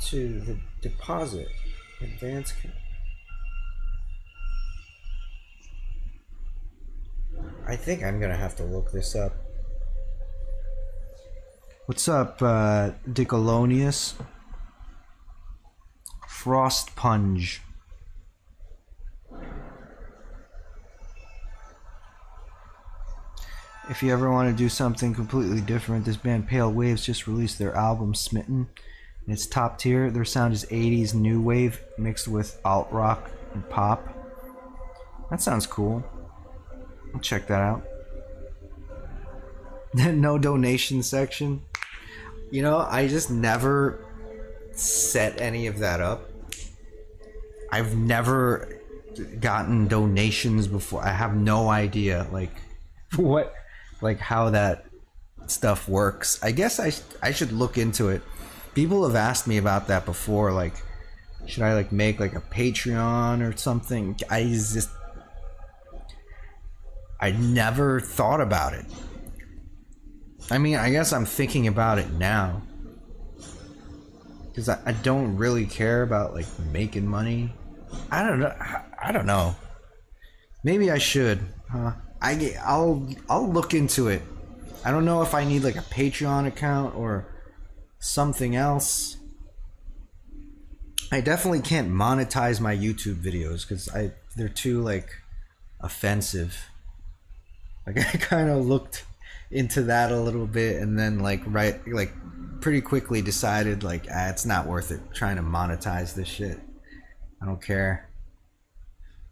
to the deposit? Advanced. I think I'm gonna have to look this up. What's up, Dickolonius? Frostpunk. If you ever want to do something completely different, this band Pale Waves just released their album Smitten. And it's top tier. Their sound is 80s new wave mixed with alt rock and pop. That sounds cool. I'll check that out. No donation section. You know, I just never set any of that up. I've never gotten donations before. I have no idea like what, like how that stuff works. I guess I should look into it. People have asked me about that before, like should I like make like a Patreon or something? I never thought about it. I mean, I guess I'm thinking about it now. Because I don't really care about like making money. I don't know. Maybe I should. I'll look into it. I don't know if I need like a Patreon account or something else. I definitely can't monetize my YouTube videos because they're too like offensive. Like I kind of looked into that a little bit and then like pretty quickly decided like it's not worth it trying to monetize this shit. I don't care.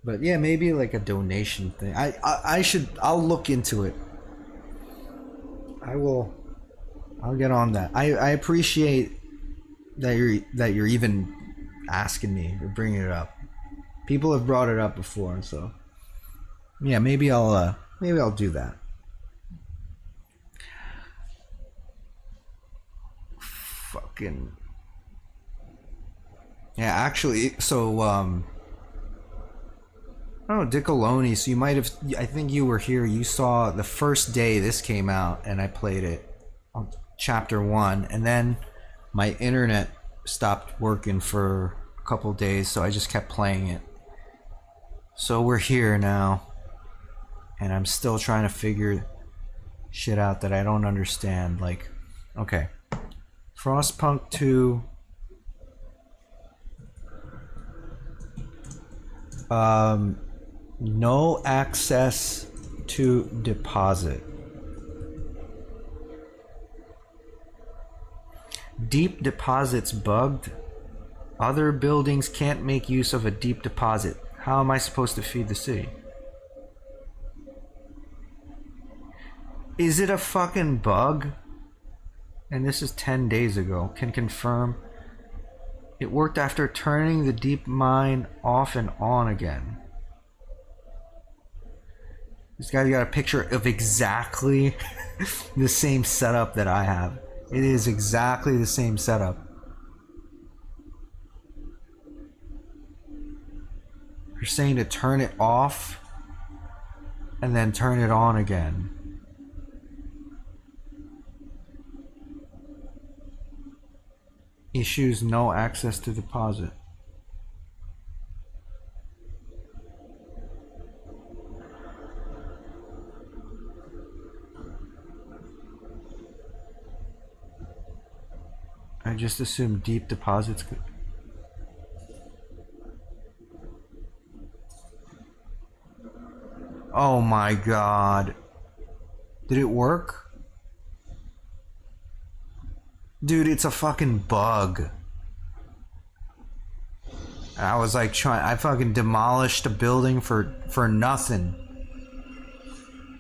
But yeah, maybe like a donation thing. I'll look into it. I'll get on that. I appreciate that you're even asking me or bringing it up. People have brought it up before, so yeah, maybe I'll do that. Fucking yeah, actually, so oh, Dickoloni, so you might have, I think you were here, you saw the first day this came out and I played it on chapter 1, and then my internet stopped working for a couple days, so I just kept playing it. So we're here now, and I'm still trying to figure shit out that I don't understand. Like, okay, Frostpunk 2, no access to deposit. Deep deposits bugged. Other buildings can't make use of a deep deposit. How am I supposed to feed the city? Is it a fucking bug? And this is 10 days ago. Can confirm. It worked after turning the deep mine off and on again. This guy's got a picture of exactly the same setup that I have. It is exactly the same setup. You're saying to turn it off and then turn it on again. Issues, no access to deposit. I just assumed deep deposits could. Oh my god. Did it work? Dude, it's a fucking bug. I was like I fucking demolished a building for nothing.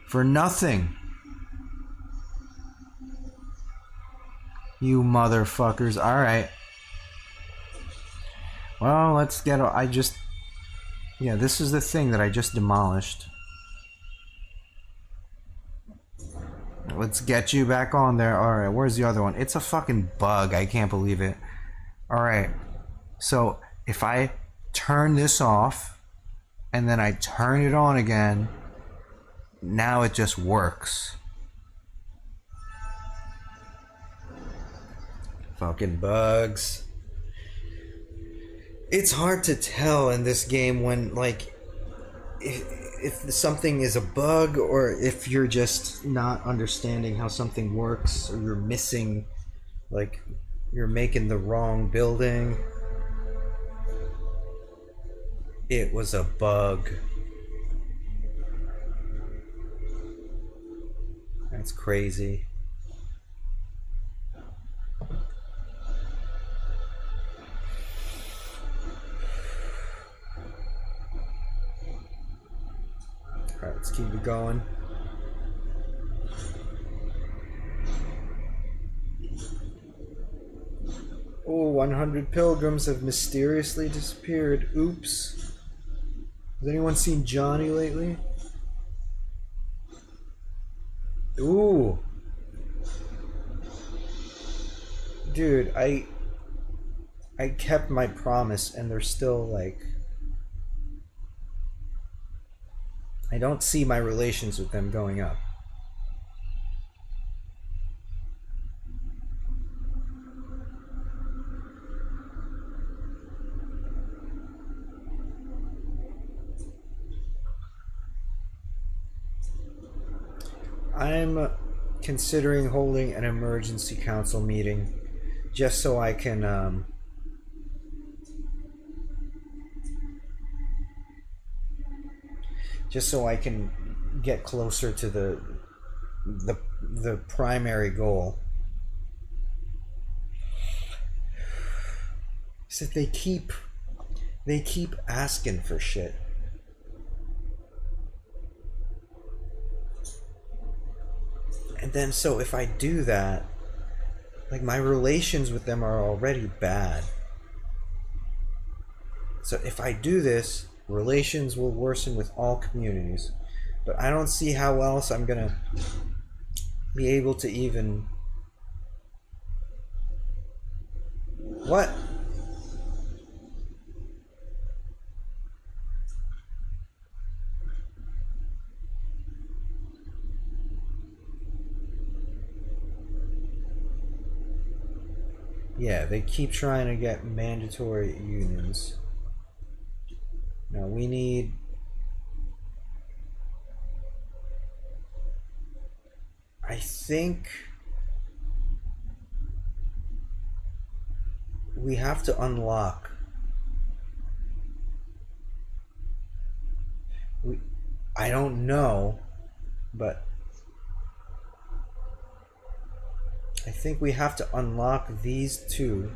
For nothing. You motherfuckers. Alright. Well, let's get... Yeah, this is the thing that I just demolished. Let's get you back on there. Alright, where's the other one? It's a fucking bug. I can't believe it. Alright. So, if I turn this off, and then I turn it on again, now it just works. Fucking bugs. It's hard to tell in this game when, like, if something is a bug or if you're just not understanding how something works, or you're missing, like, you're making the wrong building. It was a bug. That's crazy. Alright, let's keep it going. Oh, 100 pilgrims have mysteriously disappeared. Oops. Has anyone seen Johnny lately? Ooh. Dude, I kept my promise and they're still like... I don't see my relations with them going up. I'm considering holding an emergency council meeting just so I can get closer to the primary goal. So they keep asking for shit. And then so if I do that, like, my relations with them are already bad. So if I do this, relations will worsen with all communities. But I don't see how else I'm gonna be able to even... What? Yeah, they keep trying to get mandatory unions. Now we need... I think we have to unlock... I don't know, but I think we have to unlock these two,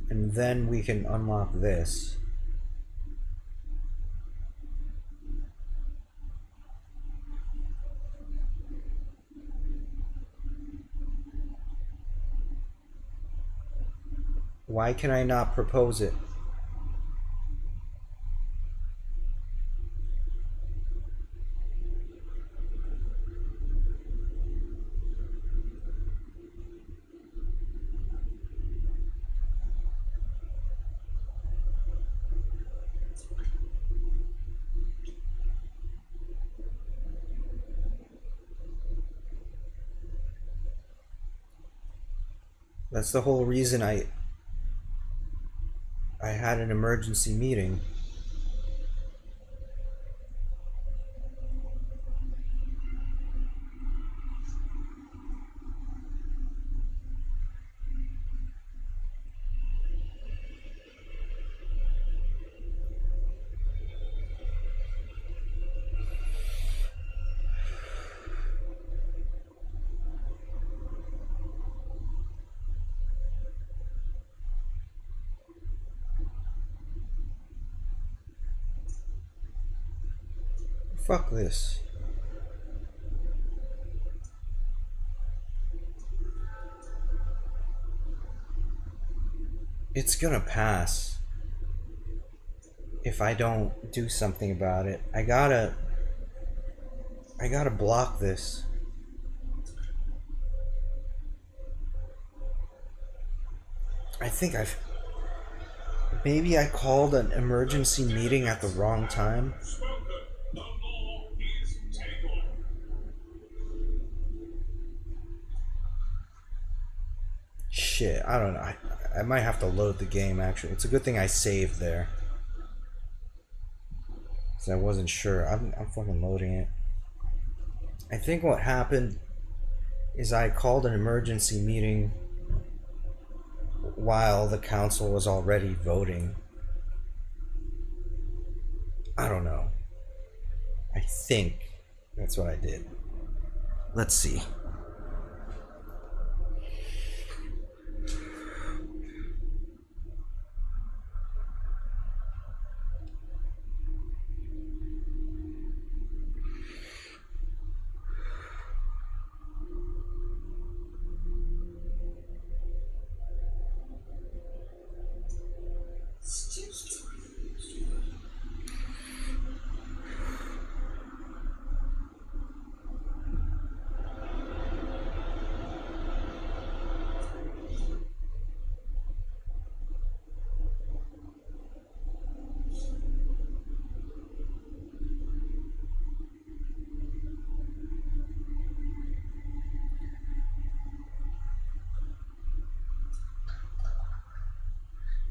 and then we can unlock this. Why can I not propose it? That's the whole reason I had an emergency meeting. Fuck this. It's gonna pass if I don't do something about it. I gotta block this. I think maybe I called an emergency meeting at the wrong time. Spoken. The law is shit. I don't know. I might have to load the game, actually. It's a good thing I saved there. Because I wasn't sure. I'm fucking loading it. I think what happened is I called an emergency meeting while the council was already voting. I don't know. I think that's what I did. Let's see.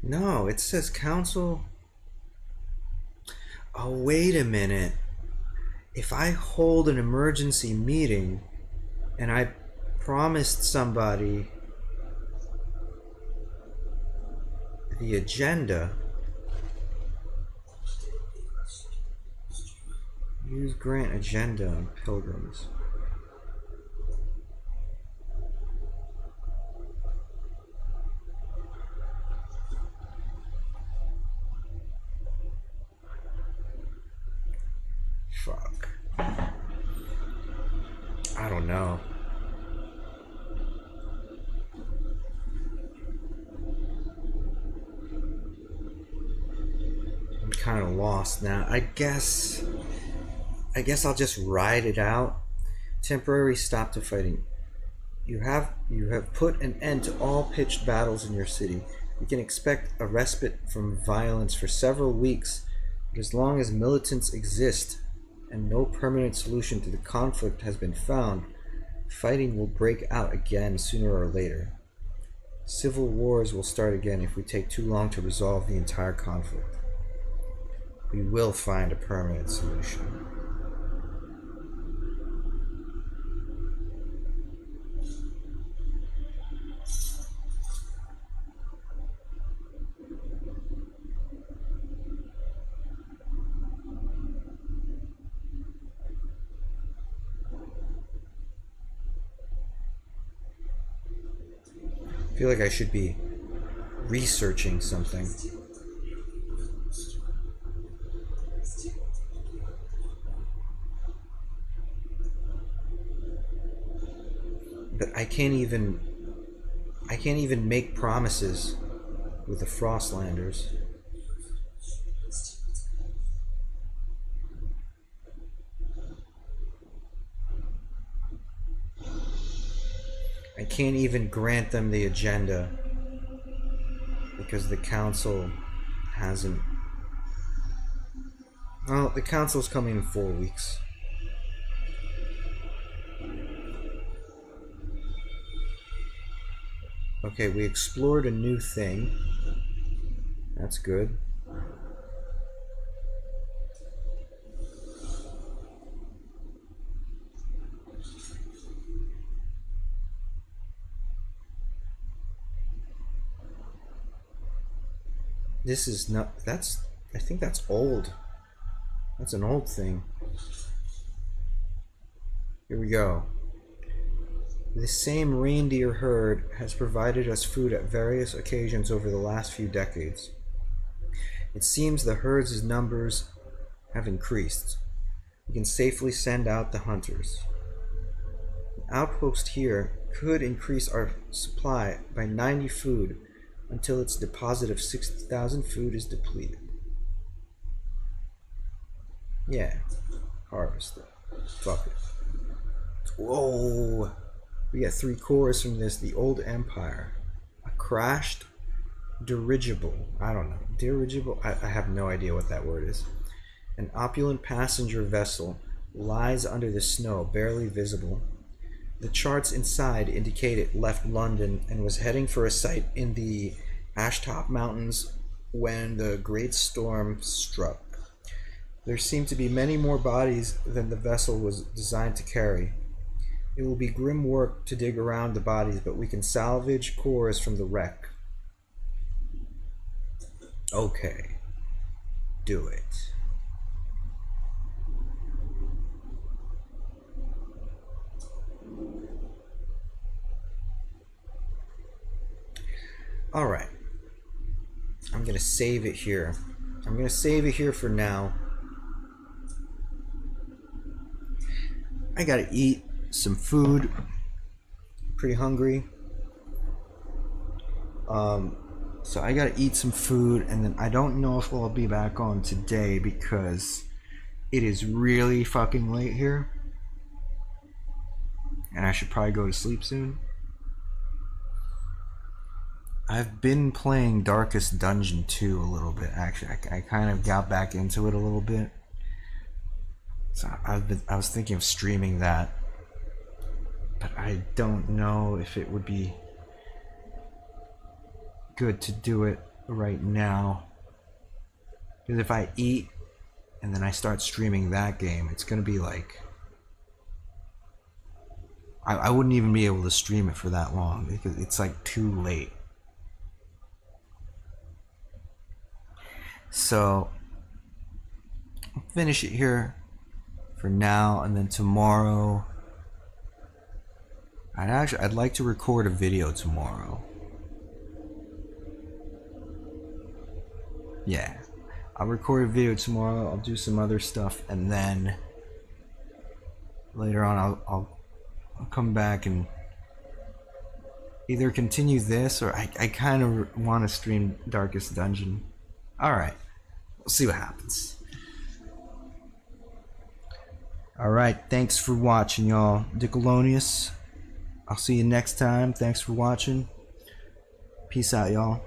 No, it says council. Oh, wait a minute. If I hold an emergency meeting and I promised somebody the agenda, use grant agenda on pilgrims. Fuck. I don't know. I'm kind of lost now. I guess I'll just ride it out. Temporary stop to fighting. You have put an end to all pitched battles in your city. You can expect a respite from violence for several weeks, but as long as militants exist and no permanent solution to the conflict has been found, fighting will break out again sooner or later. Civil wars will start again if we take too long to resolve the entire conflict. We will find a permanent solution. I feel like I should be researching something. But I can't even make promises with the Frostlanders. I can't even grant them the agenda because the council hasn't. Well, the council's coming in 4 weeks. Okay, we explored a new thing. That's good. This is not, I think that's old. That's an old thing. Here we go. The same reindeer herd has provided us food at various occasions over the last few decades. It seems the herd's numbers have increased. We can safely send out the hunters. An outpost here could increase our supply by 90 food until its deposit of 60,000 food is depleted. Yeah, harvest it. Fuck it. Whoa! We got 3 cores from this. The Old Empire. A crashed dirigible. I don't know. Dirigible? I have no idea what that word is. An opulent passenger vessel lies under the snow, barely visible. The charts inside indicate it left London and was heading for a site in the Ashtop Mountains when the great storm struck. There seem to be many more bodies than the vessel was designed to carry. It will be grim work to dig around the bodies, but we can salvage cores from the wreck. Okay. Do it. Alright. I'm going to save it here. I'm going to save it here for now. I gotta eat some food. Pretty hungry. So I gotta eat some food, and then I don't know if I'll be back on today because it is really fucking late here. And I should probably go to sleep soon. I've been playing Darkest Dungeon 2 a little bit, actually. I kind of got back into it a little bit. So I was thinking of streaming that, but I don't know if it would be good to do it right now. Because if I eat and then I start streaming that game, it's gonna be like I wouldn't even be able to stream it for that long because it's like too late. So I'll finish it here for now, and then tomorrow I'd like to record a video tomorrow. Yeah, I'll record a video tomorrow. I'll do some other stuff, and then later on I'll come back and either continue this, or I kind of want to stream Darkest Dungeon. Alright, we'll see what happens. Alright, thanks for watching, y'all. Dickolonius. I'll see you next time. Thanks for watching. Peace out, y'all.